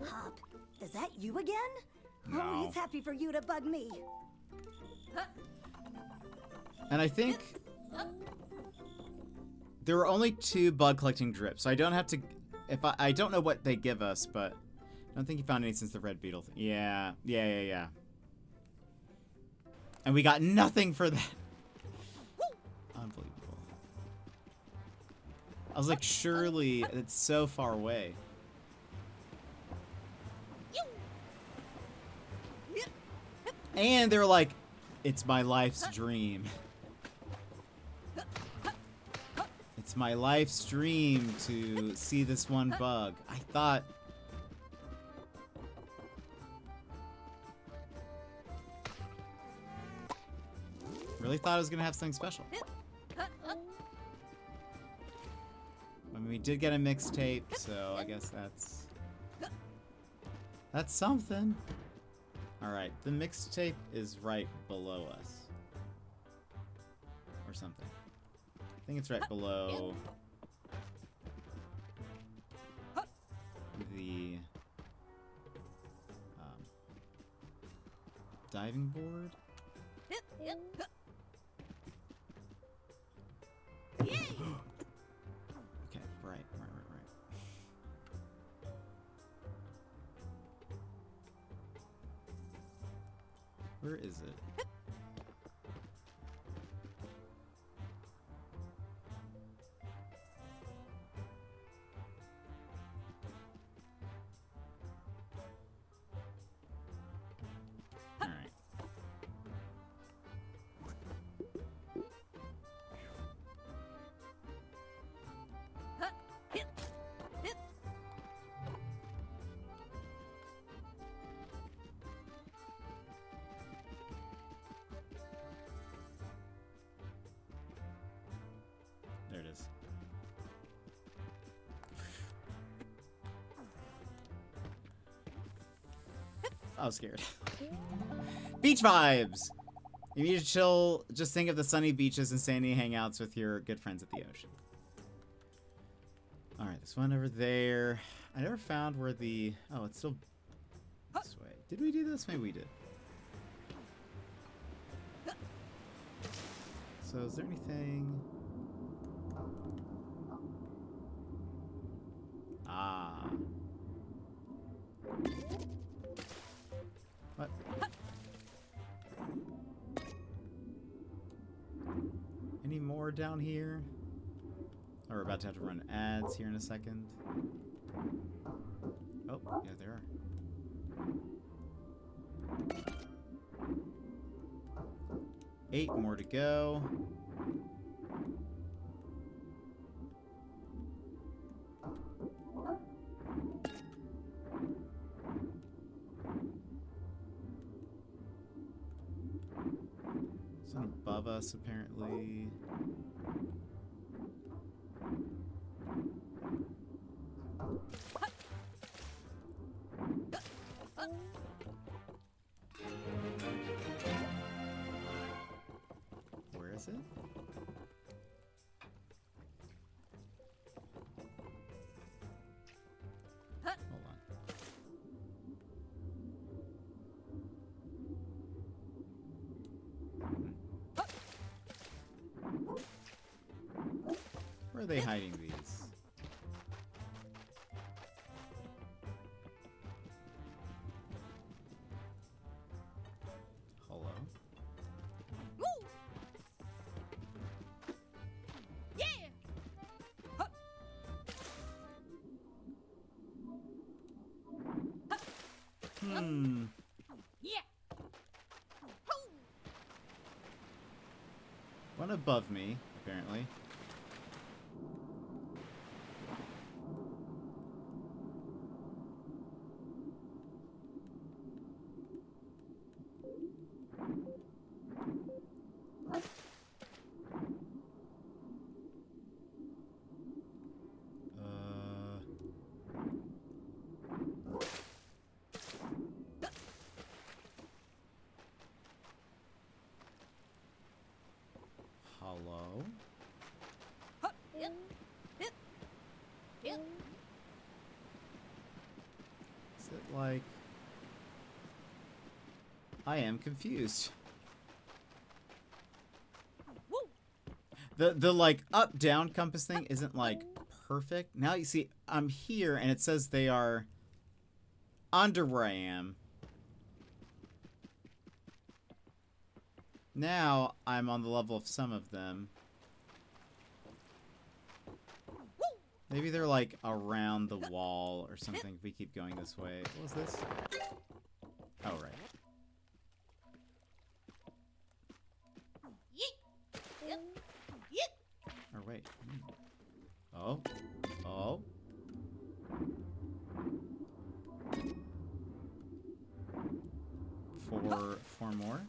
Hop, is that you again? No. Oh, he's happy for you to bug me. And I think there were only 2 bug collecting drips, so I don't have to. If I don't know what they give us, but I don't think you found any since the red beetle. Yeah. And we got nothing for that. Unbelievable. I was like, surely it's so far away. And they were like, it's my life's dream. It's my life's dream to see this one bug. I thought... Really thought I was going to have something special. I mean, we did get a mixtape, so I guess that's something. Alright, the mixtape is right below us. Or something. I think it's right below the diving board. Okay, right. Where is it? All right. There it is. I was scared. Beach vibes! You need to chill, just think of the sunny beaches and sandy hangouts with your good friends at the ocean. Alright, this one over there. I never found where the... Oh, it's still this way. Did we do this? Maybe we did. So is there anything... Ah. What? Any more down here? Oh, we're about to have to run ads here in a second. Oh, yeah, there are. Eight more to go. Something above us, apparently. Where is it? Hold on. Where are they hiding these? Hello? Hmm. One above me, apparently. Hello? Is it like... I am confused. The like up-down compass thing isn't like perfect. Now you see I'm here and it says they are under where I am. Now I'm on the level of some of them. Maybe they're like around the wall or something if we keep going this way. What was this? Oh, right. Or wait. Oh. Oh. Four more.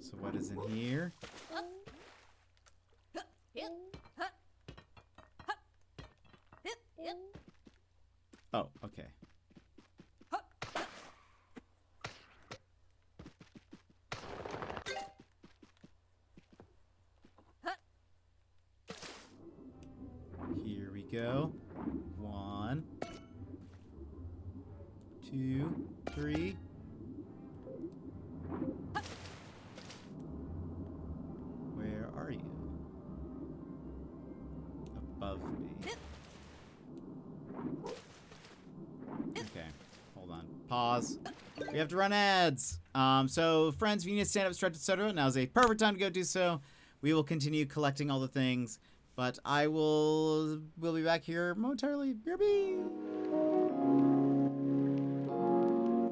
So what is in here? Oh, okay. go. 1, 2, 3. Where are you? Above me. Okay, hold on. Pause. We have to run ads. So friends, if you need to stand up, stretch, etc., now is a perfect time to go do so. We will continue collecting all the things, but we'll be back here momentarily. BRB.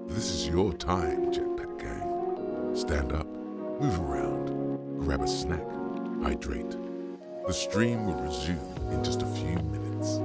This is your time, Jetpack Gang. Stand up, move around, grab a snack, hydrate. The stream will resume in just a few minutes.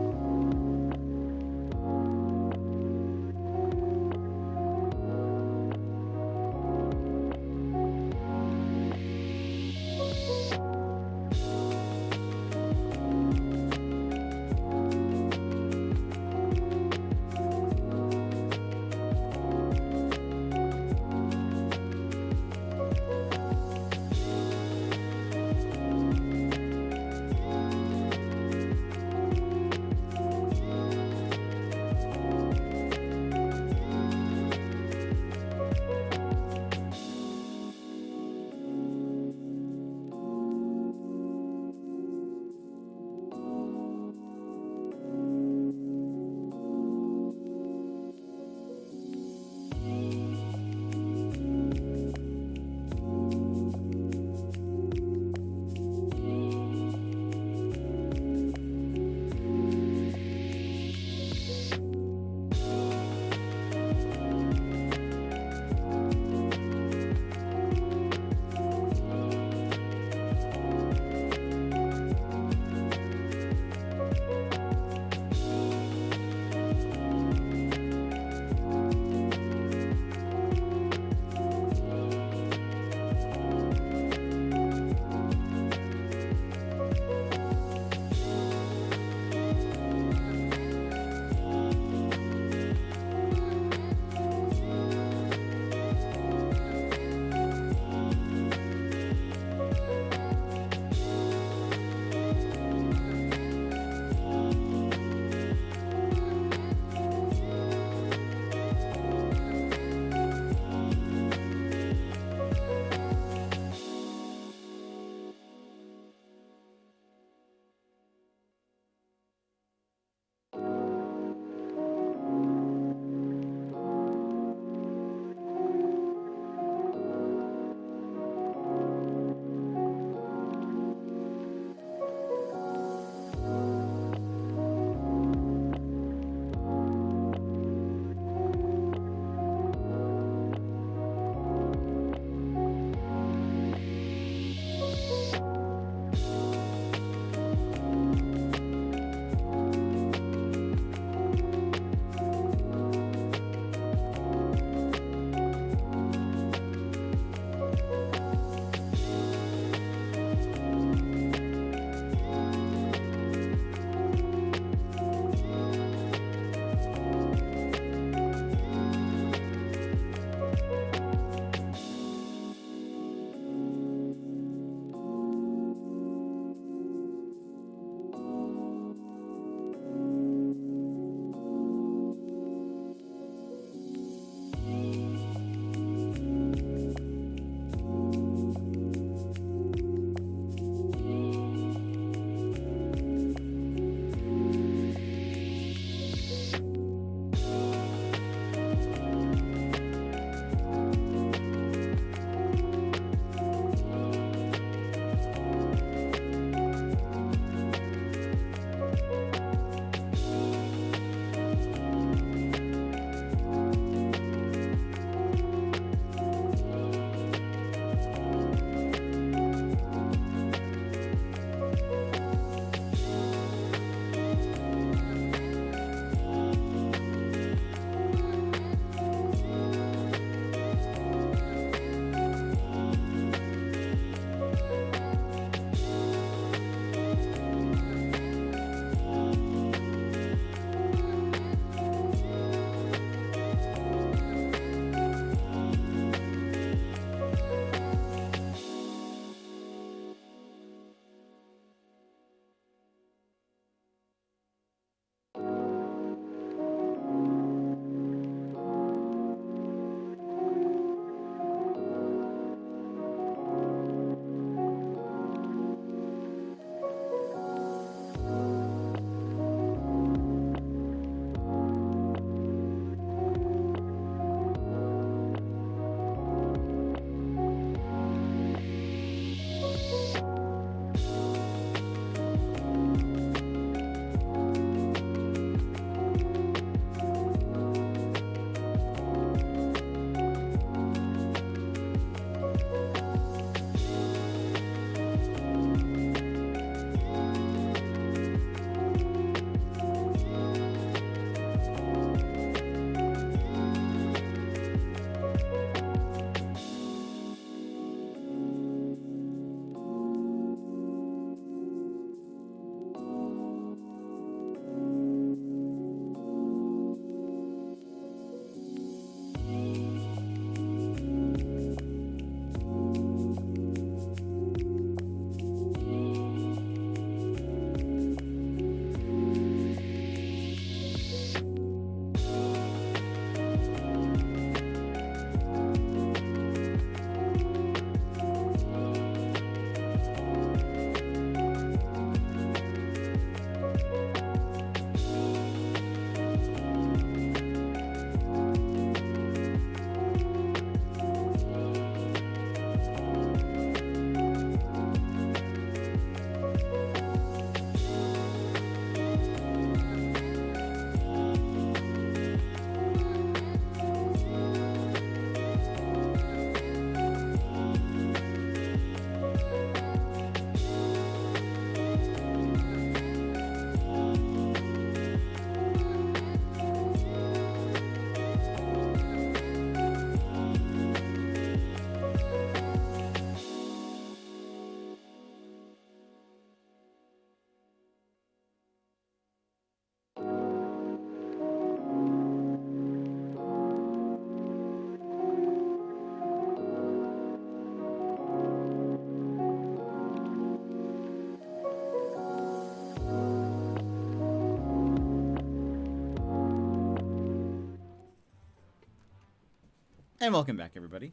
And welcome back, everybody.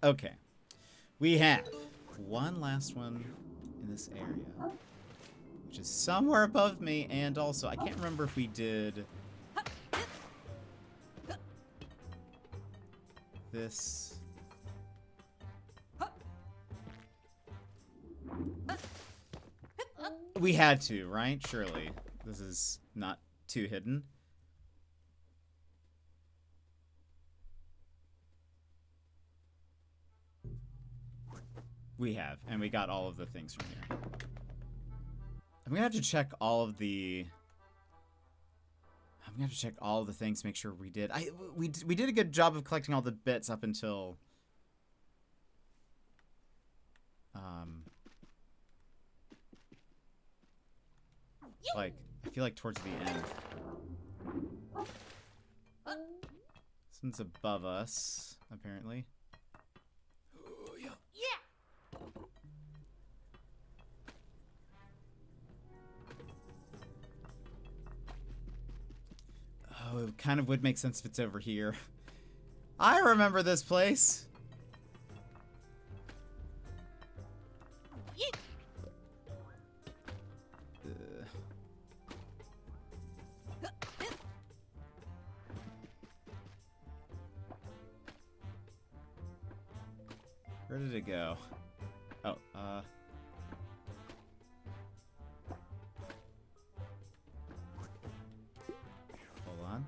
Okay. We have one last one in this area, which is somewhere above me, and also, I can't remember if we did this. We had to, right? Surely. This is not too hidden. We have, and we got all of the things from here. I'm gonna have to check all of the... I'm gonna have to check all of the things, make sure we did. We did a good job of collecting all the bits up until... like, I feel like towards the end. Something's above us, apparently. Ooh, yeah. Oh, it kind of would make sense if it's over here. I remember this place. Where did it go? Oh, hold on.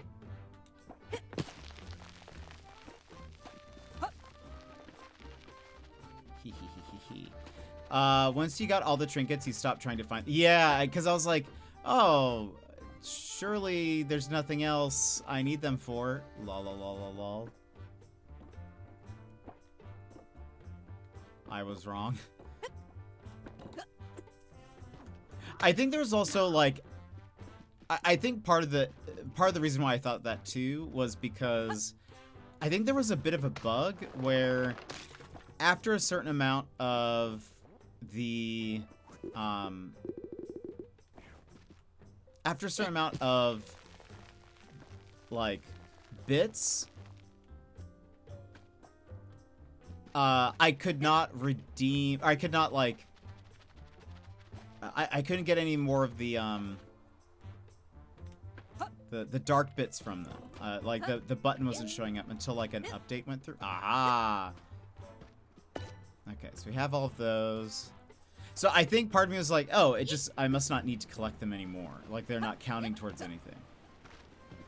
Once you got all the trinkets, you stopped trying to find... Yeah, because I was like, oh, surely there's nothing else I need them for. Lol, lol, lol, lol, lol. I was wrong. I think there's also, like... I think part of the reason why I thought that, too, was because I think there was a bit of a bug where after a certain amount of the, after a certain amount of, like, bits, I could not redeem, or I could not, like, I couldn't get any more of the dark bits from them. Like, the button wasn't showing up until, like, an update went through. Aha! Okay, so we have all of those. So I think part of me was like, oh, I must not need to collect them anymore. Like, they're not counting towards anything.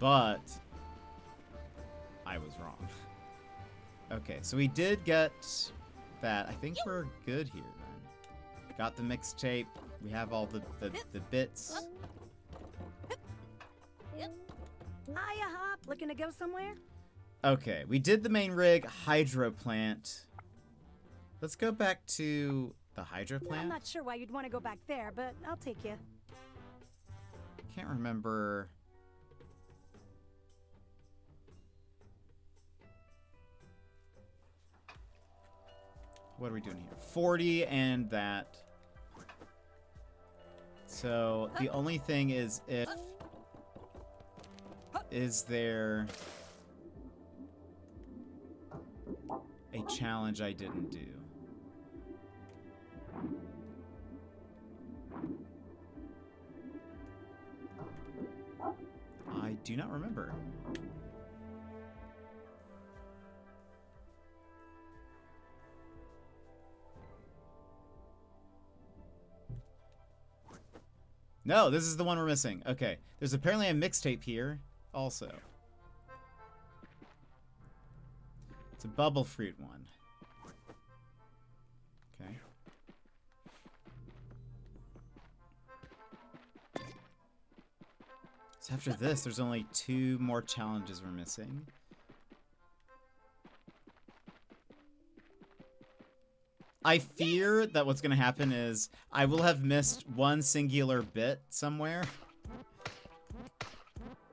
But I was wrong. Okay, so we did get that. I think we're good here, then. Got the mixtape. We have all the bits. Hiya, Hop. Looking to go somewhere? Okay, we did the main rig, hydro plant. Let's go back to the hydro I'm plant. not sure why you'd want to go back there, but I'll take you. Can't remember. What are we doing here? 40 and that. So the only thing is if... Is there a challenge I didn't do? I do not remember. No, this is the one we're missing. Okay. There's apparently a mixtape here also. It's a bubble fruit one. Okay. So after this, there's only 2 more challenges we're missing. I fear that what's going to happen is I will have missed one singular bit somewhere.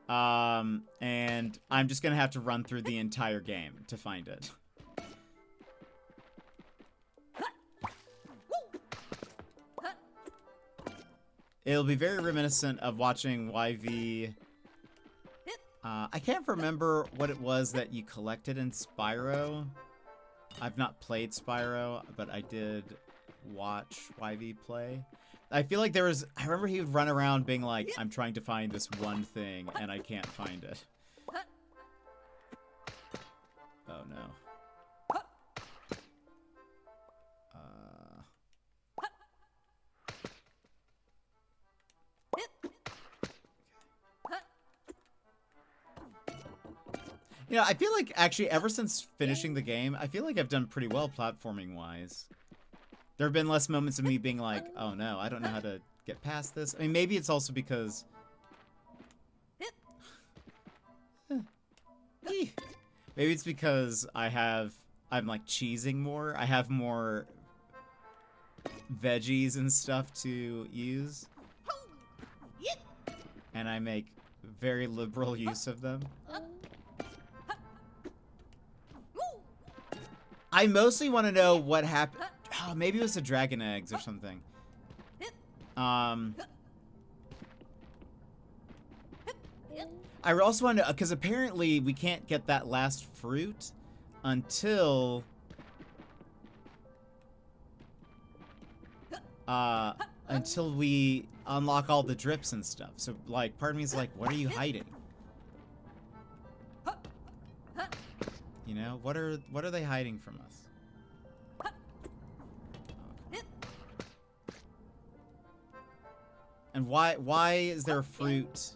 And I'm just going to have to run through the entire game to find it. It'll be very reminiscent of watching YV I can't remember what it was that you collected in Spyro. I've not played Spyro, but I did watch YV play. I feel like there was... I remember he would run around being like, I'm trying to find this one thing, and I can't find it. Oh, no. You know, I feel like, actually, ever since finishing the game, I feel like I've done pretty well platforming-wise. There have been less moments of me being like, oh no, I don't know how to get past this. I mean, maybe it's also because... Maybe it's because I'm like cheesing more. I have more veggies and stuff to use. And I make very liberal use of them. I mostly want to know what happened. Oh, maybe it was the dragon eggs or something. I also want to, because apparently we can't get that last fruit until we unlock all the drips and stuff. So, like, part of me is like, what are you hiding? You know, what are they hiding from us? And why is there a fruit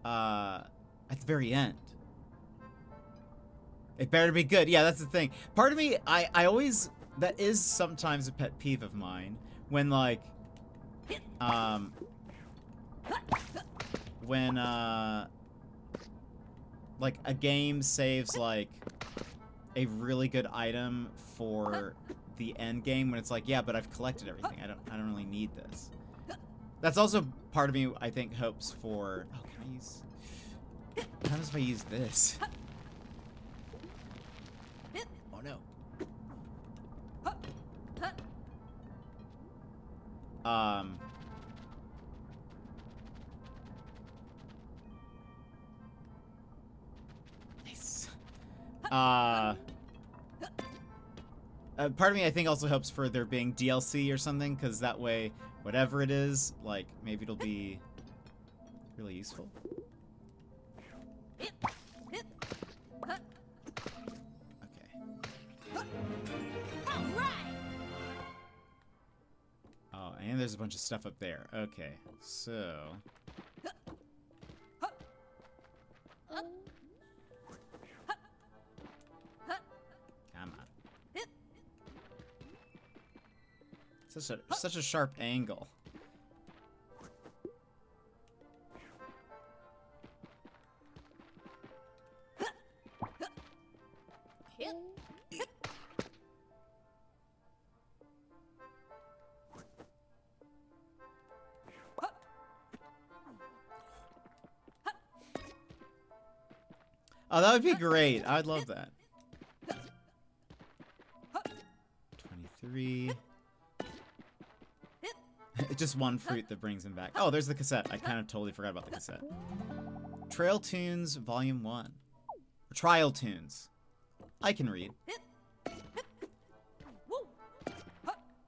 at the very end? It better be good. Yeah, that's the thing. Part of me, I always, that is sometimes a pet peeve of mine when like like a game saves like a really good item for the end game when it's like, yeah, but I've collected everything. I don't really need this. That's also part of me, I think, hopes for... Oh, can I use... What happens if I use this? Oh, no. Nice. Part of me, I think, also hopes for there being DLC or something, because that way, whatever it is, like, maybe it'll be really useful. Okay. Oh, and there's a bunch of stuff up there. Okay, so... Come on. Such a sharp angle. Oh, that would be great. I'd love that. 23. Just one fruit that brings him back. Oh, there's the cassette. I kind of totally forgot about the cassette. Trail Tunes Volume 1. Or Trial Tunes. I can read.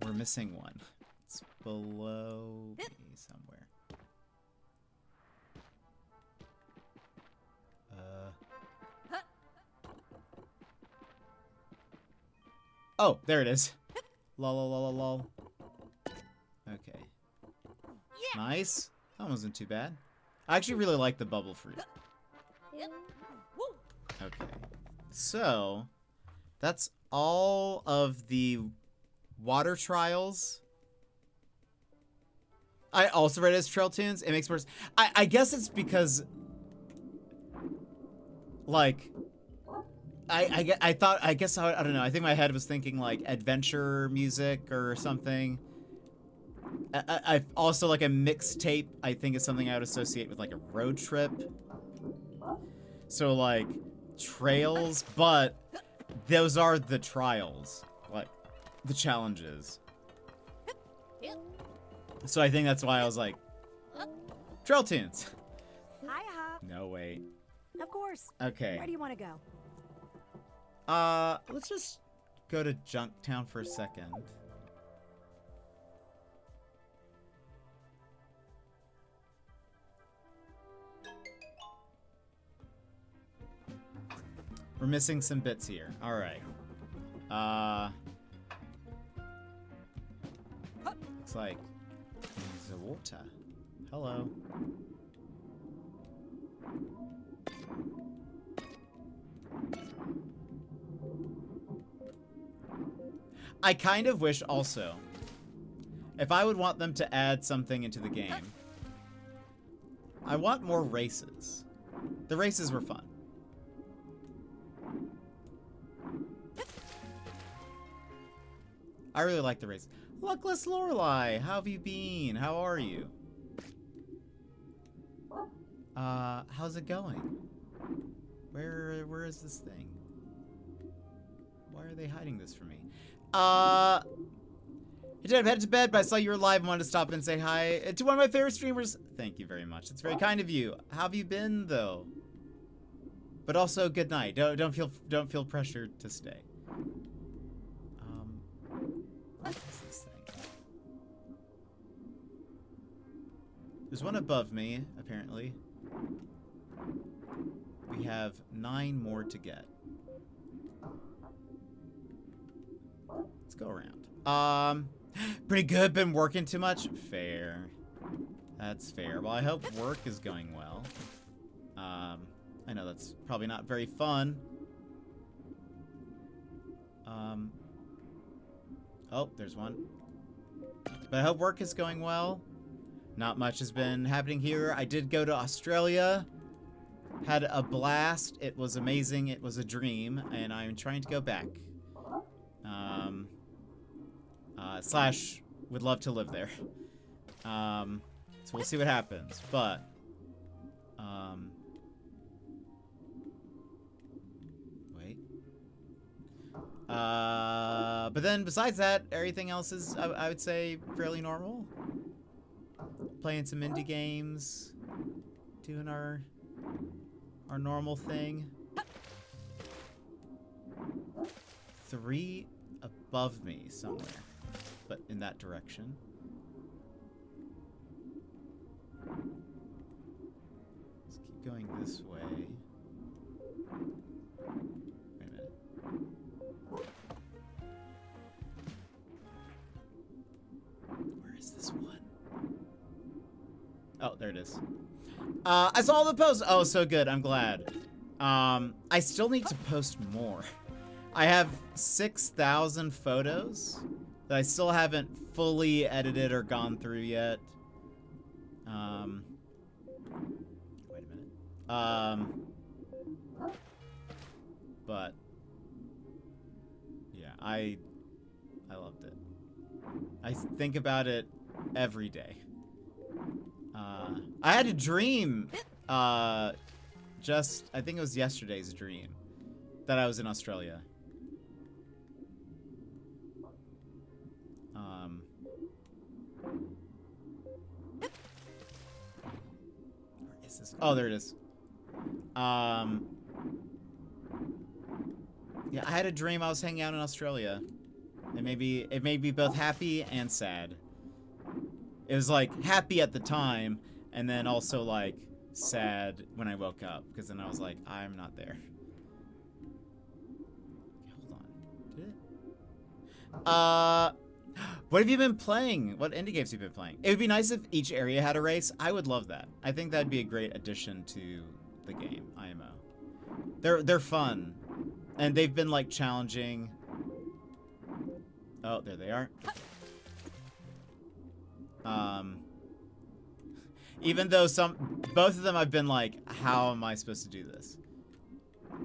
We're missing one. It's below me somewhere. Oh, there it is. Lol, lol, lol, lol. Okay. Nice. That wasn't too bad. I actually really like the bubble fruit. Okay. So, that's all of the water trials. I also read it as Trail Tunes. It makes worse. I guess it's because, like, I don't know. I think my head was thinking like adventure music or something. I also like a mixtape. I think is something I would associate with like a road trip. So like trails, but those are the trials, like the challenges. So I think that's why I was like, Trail tunes. Hi-ha. No, wait. Of course. Okay. Where do you want to go? Let's just go to Junktown for a second. We're missing some bits here. All right. Looks like there's a water. Hello. I kind of wish also, if I would want them to add something into the game, I want more races. The races were fun. I really like the race. Luckless Lorelei, how have you been? How are you? How's it going? Where is this thing? Why are they hiding this from me? I did head to bed, but I saw you were live and wanted to stop and say hi to one of my favorite streamers. Thank you very much. It's very kind of you. How have you been though? But also good night. Don't feel pressured to stay. What is this thing? There's one above me, apparently. We have 9 more to get. Let's go around. Pretty good. Been working too much? Fair. That's fair. Well, I hope work is going well. I know that's probably not very fun. Oh, there's one. But I hope work is going well. Not much has been happening here. I did go to Australia. Had a blast. It was amazing. It was a dream. And I'm trying to go back. Slash would love to live there. So we'll see what happens. But wait. But then besides that, everything else is, I would say, fairly normal. Playing some indie games, doing our normal thing. 3 above me somewhere, but in that direction. Let's keep going this way. Wait a minute. Where is this one? Oh, there it is. I saw the post. Oh, so good. I'm glad. I still need to post more. I have 6,000 photos that I still haven't fully edited or gone through yet. Wait a minute. But yeah, I loved it. I think about it every day. I had a dream, I think it was yesterday's dream, that I was in Australia. Where is this? Oh, there it is. Yeah, I had a dream I was hanging out in Australia. It made me both happy and sad. It was like happy at the time, and then also like sad when I woke up, because then I was like, I'm not there. Okay, hold on. Did it? What have you been playing? What indie games have you been playing? It would be nice if each area had a race. I would love that. I think that'd be a great addition to the game, IMO. They're fun, and they've been like challenging. Oh, there they are. Even though both of them I've been like, how am I supposed to do this?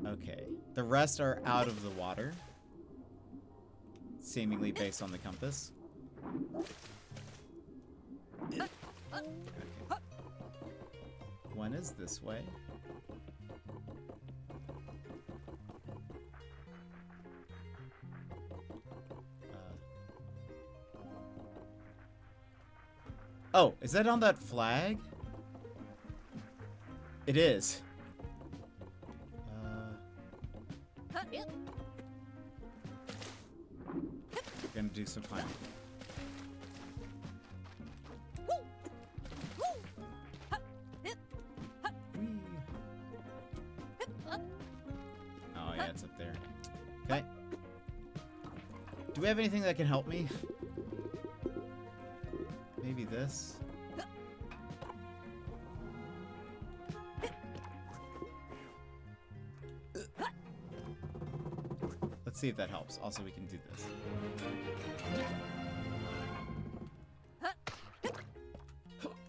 Okay. The rest are out of the water. Seemingly based on the compass. Okay. One is this way. Oh, is that on that flag? It is. Gonna do some climbing. Oh yeah, it's up there. Okay. Do we have anything that can help me? Maybe this? Let's see if that helps. Also, we can do this.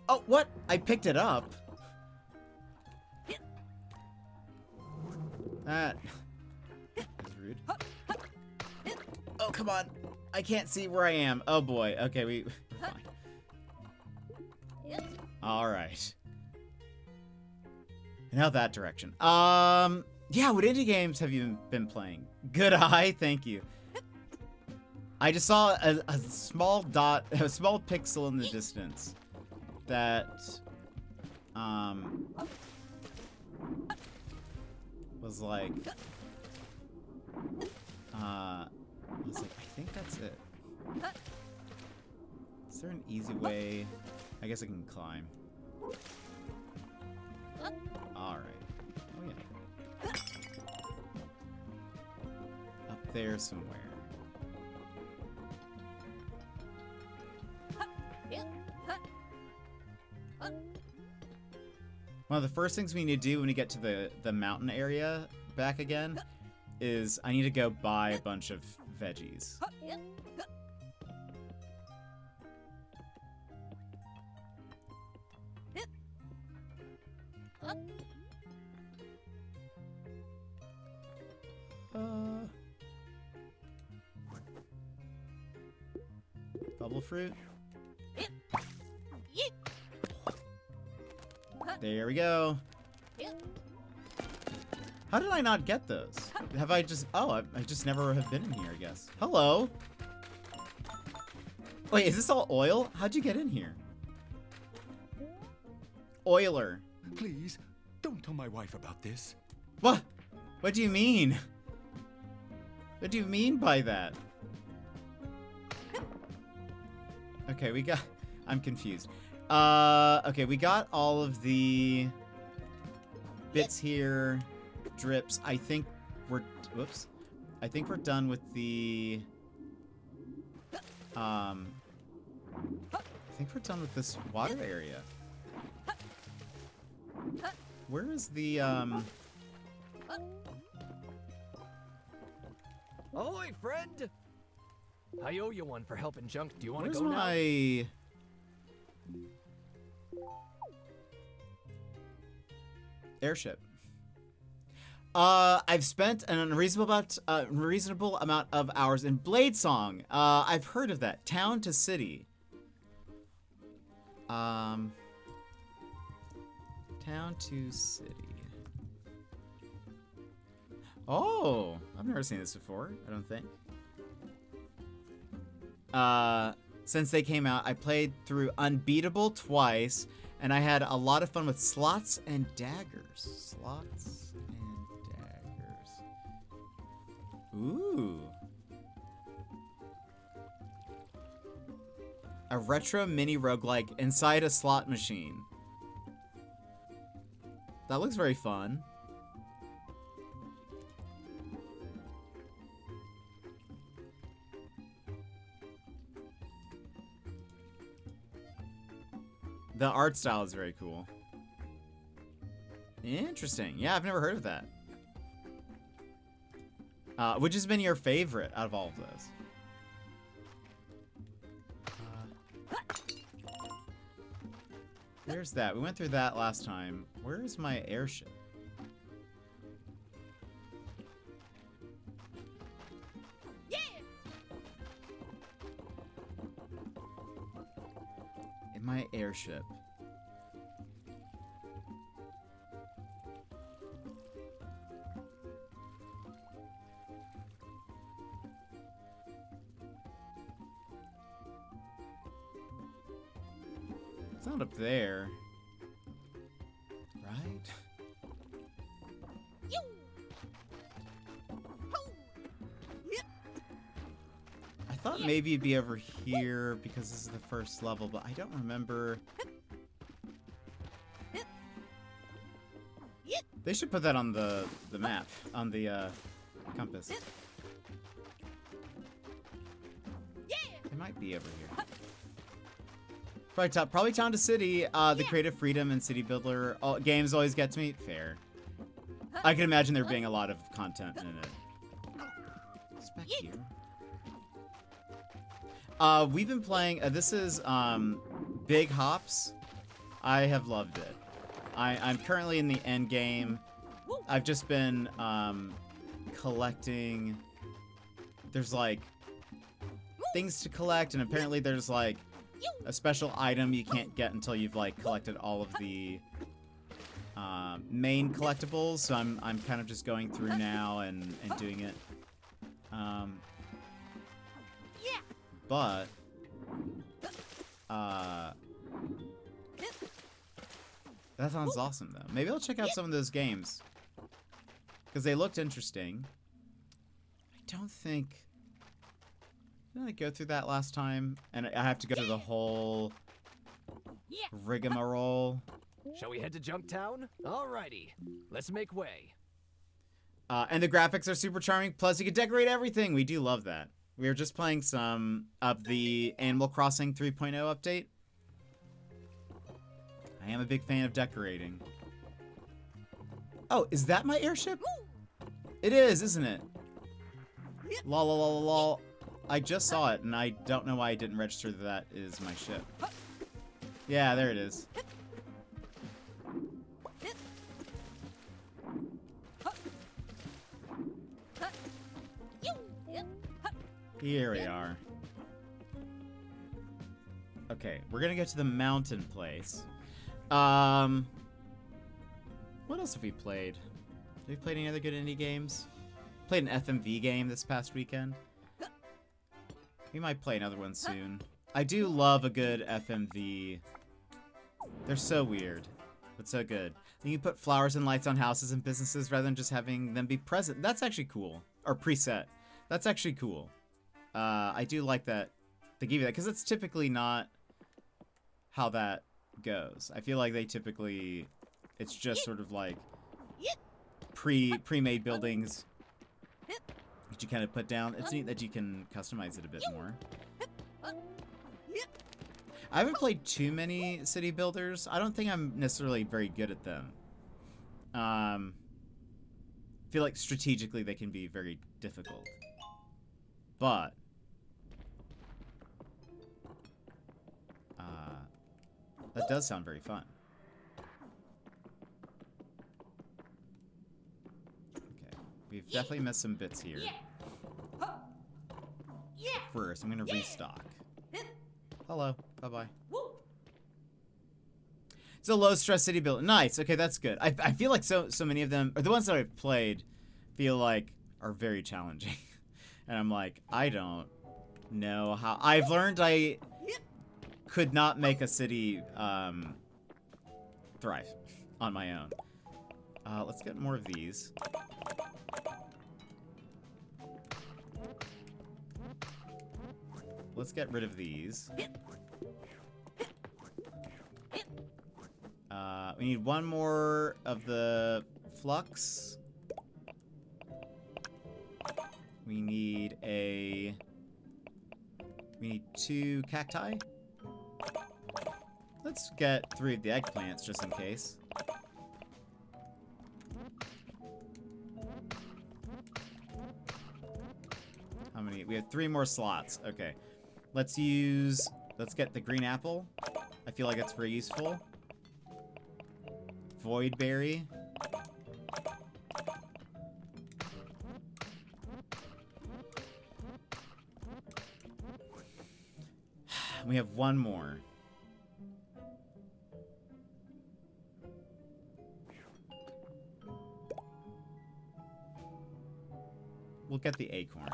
Oh, what? I picked it up. That is rude. Oh, come on. I can't see where I am. Oh, boy. Okay, we're fine. All right. Now that direction. Yeah, what indie games have you been playing? Good eye, thank you. I just saw a small dot, a small pixel in the distance that was like I think that's it. Is there an easy way? I guess I can climb. All right. Oh yeah. Up there somewhere. One of the first things we need to do when we get to the mountain area back again is I need to go buy a bunch of veggies. Bubble fruit. There we go. How did I not get those? Have I just... Oh, I just never have been in here, I guess. Hello? Wait, is this all oil? How'd you get in here? Oiler. Please, don't tell my wife about this. What? What do you mean? What do you mean by that? Okay, we got... I'm confused. Okay, we got all of the bits here. Drips. I think we're... Whoops. I think we're done with the... I think we're done with this water area. Where is the, Ahoy, friend! I owe you one for helping Junk. Do you want to where's go now? my... airship? I've spent an unreasonable amount of hours in Bladesong. I've heard of that. Town to city. Town to city. Oh, I've never seen this before, I don't think. Since they came out, I played through Unbeatable twice, and I had a lot of fun with slots and daggers. Slots and daggers. Ooh. A retro mini roguelike inside a slot machine. That looks very fun. The art style is very cool. Interesting. Yeah, I've never heard of that. Which has been your favorite out of all of those? There's that. We went through that last time. Where is my airship? Yeah! In my airship. It's not up there. Right? thought maybe it'd be over here because this is the first level, but I don't remember. They should put that on the map, on the compass. It might be over here. Probably town to city. The creative freedom and city builder games always get to me. Fair. I can imagine there being a lot of content in it. What's back here? We've been playing. This is Big Hops. I have loved it. I'm currently in the end game. I've just been collecting. There's like things to collect, and apparently there's like a special item you can't get until you've like collected all of the main collectibles. So I'm kind of just going through now and doing it. But that sounds awesome though. Maybe I'll check out some of those games because they looked interesting. I don't think. Didn't I go through that last time? And I have to go through the whole rigmarole. Shall we head to Junktown? Alrighty, let's make way. And the graphics are super charming. Plus, you can decorate everything. We do love that. We were just playing some of the Animal Crossing 3.0 update. I am a big fan of decorating. Oh, is that my airship? It is, isn't it? Lol, lol, lol, lol. I just saw it, and I don't know why I didn't register that is my ship. Yeah, there it is. Here we are. Okay, we're gonna get to the mountain place. What else have we played? Have we played any other good indie games? Played an FMV game this past weekend. We might play another one soon. I do love a good FMV. They're so weird, but so good. You can put flowers and lights on houses and businesses rather than just having them be present. That's actually cool. Or preset. That's actually cool. I do like that they give you that, because it's typically not how that goes. I feel like they typically, it's just sort of like pre-made buildings that you kind of put down. It's neat that you can customize it a bit more. I haven't played too many city builders. I don't think I'm necessarily very good at them. I feel like strategically they can be very difficult. But that does sound very fun. Okay, we've definitely missed some bits here. First, I'm gonna restock. Hello, bye-bye. It's a low-stress city build. Nice. Okay, that's good. I feel like so many of them, or the ones that I've played, feel like are very challenging. And I'm like, I don't know how. I've learned I could not make a city thrive on my own. Let's get more of these. Let's get rid of these. We need one more of the flux. We need 2 cacti. Let's get 3 of the eggplants just in case. How many? We have 3 more slots. Okay. Let's get the green apple. I feel like that's very useful. Void berry. We have 1 more. We'll get the acorn.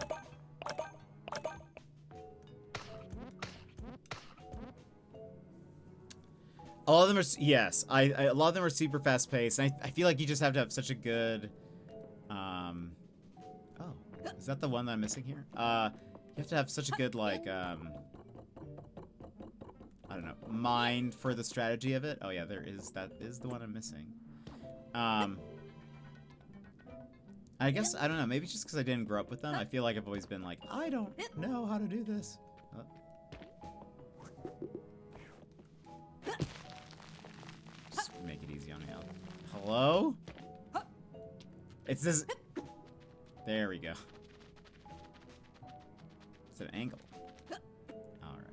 All of them are, yes, a lot of them are super fast paced. And I feel like you just have to have such a good, oh, is that the one that I'm missing here? You have to have such a good, like, I don't know, mind for the strategy of it. Oh yeah, there is, that is the one I'm missing. I guess, I don't know, maybe just because I didn't grow up with them, I feel like I've always been like, I don't know how to do this. Just make it easy on me. Hello? It's this. There we go. It's an angle. Alright.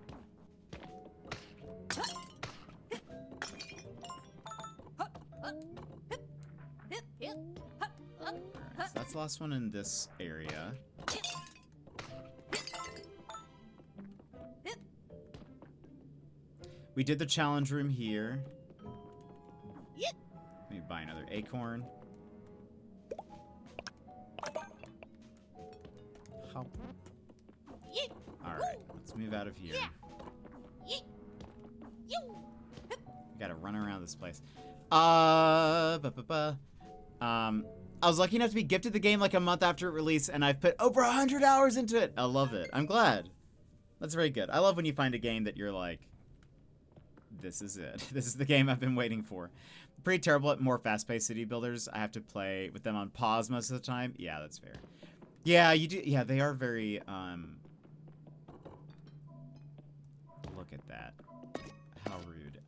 So that's the last one in this area. We did the challenge room here. Let me buy another acorn. How? Alright, let's move out of here. We gotta run around this place. I was lucky enough to be gifted the game like a month after it released, and I've put over 100 hours into it. I love it. I'm glad. That's very good. I love when you find a game that you're like, this is it. This is the game I've been waiting for. Pretty terrible at more fast-paced city builders. I have to play with them on pause most of the time. Yeah, that's fair. Yeah, you do. Yeah, they are very, look at that. How rude.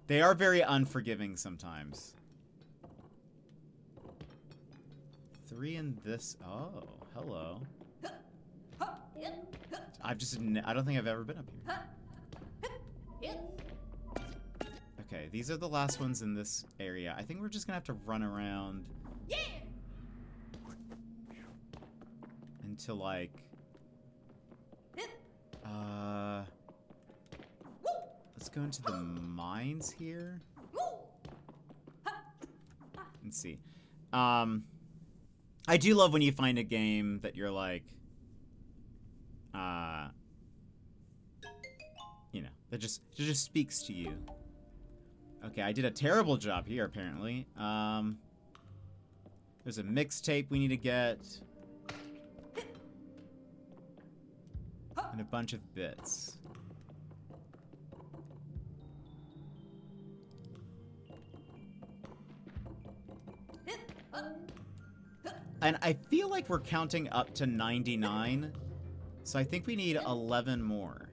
They are very unforgiving sometimes. 3 in this. Oh, hello. I don't think I've ever been up here. Okay, these are the last ones in this area. I think we're just gonna have to run around until like let's go into the mines here and see. I do love when you find a game that you're like, you know, that just speaks to you. Okay, I did a terrible job here, apparently. There's a mixtape we need to get. And a bunch of bits. And I feel like we're counting up to 99. So I think we need 11 more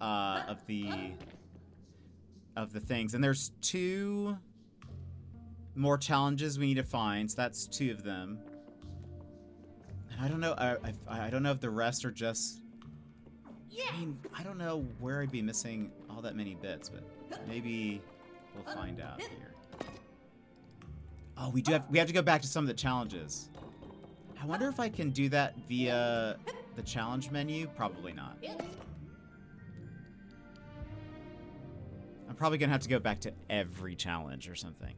of the things. And there's 2 more challenges we need to find. So that's 2 of them. And I don't know. I don't know if the rest are just. I mean, I don't know where I'd be missing all that many bits, but maybe we'll find out here. Oh, we have to go back to some of the challenges. I wonder if I can do that via the challenge menu. Probably not. I'm probably gonna have to go back to every challenge or something.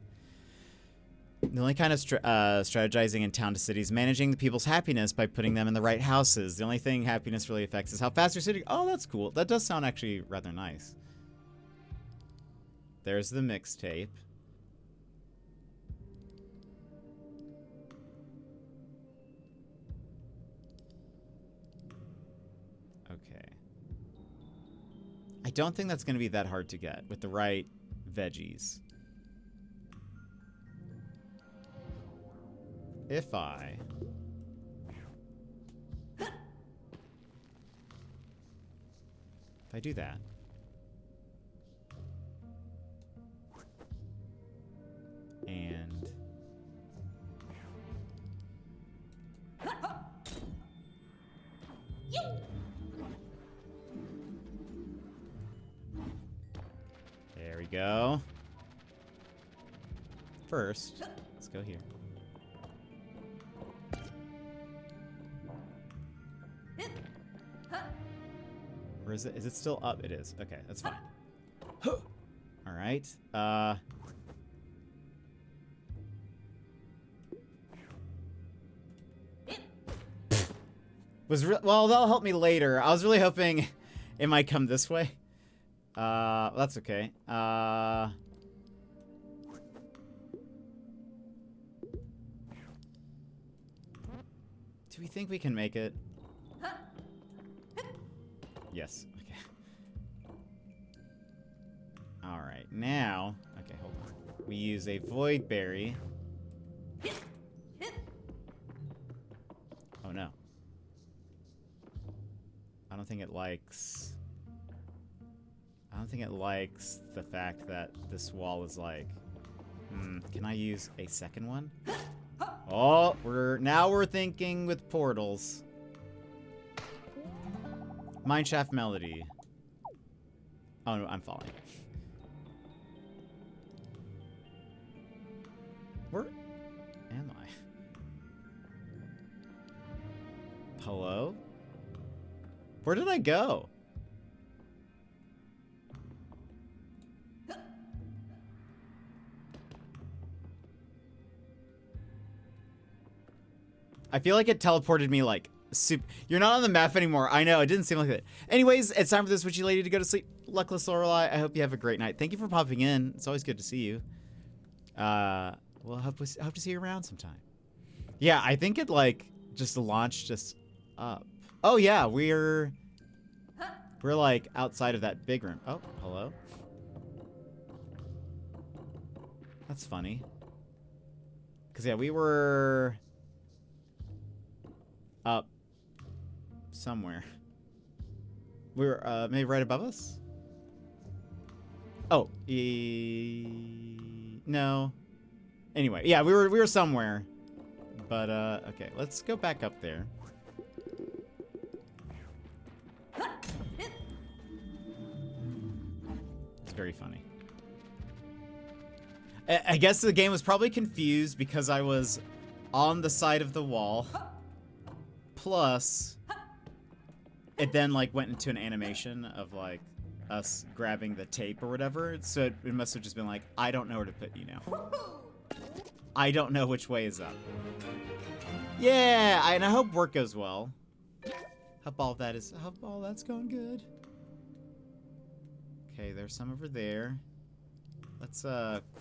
The only kind of strategizing in town to city is managing the people's happiness by putting them in the right houses. The only thing happiness really affects is how fast your city. Oh, that's cool. That does sound actually rather nice. There's the mixtape. Okay. I don't think that's going to be that hard to get with the right veggies. If I do that. And there we go. First, let's go here. Or is it still up? It is. Okay, that's fine. All right. Well, that'll help me later. I was really hoping it might come this way. That's okay. Do we think we can make it? Yes. Okay. All right. Now, okay, hold on. We use a void berry. Oh no. I don't think it likes the fact that this wall is like, can I use a second one? Oh, we're thinking with portals. Mineshaft melody. Oh no, I'm falling. Where am I? Hello? Where did I go? I feel like it teleported me like you're not on the map anymore. I know, it didn't seem like that. Anyways, it's time for this witchy lady to go to sleep. Luckless Lorelei, I hope you have a great night. Thank you for popping in. It's always good to see you. Well, I hope to see you around sometime. Yeah, I think it like just launched us up. Oh yeah, we're like outside of that big room. Oh, hello. That's funny. Cause yeah, we were up somewhere. We were maybe right above us. Oh, no. Anyway, yeah, we were somewhere. But okay, let's go back up there. It's very funny. I guess the game was probably confused because I was on the side of the wall. Plus, it then like went into an animation of like us grabbing the tape or whatever. So it must have just been like, I don't know where to put you now. I don't know which way is up. Yeah, and I hope work goes well. Hope all that's going good. Okay, there's some over there. Let's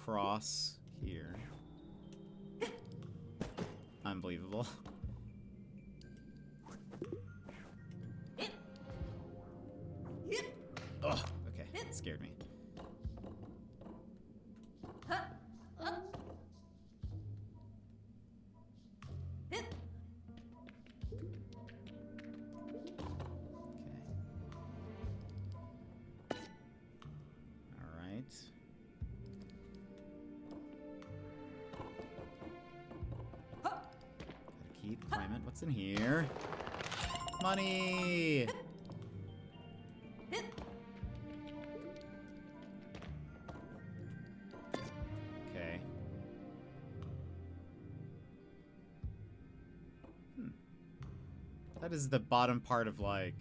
cross here. Unbelievable. Oh, okay. It scared me. Climate. What's in here? Money! Okay. That is the bottom part of like...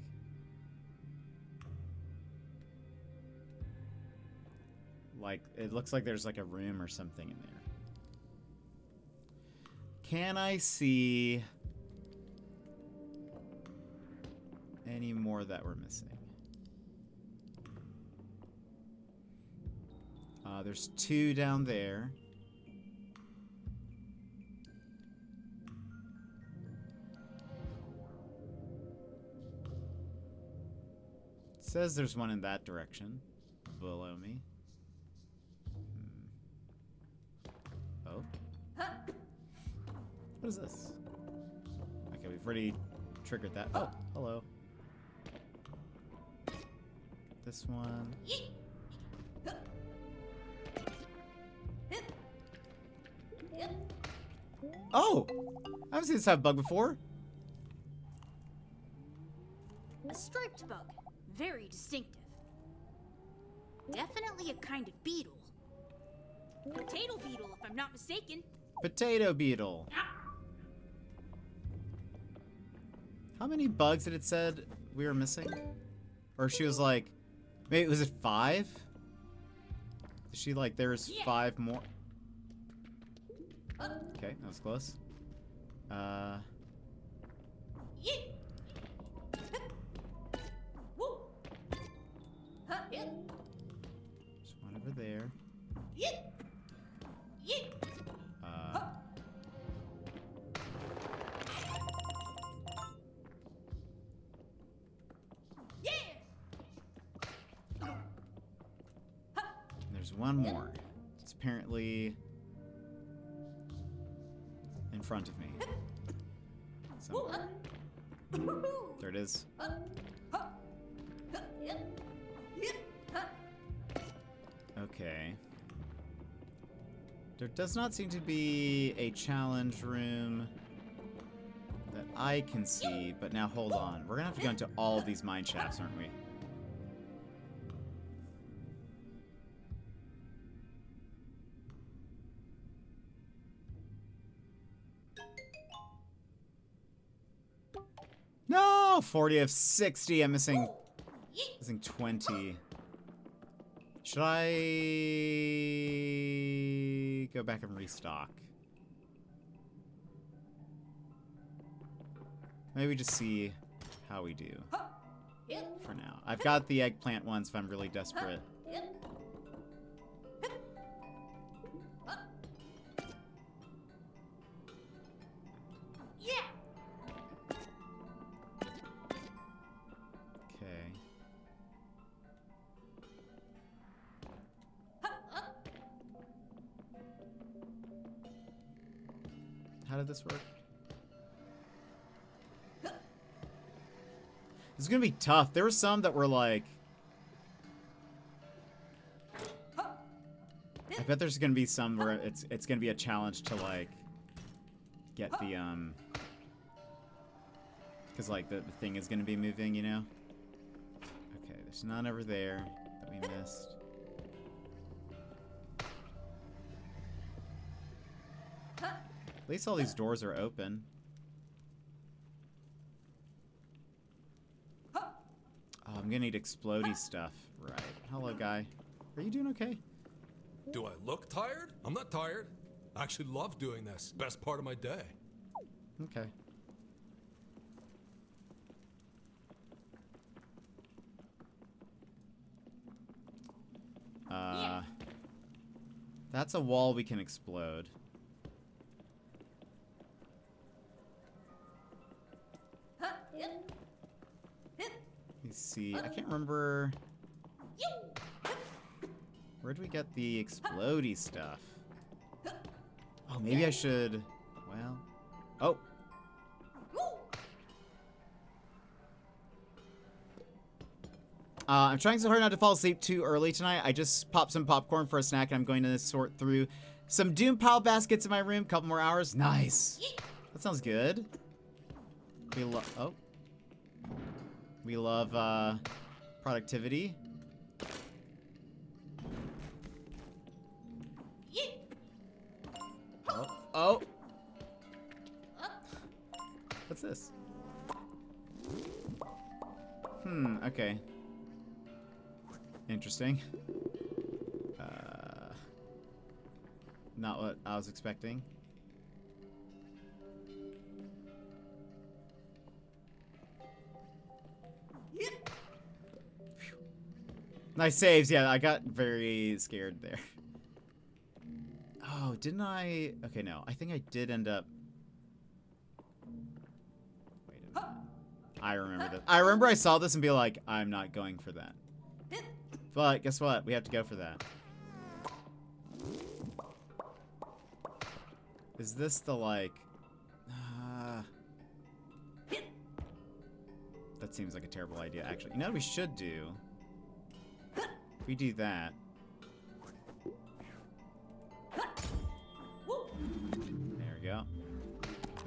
it looks like there's like a room or something in there. Can I see any more that we're missing? There's 2 down there. It says there's one in that direction, below me. Oh. What is this? Okay, we've already triggered that. Oh, hello. This one. Oh! I haven't seen this type of bug before. A striped bug. Very distinctive. Definitely a kind of beetle. Potato beetle, if I'm not mistaken. Potato beetle. How many bugs did it said we were missing? Or she was like, maybe, was it 5? Is she like, there's 5 more? Okay, that was close. There's one over there. There's one more. It's apparently in front of me. Somewhere. There it is. Okay. There does not seem to be a challenge room that I can see, but now hold on. We're gonna have to go into all of these mine shafts, aren't we? No! 40 of 60. I'm missing 20. Should I go back and restock? Maybe just see how we do for now. I've got the eggplant ones if I'm really desperate. Okay. How did this work? This is gonna be tough. There were some that were like... I bet there's gonna be some where it's gonna be a challenge to like get the because like the thing is gonna be moving, you know? Okay, there's none over there that we missed. At least all these doors are open. Oh, I'm gonna need explodey stuff. Right. Hello, guy. Are you doing okay? Do I look tired? I'm not tired. I actually love doing this. Best part of my day. Okay. That's a wall we can explode. Let's see. I can't remember. Where did we get the explodey stuff? Oh, maybe I should. Well. Oh. I'm trying so hard not to fall asleep too early tonight. I just popped some popcorn for a snack, and I'm going to sort through some Doom pile baskets in my room. Couple more hours. Nice. That sounds good. We love. Oh. We love productivity. Oh. Oh. What's this? Okay. Interesting. Not what I was expecting. Nice saves. Yeah, I got very scared there. Oh, didn't I? Okay, no. I think I did end up... Wait a minute. I remember this. I remember I saw this and be like, I'm not going for that. But guess what? We have to go for that. Is this the, like... That seems like a terrible idea, actually. You know what we should do? If we do that... There we go.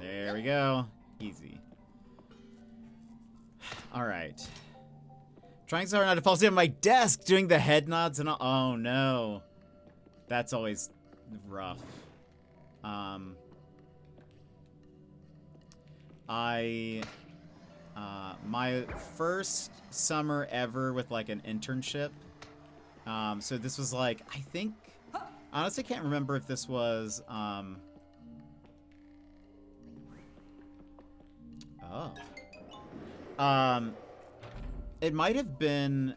There we go. Easy. Alright. Trying so hard not to fall asleep on my desk doing the head nods and all. Oh no. That's always rough. My first summer ever with like an internship. So this was like, I think, honestly can't remember if this was, it might have been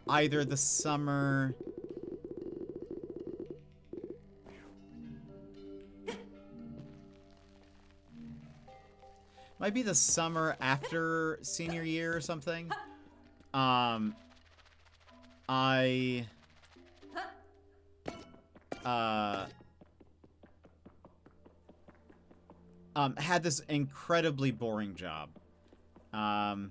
either the summer... Might be the summer after senior year or something. I had this incredibly boring job. And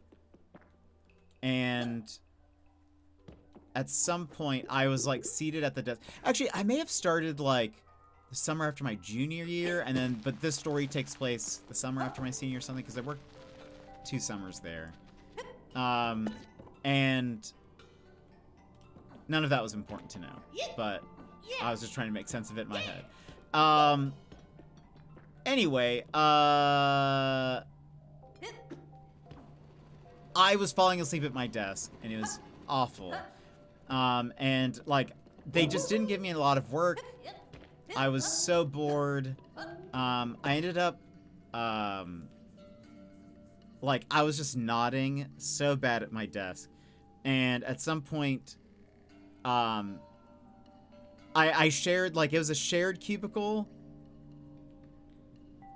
at some point I was like seated at the desk. Actually, I may have started like the summer after my junior year, and then, but this story takes place the summer after my senior or something, because I worked 2 summers there. And none of that was important to know, but I was just trying to make sense of it in my head. Anyway, I was falling asleep at my desk, and it was awful. And like, they just didn't give me a lot of work. I was so bored. I ended up, like, I was just nodding so bad at my desk. And at some point, I shared, like, it was a shared cubicle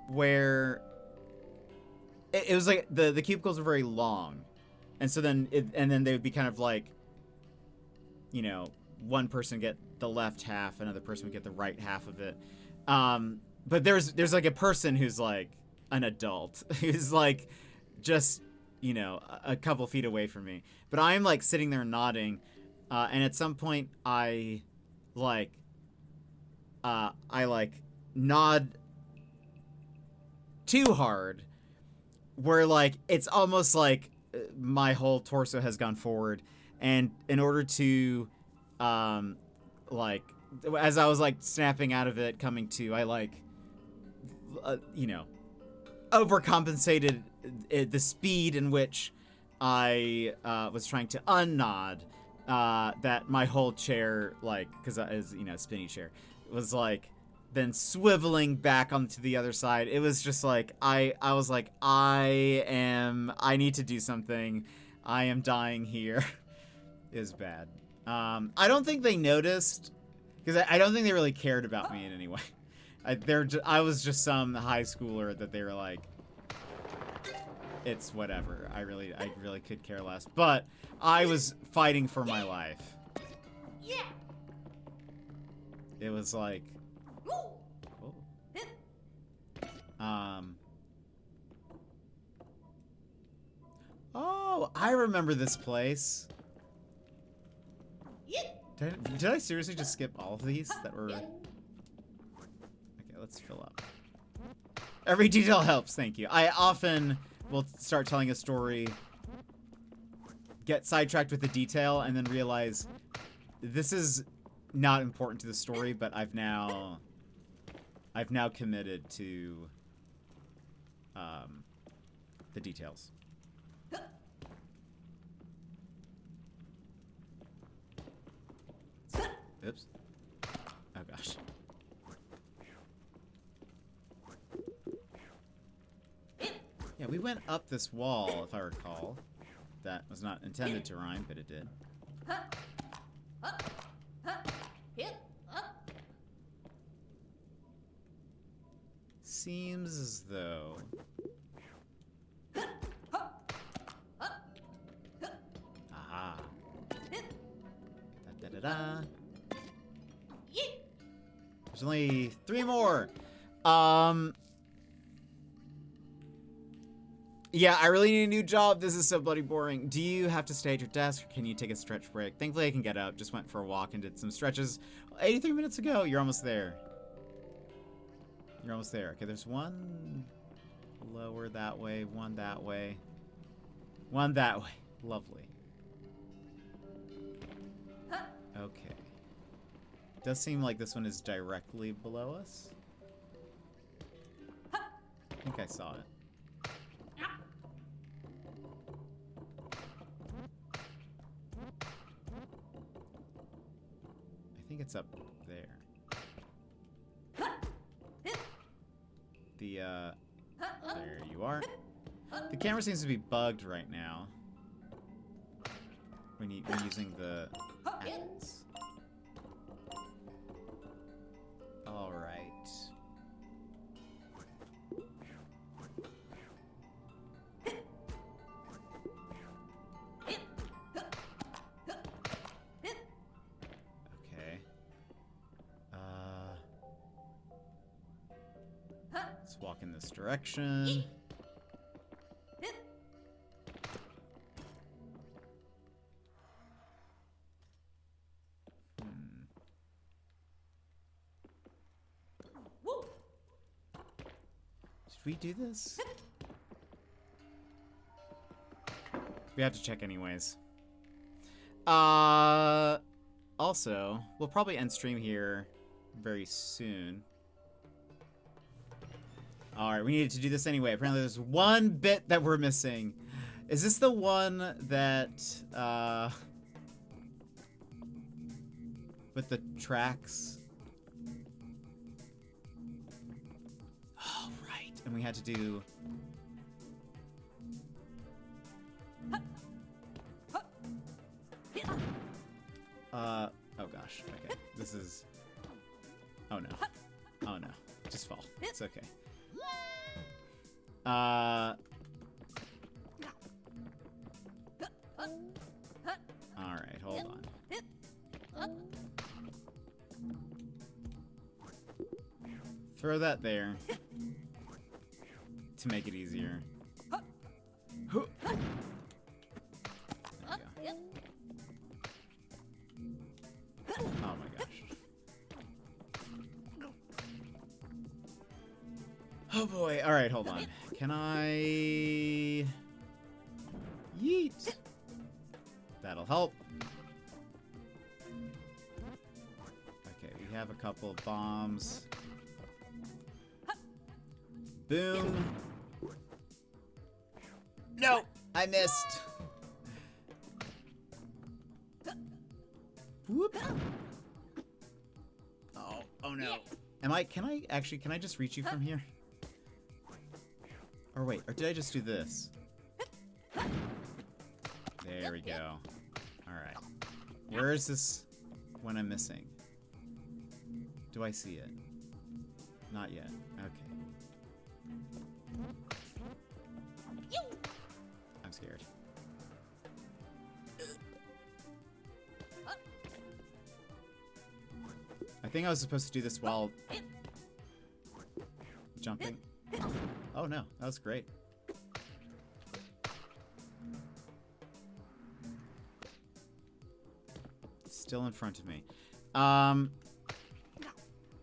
where it was like the cubicles were very long. And so then then they would be kind of like, you know, one person get the left half, another person would get the right half of it. But there's like a person who's like an adult, who's like just, you know, a couple feet away from me. But I'm like sitting there nodding, and at some point I nod too hard, where like it's almost like my whole torso has gone forward, and in order to like, as I was like snapping out of it, coming to, I like you know, overcompensated the speed in which I was trying to unnod, that my whole chair, like, because as you know, spinny chair, was like then swiveling back onto the other side. It was just like, I was like, I need to do something. I am dying here. It was bad. I don't think they noticed, because I don't think they really cared about me in any way. I was just some high schooler that they were like, it's whatever. I really could care less. But I was fighting for my life. Yeah. It was like, oh, I remember this place. Did I seriously just skip all of these that were... Okay, let's fill up. Every detail helps, thank you. I often will start telling a story, get sidetracked with the detail, and then realize this is not important to the story, but I've now committed to the details. Oops. Oh gosh. Yeah, we went up this wall, if I recall. That was not intended to rhyme, but it did. Seems as though... Aha. Da-da-da-da. There's only 3 more. Yeah, I really need a new job. This is so bloody boring. Do you have to stay at your desk, or can you take a stretch break? Thankfully, I can get up. Just went for a walk and did some stretches 83 minutes ago. You're almost there. You're almost there. Okay, there's one lower that way, one that way, one that way. Lovely. Okay. Does seem like this one is directly below us. I think I saw it. I think it's up there. There you are. The camera seems to be bugged right now when using the apples. All right. Okay. walk in this direction. Did we do this? We have to check anyways. Also, we'll probably end stream here very soon. Alright, we needed to do this anyway. Apparently there's one bit that we're missing. Is this the one that, with the tracks? Oh, right. And we had to do... oh gosh, okay. This is... Oh no. Oh no. Just fall. It's okay. Alright, hold on. Throw that there. To make it easier. There we go. Oh my gosh. Oh boy. Alright, hold on. Can I... Yeet. That'll help. Okay, we have a couple of bombs. Boom. No! I missed. Whoop. Oh no. Can I just reach you from here? Or wait, or did I just do this? There we go. Alright. Where is this when I'm missing? Do I see it? Not yet. Okay. I'm scared. I think I was supposed to do this while jumping. Oh no, that was great. Still in front of me.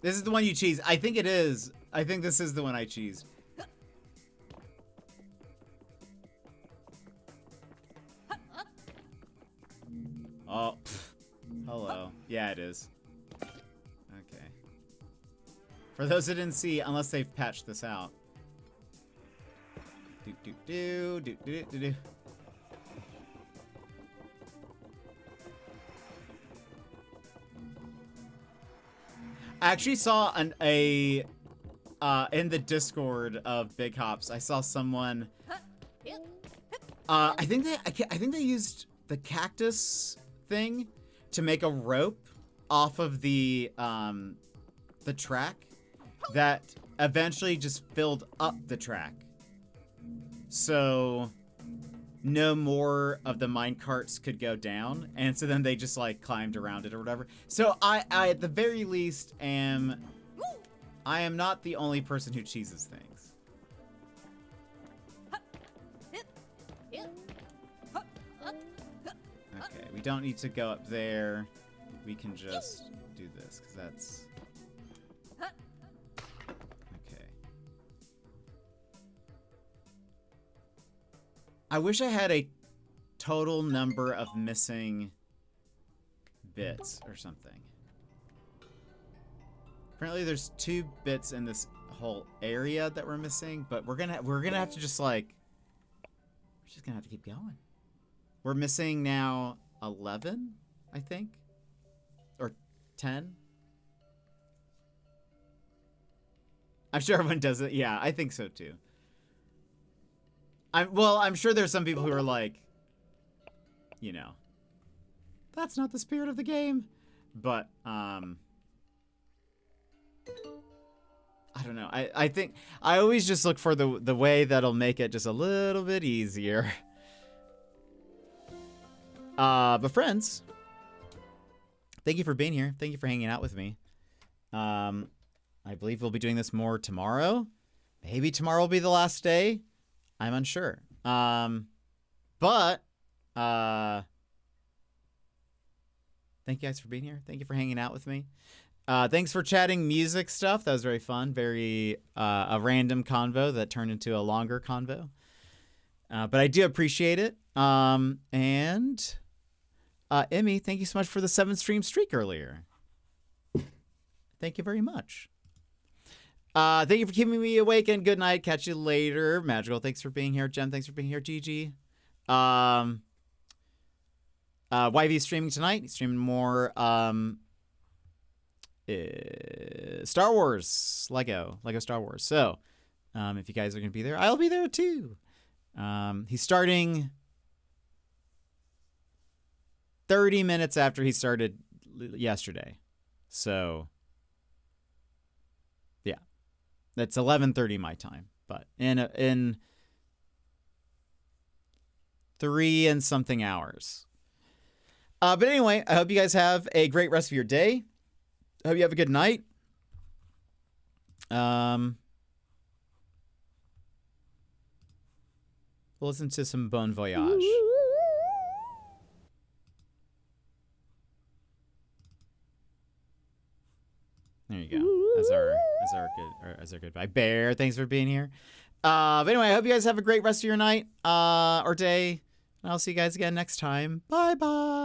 This is the one you cheese. I think it is. I think this is the one I cheesed. Oh, hello. Yeah, it is. Okay. For those that didn't see, unless they've patched this out. Do. I actually saw in the Discord of Big Hops, I saw someone. I think they used the cactus thing to make a rope off of the track that eventually just filled up the track. So no more of the mine carts could go down, and so then they just like climbed around it or whatever. So I at the very least I am not the only person who cheeses things. Okay, we don't need to go up there. We can just do this because that's okay. I wish I had a total number of missing bits or something. Apparently there's 2 bits in this whole area that we're missing, but we're gonna have to just like we're just gonna have to keep going. We're missing now 11, I think, or 10. I'm sure everyone does it. Yeah, I think so too. I'm sure there's some people who are like, you know, that's not the spirit of the game. But, I don't know. I think I always just look for the way that'll make it just a little bit easier. But friends, thank you for being here. Thank you for hanging out with me. I believe we'll be doing this more tomorrow. Maybe tomorrow will be the last day. I'm unsure. But thank you guys for being here. Thank you for hanging out with me. Thanks for chatting music stuff. That was very fun. Very a random convo that turned into a longer convo. But I do appreciate it. And Emmy, thank you so much for the 7-stream streak earlier. Thank you very much. Thank you for keeping me awake, and good night. Catch you later. Magical, thanks for being here. Jen, thanks for being here. GG. YV streaming tonight. He's streaming more Star Wars, Lego Star Wars. So if you guys are gonna be there, I'll be there too. He's starting 30 minutes after he started yesterday. So yeah, that's 11:30 my time, but in 3 and something hours. But anyway, I hope you guys have a great rest of your day. I hope you have a good night. We'll listen to some Bon Voyage. There you go. As our goodbye. Bear, thanks for being here. But anyway, I hope you guys have a great rest of your night or day. And I'll see you guys again next time. Bye bye.